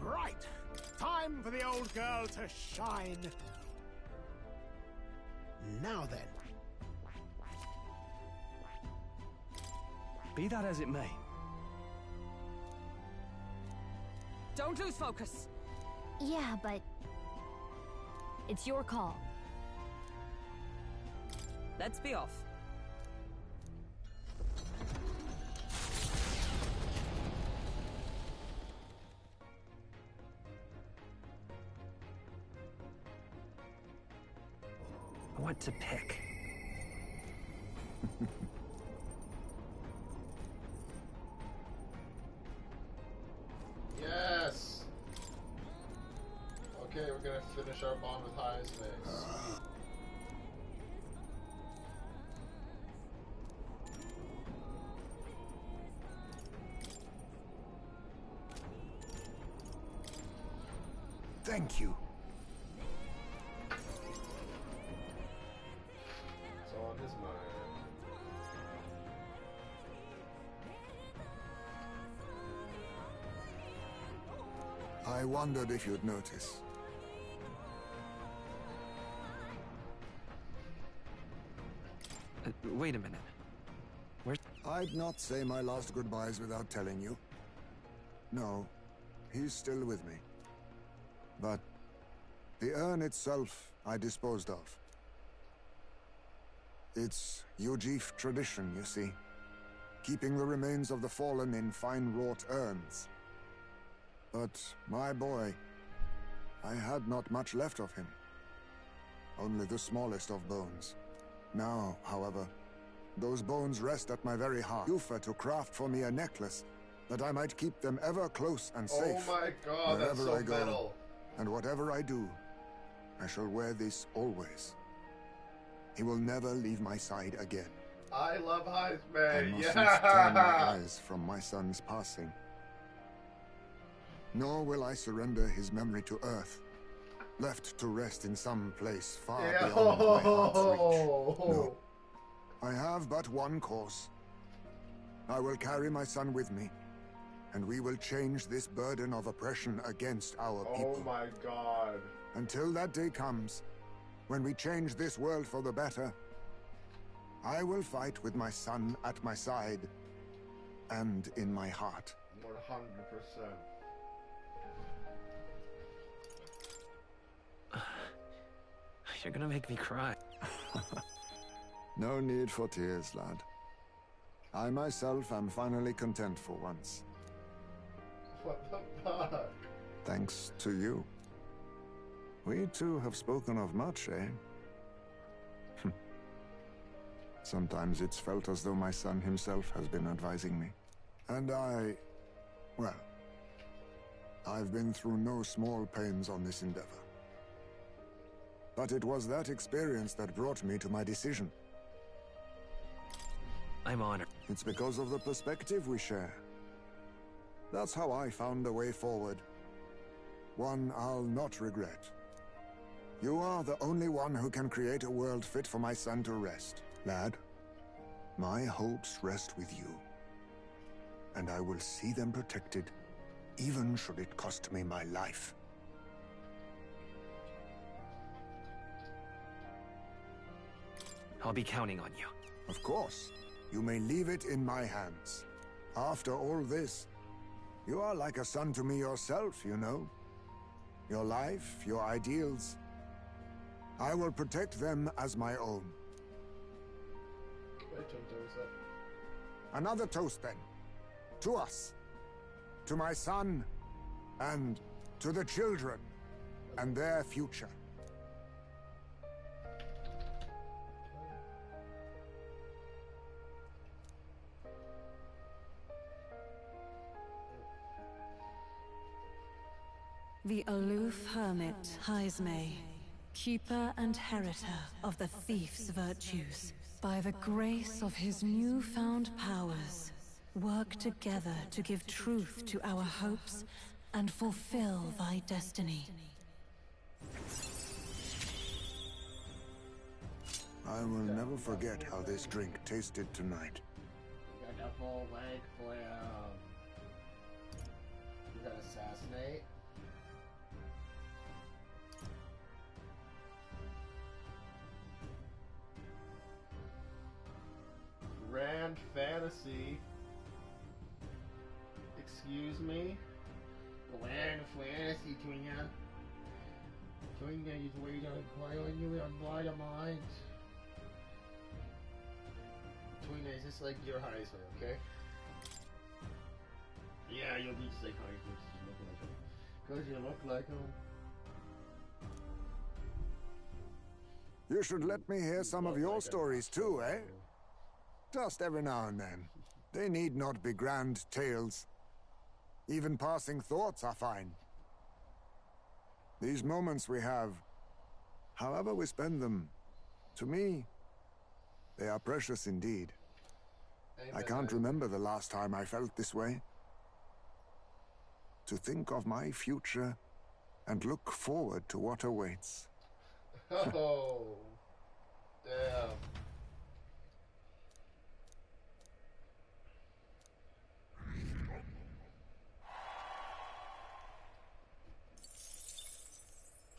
Right! Time for the old girl to shine. Now then. Be that as it may. Don't lose focus. Yeah, but It's your call. Let's be off. What to pick? Yes! Okay, we're gonna finish our bond with Hyasme. Thank you. It's on his mind. I wondered if you'd notice. Wait a minute. Where's... I'd not say my last goodbyes without telling you. No, he's still with me. But the urn itself I disposed of. It's Yujif tradition, you see. Keeping the remains of the fallen in fine-wrought urns. But my boy, I had not much left of him. Only the smallest of bones. Now, however, those bones rest at my very heart. Yufa to craft for me a necklace, that I might keep them ever close and safe. Oh my god, that's wherever so I go. metal. And whatever I do, I shall wear this always. He will never leave my side again. I love I Hyasme. mustn't Yeah! turn my eyes from my son's passing. Nor will I surrender his memory to Earth, left to rest in some place far beyond my heart's reach. No. I have but one course. I will carry my son with me, and we will change this burden of oppression against our people. Oh my god. Until that day comes, when we change this world for the better, I will fight with my son at my side and in my heart. 100%. You're gonna make me cry. No need for tears, lad. I myself am finally content for once. What the fuck? Thanks to you. We two have spoken of much, eh? Sometimes it's felt as though my son himself has been advising me. And well, I've been through no small pains on this endeavor. But it was that experience that brought me to my decision. I'm honored. It's because of the perspective we share. That's how I found a way forward. One I'll not regret. You are the only one who can create a world fit for my son to rest. Lad, my hopes rest with you. And I will see them protected, even should it cost me my life. I'll be counting on you. Of course. You may leave it in my hands. After all this, you are like a son to me yourself, you know. Your life, your ideals. I will protect them as my own. Another toast, then. To us. To my son. And to the children. And their future. The aloof hermit, Heismay, keeper and heritor of the thief's virtues, by the grace of his newfound powers, work together to give truth to our hopes and fulfill thy destiny. I will never forget how this drink tasted tonight. We got a full leg for we got assassinate. Grand Fantasy. Excuse me? Grand Fantasy, Twinga. Twinga is waiting to inquire on you on Blind of Mind. Twinga, is this like your Heisman, okay? Yeah, you'll be just like Heisman, because you look like him. You should let me hear some of your stories too, eh? Just every now and then. They need not be grand tales. Even passing thoughts are fine. These moments we have, however we spend them, to me, they are precious indeed. I can't remember the last time I felt this way. To think of my future and look forward to what awaits. Oh, damn.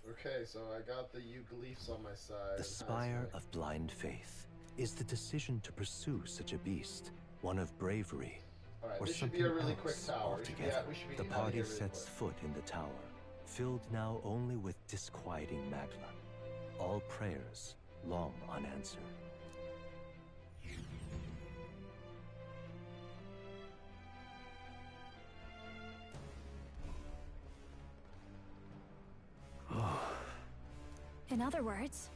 Okay, so I got the Euglyphs on my side. The Spire of Blind Faith is the decision to pursue such a beast, one of bravery, Alright, or this should something be a really quick else tower. altogether. We should be The getting out of party here really sets quick. foot in the tower, filled now only with disquieting Magla. All prayers long unanswered. In other words,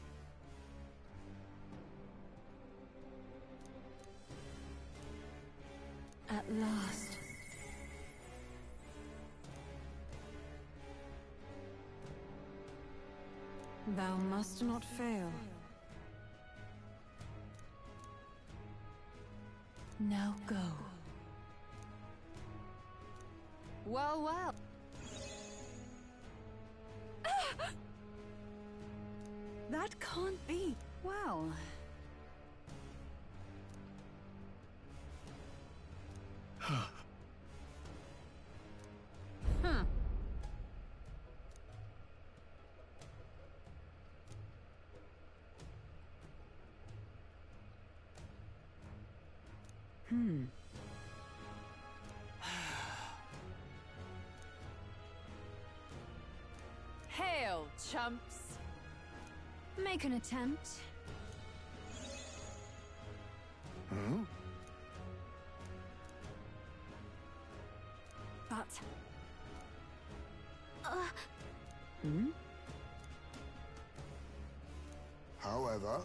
At last. Thou must not fail. Now go. Well, well. That can't be. Well. Huh. Hail, chumps! Make an attempt. Hmm? But... However...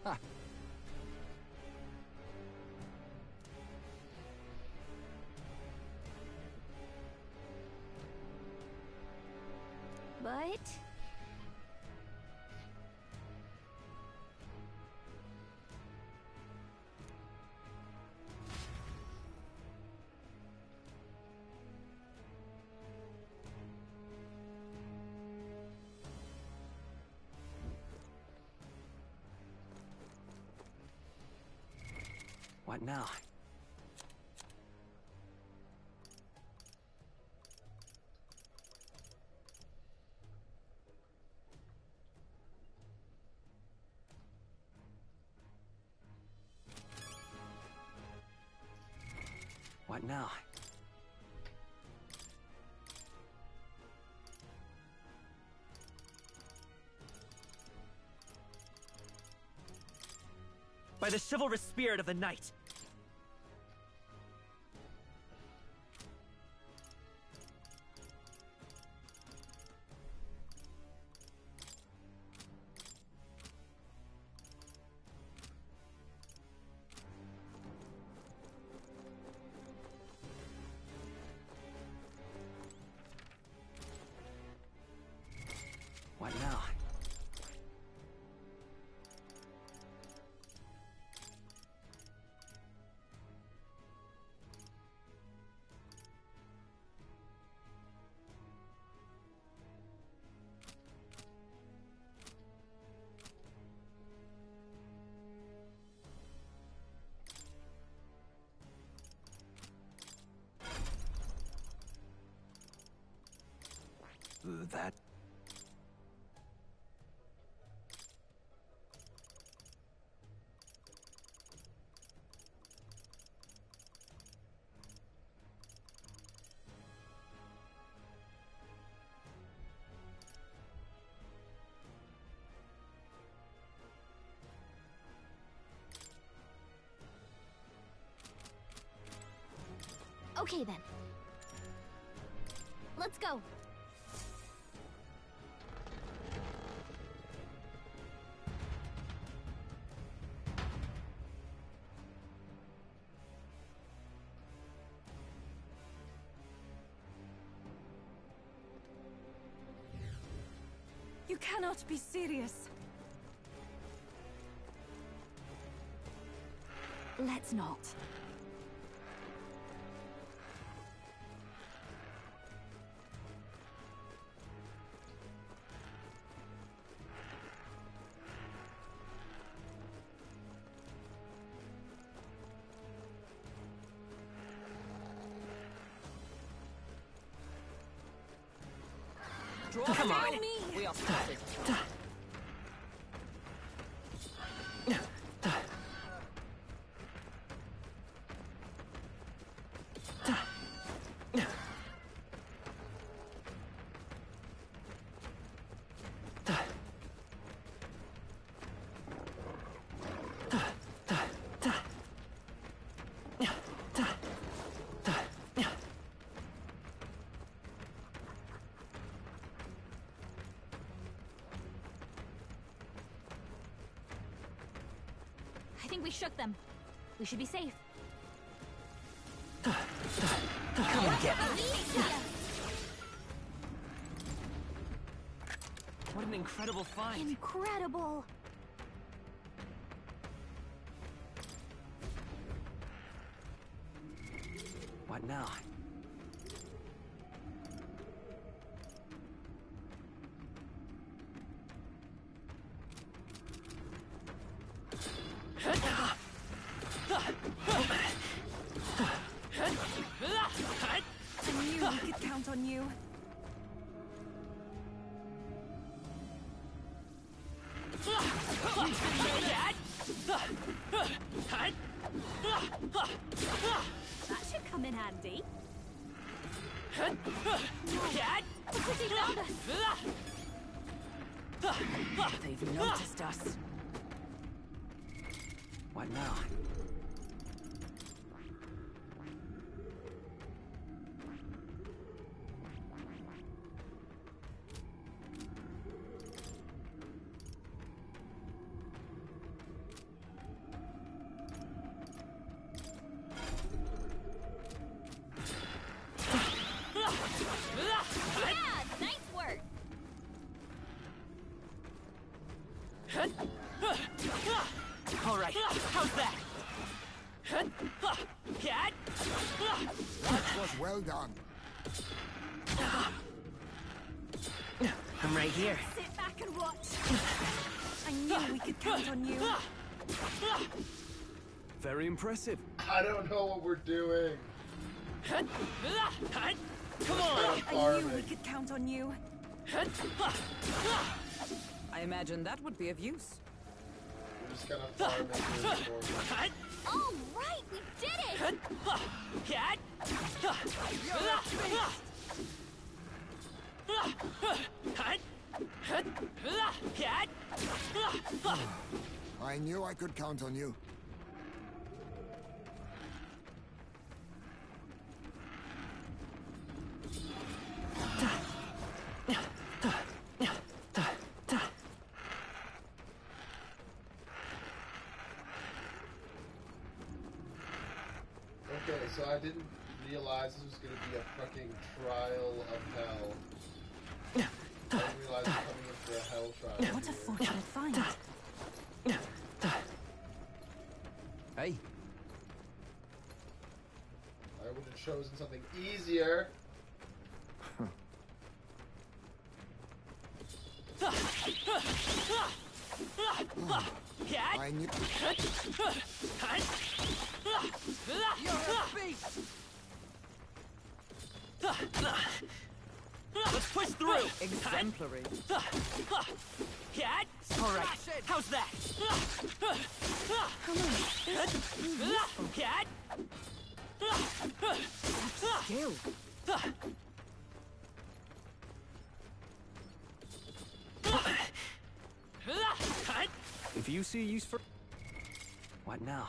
Ha! But... What now? What now? By the chivalrous spirit of the night! What now? That... Okay then. Let's go. You cannot be serious. let's not. Come on! We all started. I think we shook them. We should be safe. Come and get me. What an incredible find. Incredible! What now? I knew we could count on you. That should come in handy. Looks like he found us. They've noticed us. What now? Yeah, nice work. All right, how's that? That was well done. I'm right here. Sit back and watch. I knew we could count on you. Very impressive. I don't know what we're doing. Come on! I knew we could count on you. I imagine that would be of use. We're just kind of farming through the forest. All right, we did it. I knew I could count on you. Okay, so I didn't realize this was going to be a fucking trial of hell. I didn't realize we're coming in for a hell trial. What a fortunate find. Hey. I would have chosen something easier. I knew. You're a beast. Let's push through. Exemplary. All right. How's that? Come on. Skill. If you see use for... What now?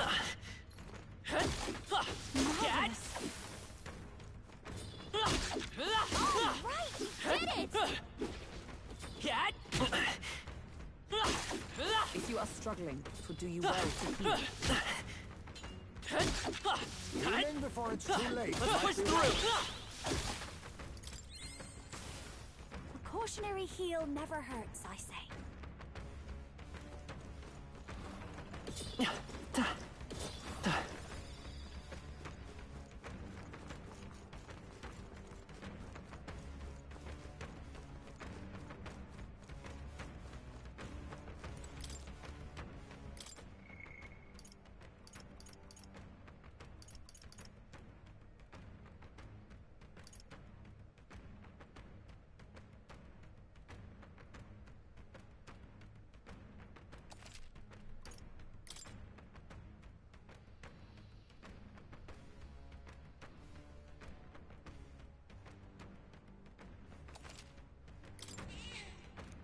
All right, we did it. If you are struggling, it would do you well to heal. Healing before it's too late. Let's push through. A cautionary heal never hurts, I say.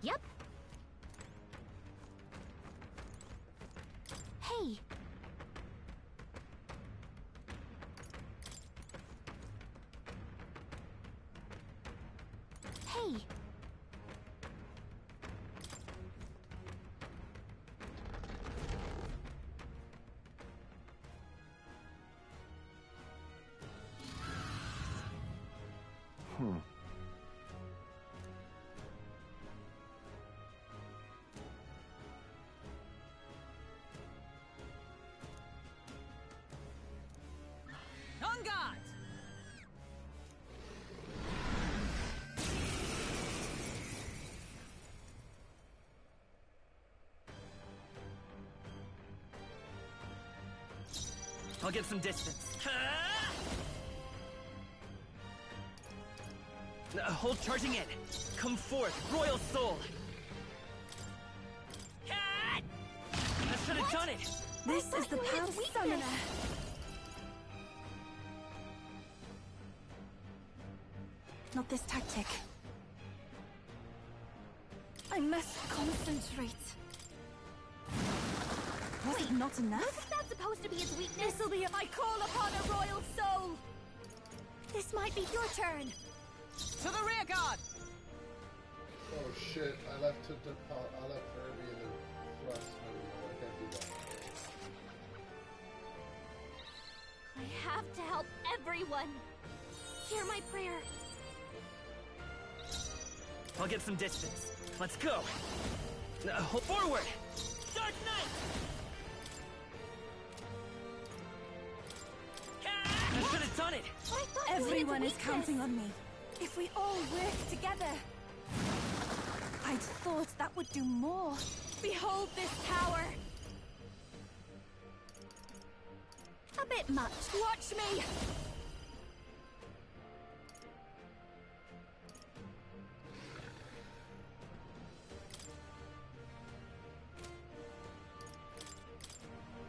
Yep. Hey. Hey. On guard! I'll get some distance. Hold charging in. Come forth, Royal Soul. I should have done it. This is the path summoner. Not this tactic. I must concentrate. Was it not enough? Wasn't that supposed to be his weakness? This'll be if I call upon a royal soul. This might be your turn. To the rear guard! Oh shit, I left Herbie in the front. No, I can't do that. I have to help everyone. Hear my prayer. I'll get some distance. Let's go. Hold forward. Dark Knight. I should have done it. Everyone is counting on me. If we all work together, I'd thought that would do more. Behold this power. A bit much. Watch me.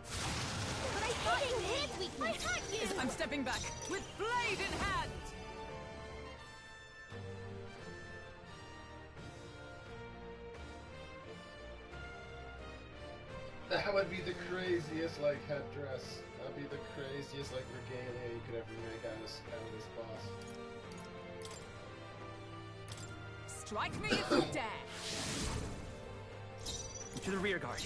But I thought you hid his weakness. I had you. I'm stepping back, with blade in hand! That would be the craziest, like, headdress. That'd be the craziest, like, regalia you could ever make out of this boss. Strike me if you dare! To the rear guard.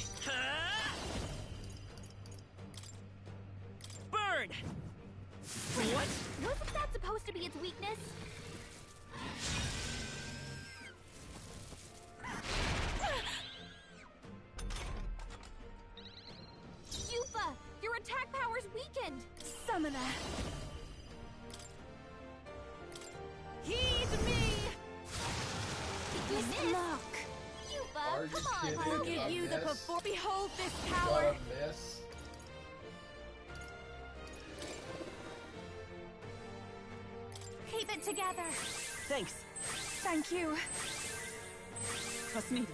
Burn! What? Wasn't that supposed to be its weakness? Yufa, your attack power's weakened. Summoner. Heed me. Did you miss? Mark. Yufa, come on. I'll give you the before. Behold this You power. gotta miss. Keep it together. Thanks. Thank you. Trust needed.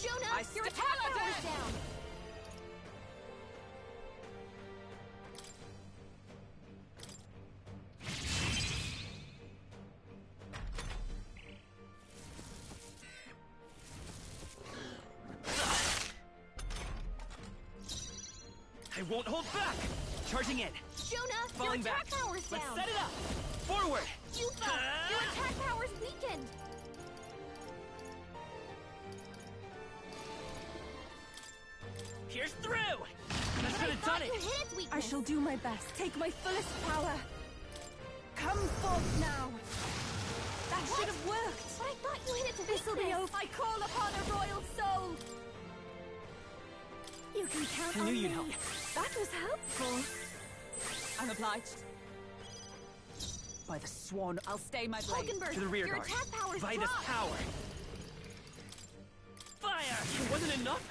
Jonah, your attack power's down. I won't hold back. Charging in. Jonah, Falling your attack back. power's down. Let's set it up. Forward. Yufa, your attack power's weakened. Pierce through. I should have done it. You hit its weakness. I shall do my best. Take my fullest power. Come forth now. That should have worked. But I thought you hit its weakness. This'll be over. I call upon a royal soul. You can count I on knew me. you'd help. That was helpful. I'm obliged. By the swan, I'll stay my blade. Hulkenberg, To the rear your guard. attack power's Vitus dropped. power. Fire. It wasn't enough.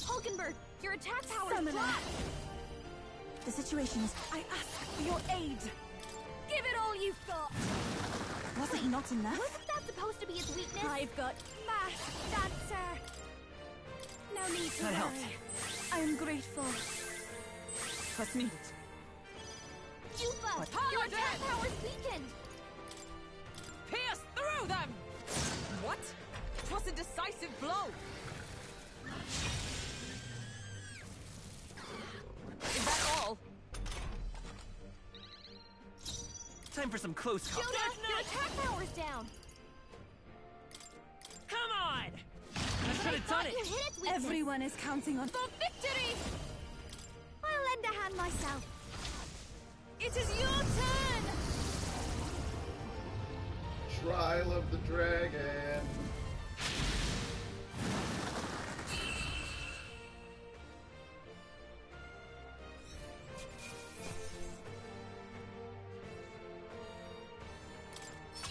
Hulkenberg, your attack power's Summoner. dropped. The situation is... I ask for your aid. Give it all you've got. Was it not enough? Wasn't that supposed to be its weakness? I've got mass dancer. No need to That helped. worry. I am grateful. Trust needed. Yufa, What? your Paladin! attack power's weakened. Pierce through them! What? 'Twas a decisive blow. Is that all? Time for some close calls. Jonah, your attack power's down. Come on! I should have done it. You hit its weakness. Everyone is counting on... For victory! I'll lend a hand myself. It is your turn! Trial of the Dragon.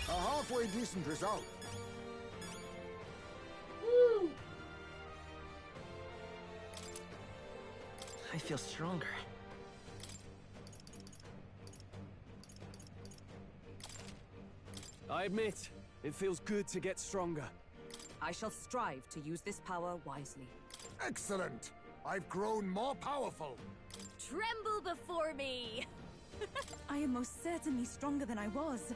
A halfway decent result. feel stronger. I admit, it feels good to get stronger. I shall strive to use this power wisely. Excellent! I've grown more powerful! Tremble before me! I am most certainly stronger than I was.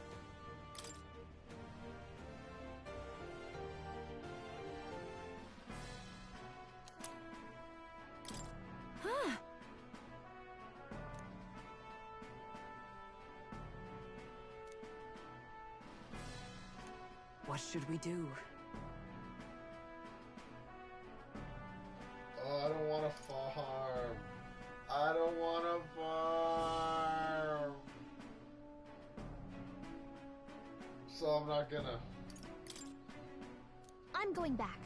What should we do? Oh, I don't want to farm. I don't want to farm. So I'm not gonna. I'm going back.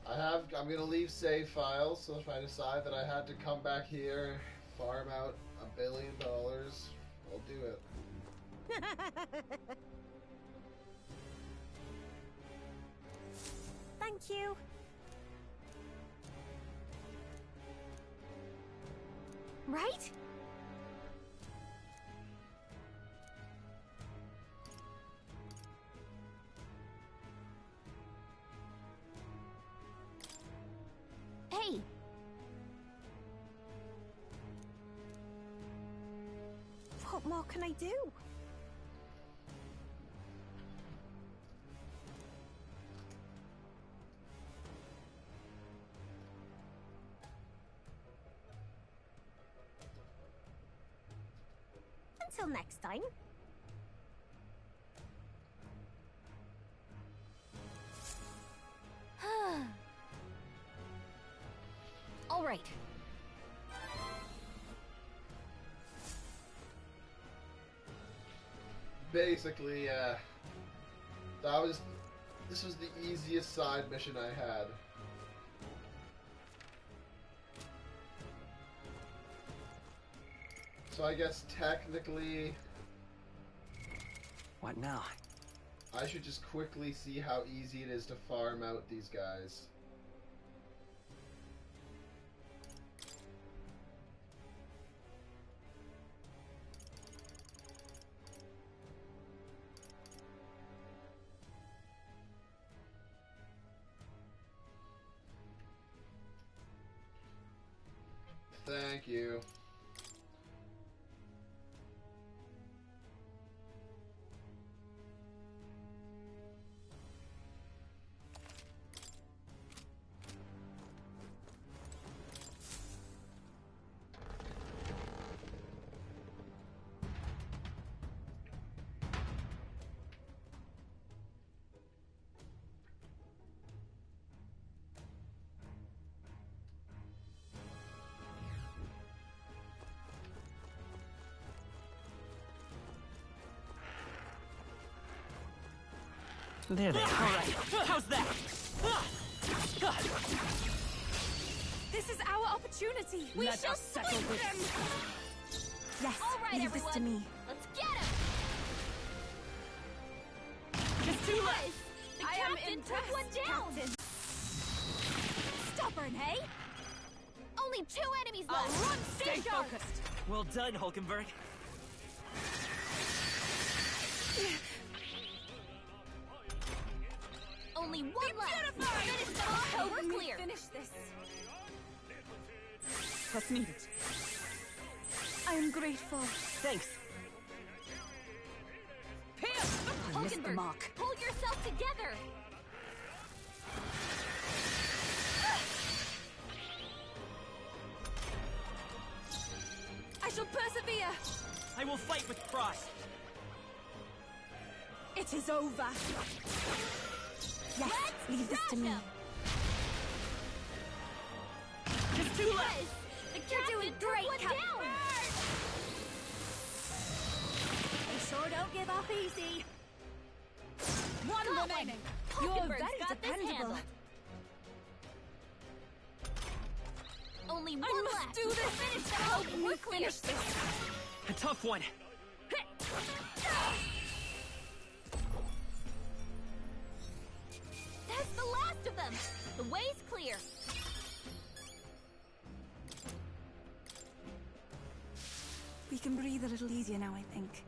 I'm gonna leave save files, so if I decide that I had to come back here, farm out $1 billion, I'll do it. Thank you. Right? Hey. What more can I do? Until next time. All right. Basically, this was the easiest side mission I had. So I guess technically... What now? I should just quickly see how easy it is to farm out these guys. Thank you. There they are. All right. How's that? This is our opportunity. We Let shall us settle split this. them. Yes, All right, leave everyone. this to me. Let's get him! Just two left. The I am captain impressed, took one down! Captain. Stubborn, hey? Only 2 enemies I'll left! run. Stay Stay sharp! focused. Well done, Hulkenberg. Only one left! Finish them off and we're clear! Finish this. What's needed? I am grateful. Thanks. I missed the Hulkenberg, mark. pull yourself together! I shall persevere. I will fight with pride. It is over. Yes, leave this to me. Just two left. Yes! The You're captain doing took great, one Captain. down! You sure don't give up easy. One Got remaining. one. You're Hulkenberg's very got this dependable. handled. Only one I must left! do this. Finish them off and we're clear! A tough one. That's the last of them! The way's clear! We can breathe a little easier now, I think.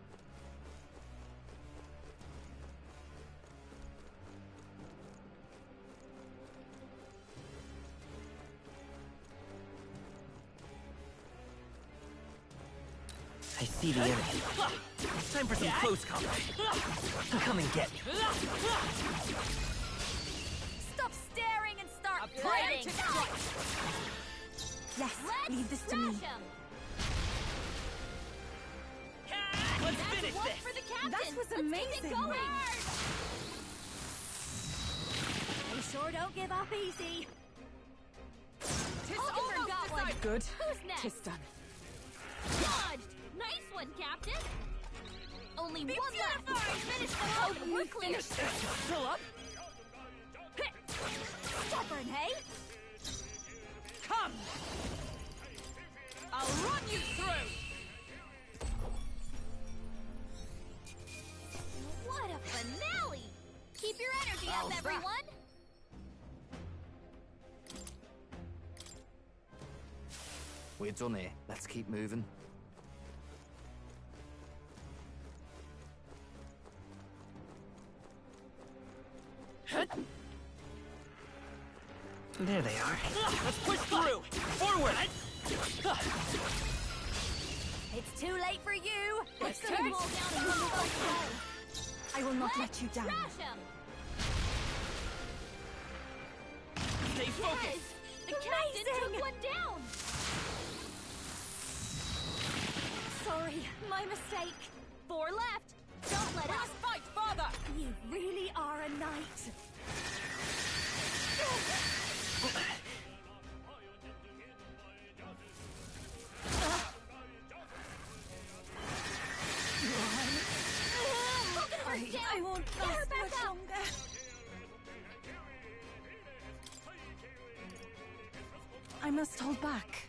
I see the enemy. Time for some close combat. Come and get me. Stop staring and start Prayer fighting! to strike. Yes, Let's leave this to me. smash 'em. Let's That's finish one this. for the captain. That was Let's keep amazing. it going. They sure don't give up easy. Tis Oliver almost got one. decided. Good. Who's next? Tis done. Dodged. Nice one, Captain. Only Be one left. beautified. Finish them off and we're clear. Fill up. Stubborn, hey? Come. I'll run you through. What a finale! Keep your energy How's up, that? everyone! We're done here. Let's keep moving. There they are. Let's push through. Forward. It's too late for you! Let's Put them turn. all down and we'll both go! I will not Let's let you down. Trash 'em! Stay focused. Yes! The captain took one down! Sorry, my mistake. 4 left. Don't let us Fight, father. You really are a knight. I won't Get her last back much up. longer. I must hold back.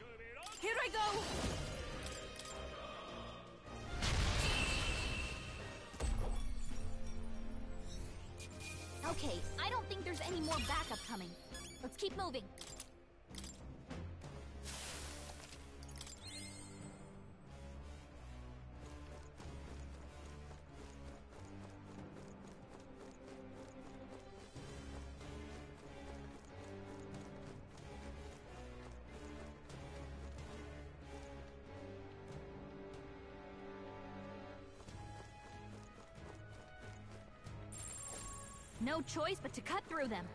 Here I go. Okay, I don't think there's any more backup coming. Let's keep moving. No choice but to cut through them.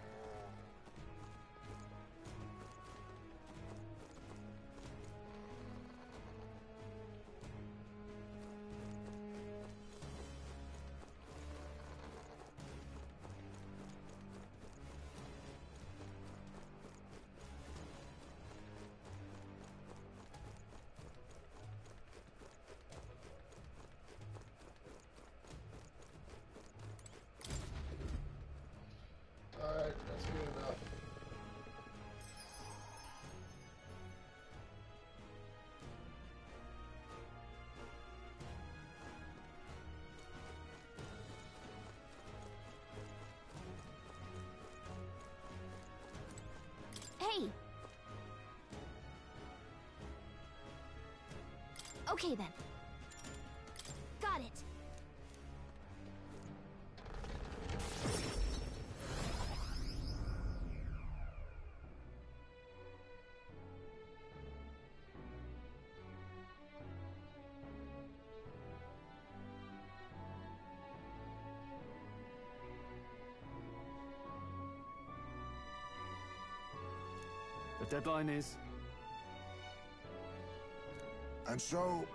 Alright, that's good enough. Hey! Okay then. Got it. The deadline is... And so,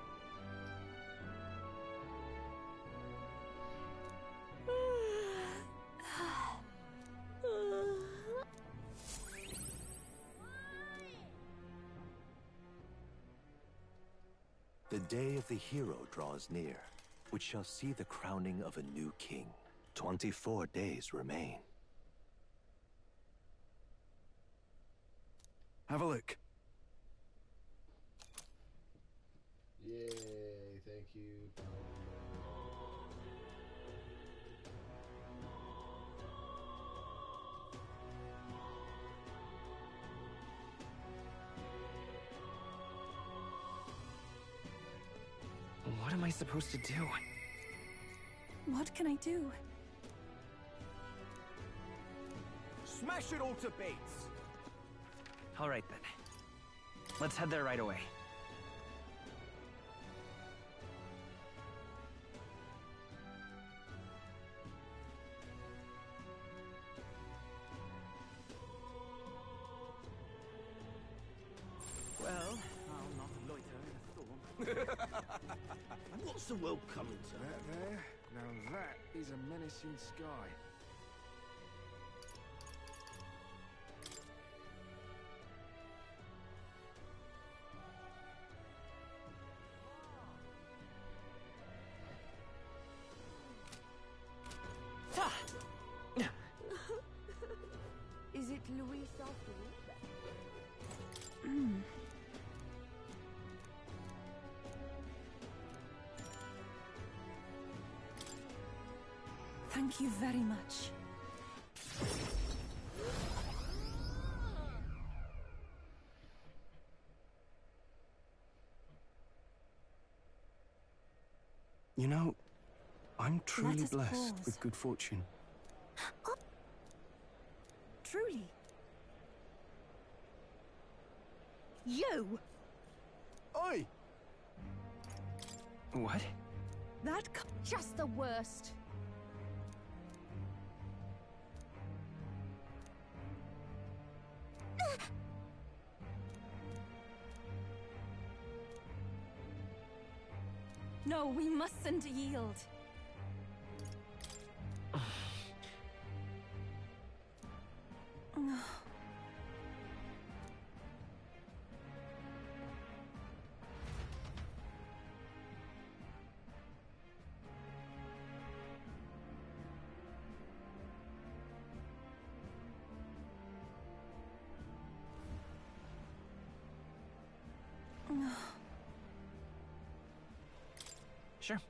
the day of the hero draws near, which shall see the crowning of a new king. 24 days remain. Have a look. Yay, thank you. What am I supposed to do? What can I do? Smash it all to bits! All right then. Let's head there right away. Well, I'll not loiter in a storm. What's the world coming to? That there? Now that is a menacing sky. Is it Luis after all? Thank you very much. You know, I'm truly us blessed pause. with good fortune. Truly. You! Oi! What? Just the worst. No, we mustn't yield. Sure.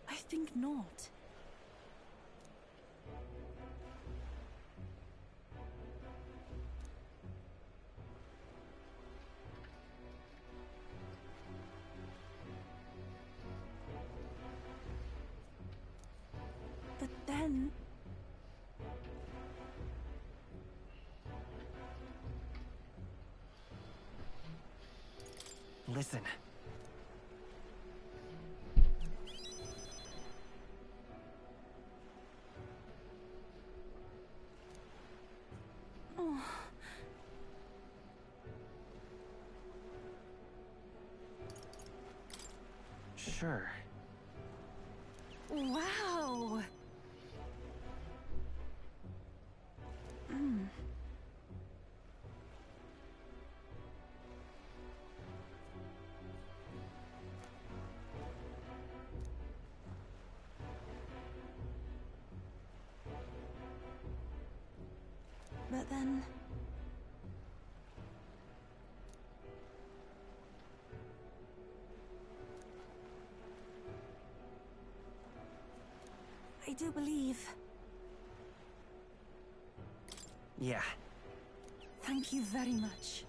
I think not. But then... Listen. Oh. Sure. Wow! But then... I do believe... Yeah. Thank you very much.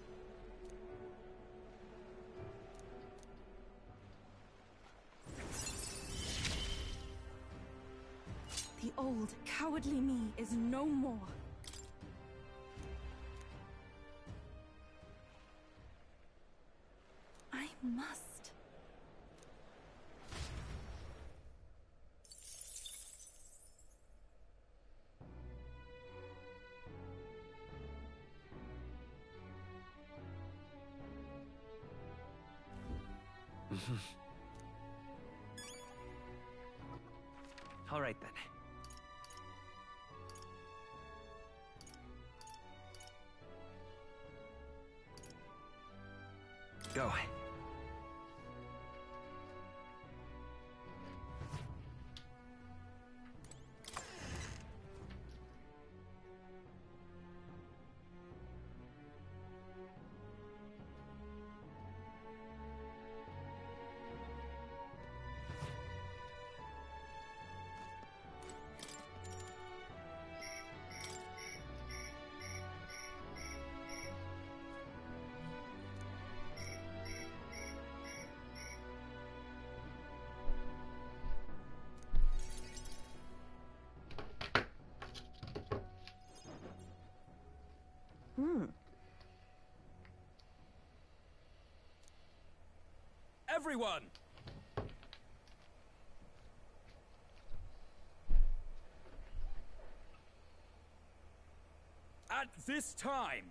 The old, cowardly me is no more. I must. All right then. Go. Everyone! At this time,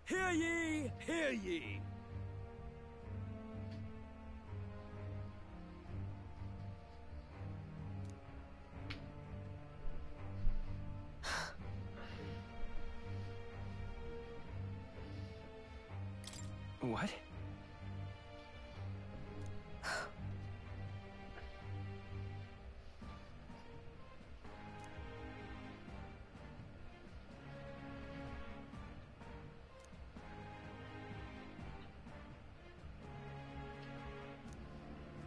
hear ye, hear ye! What?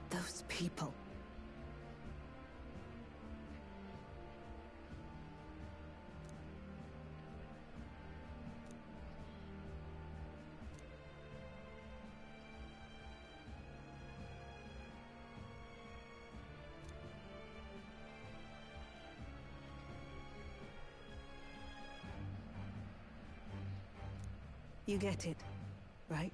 Those people. You get it, right?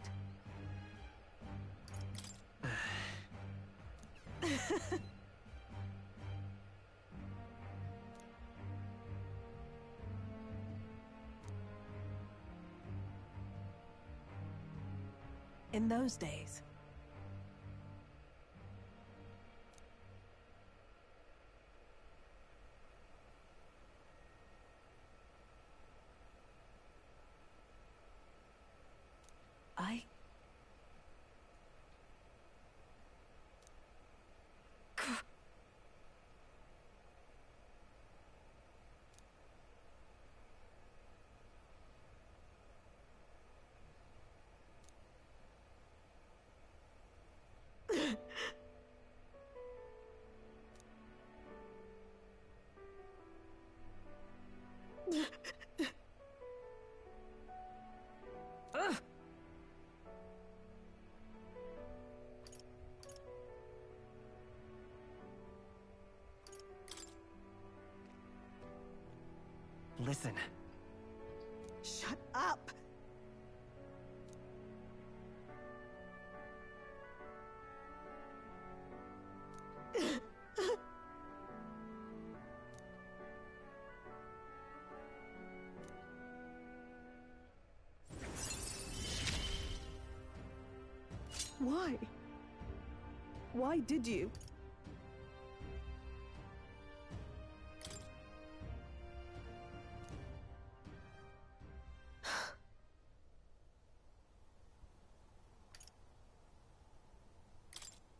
In those days, Listen. shut up! Why? Why did you?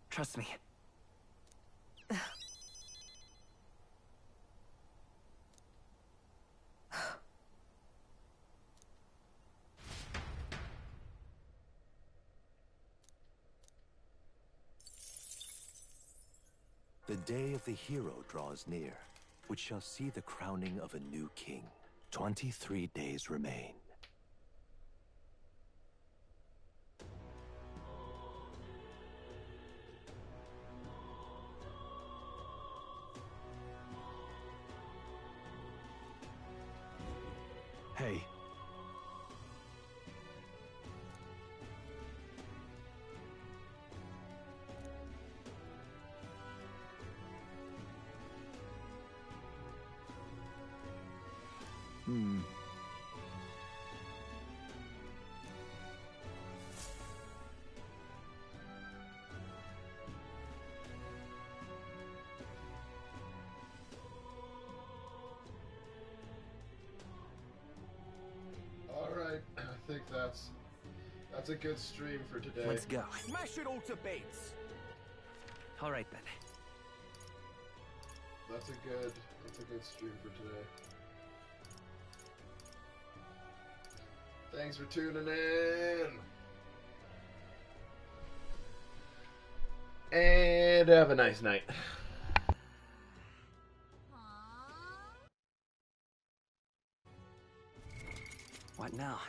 Trust me. The day of the hero draws near, which shall see the crowning of a new king. 23 days remain. Hey. Alright, I think that's a good stream for today. Let's go. Smash it all to bits! All right, then. That's a good stream for today. Thanks for tuning in. And have a nice night. What now?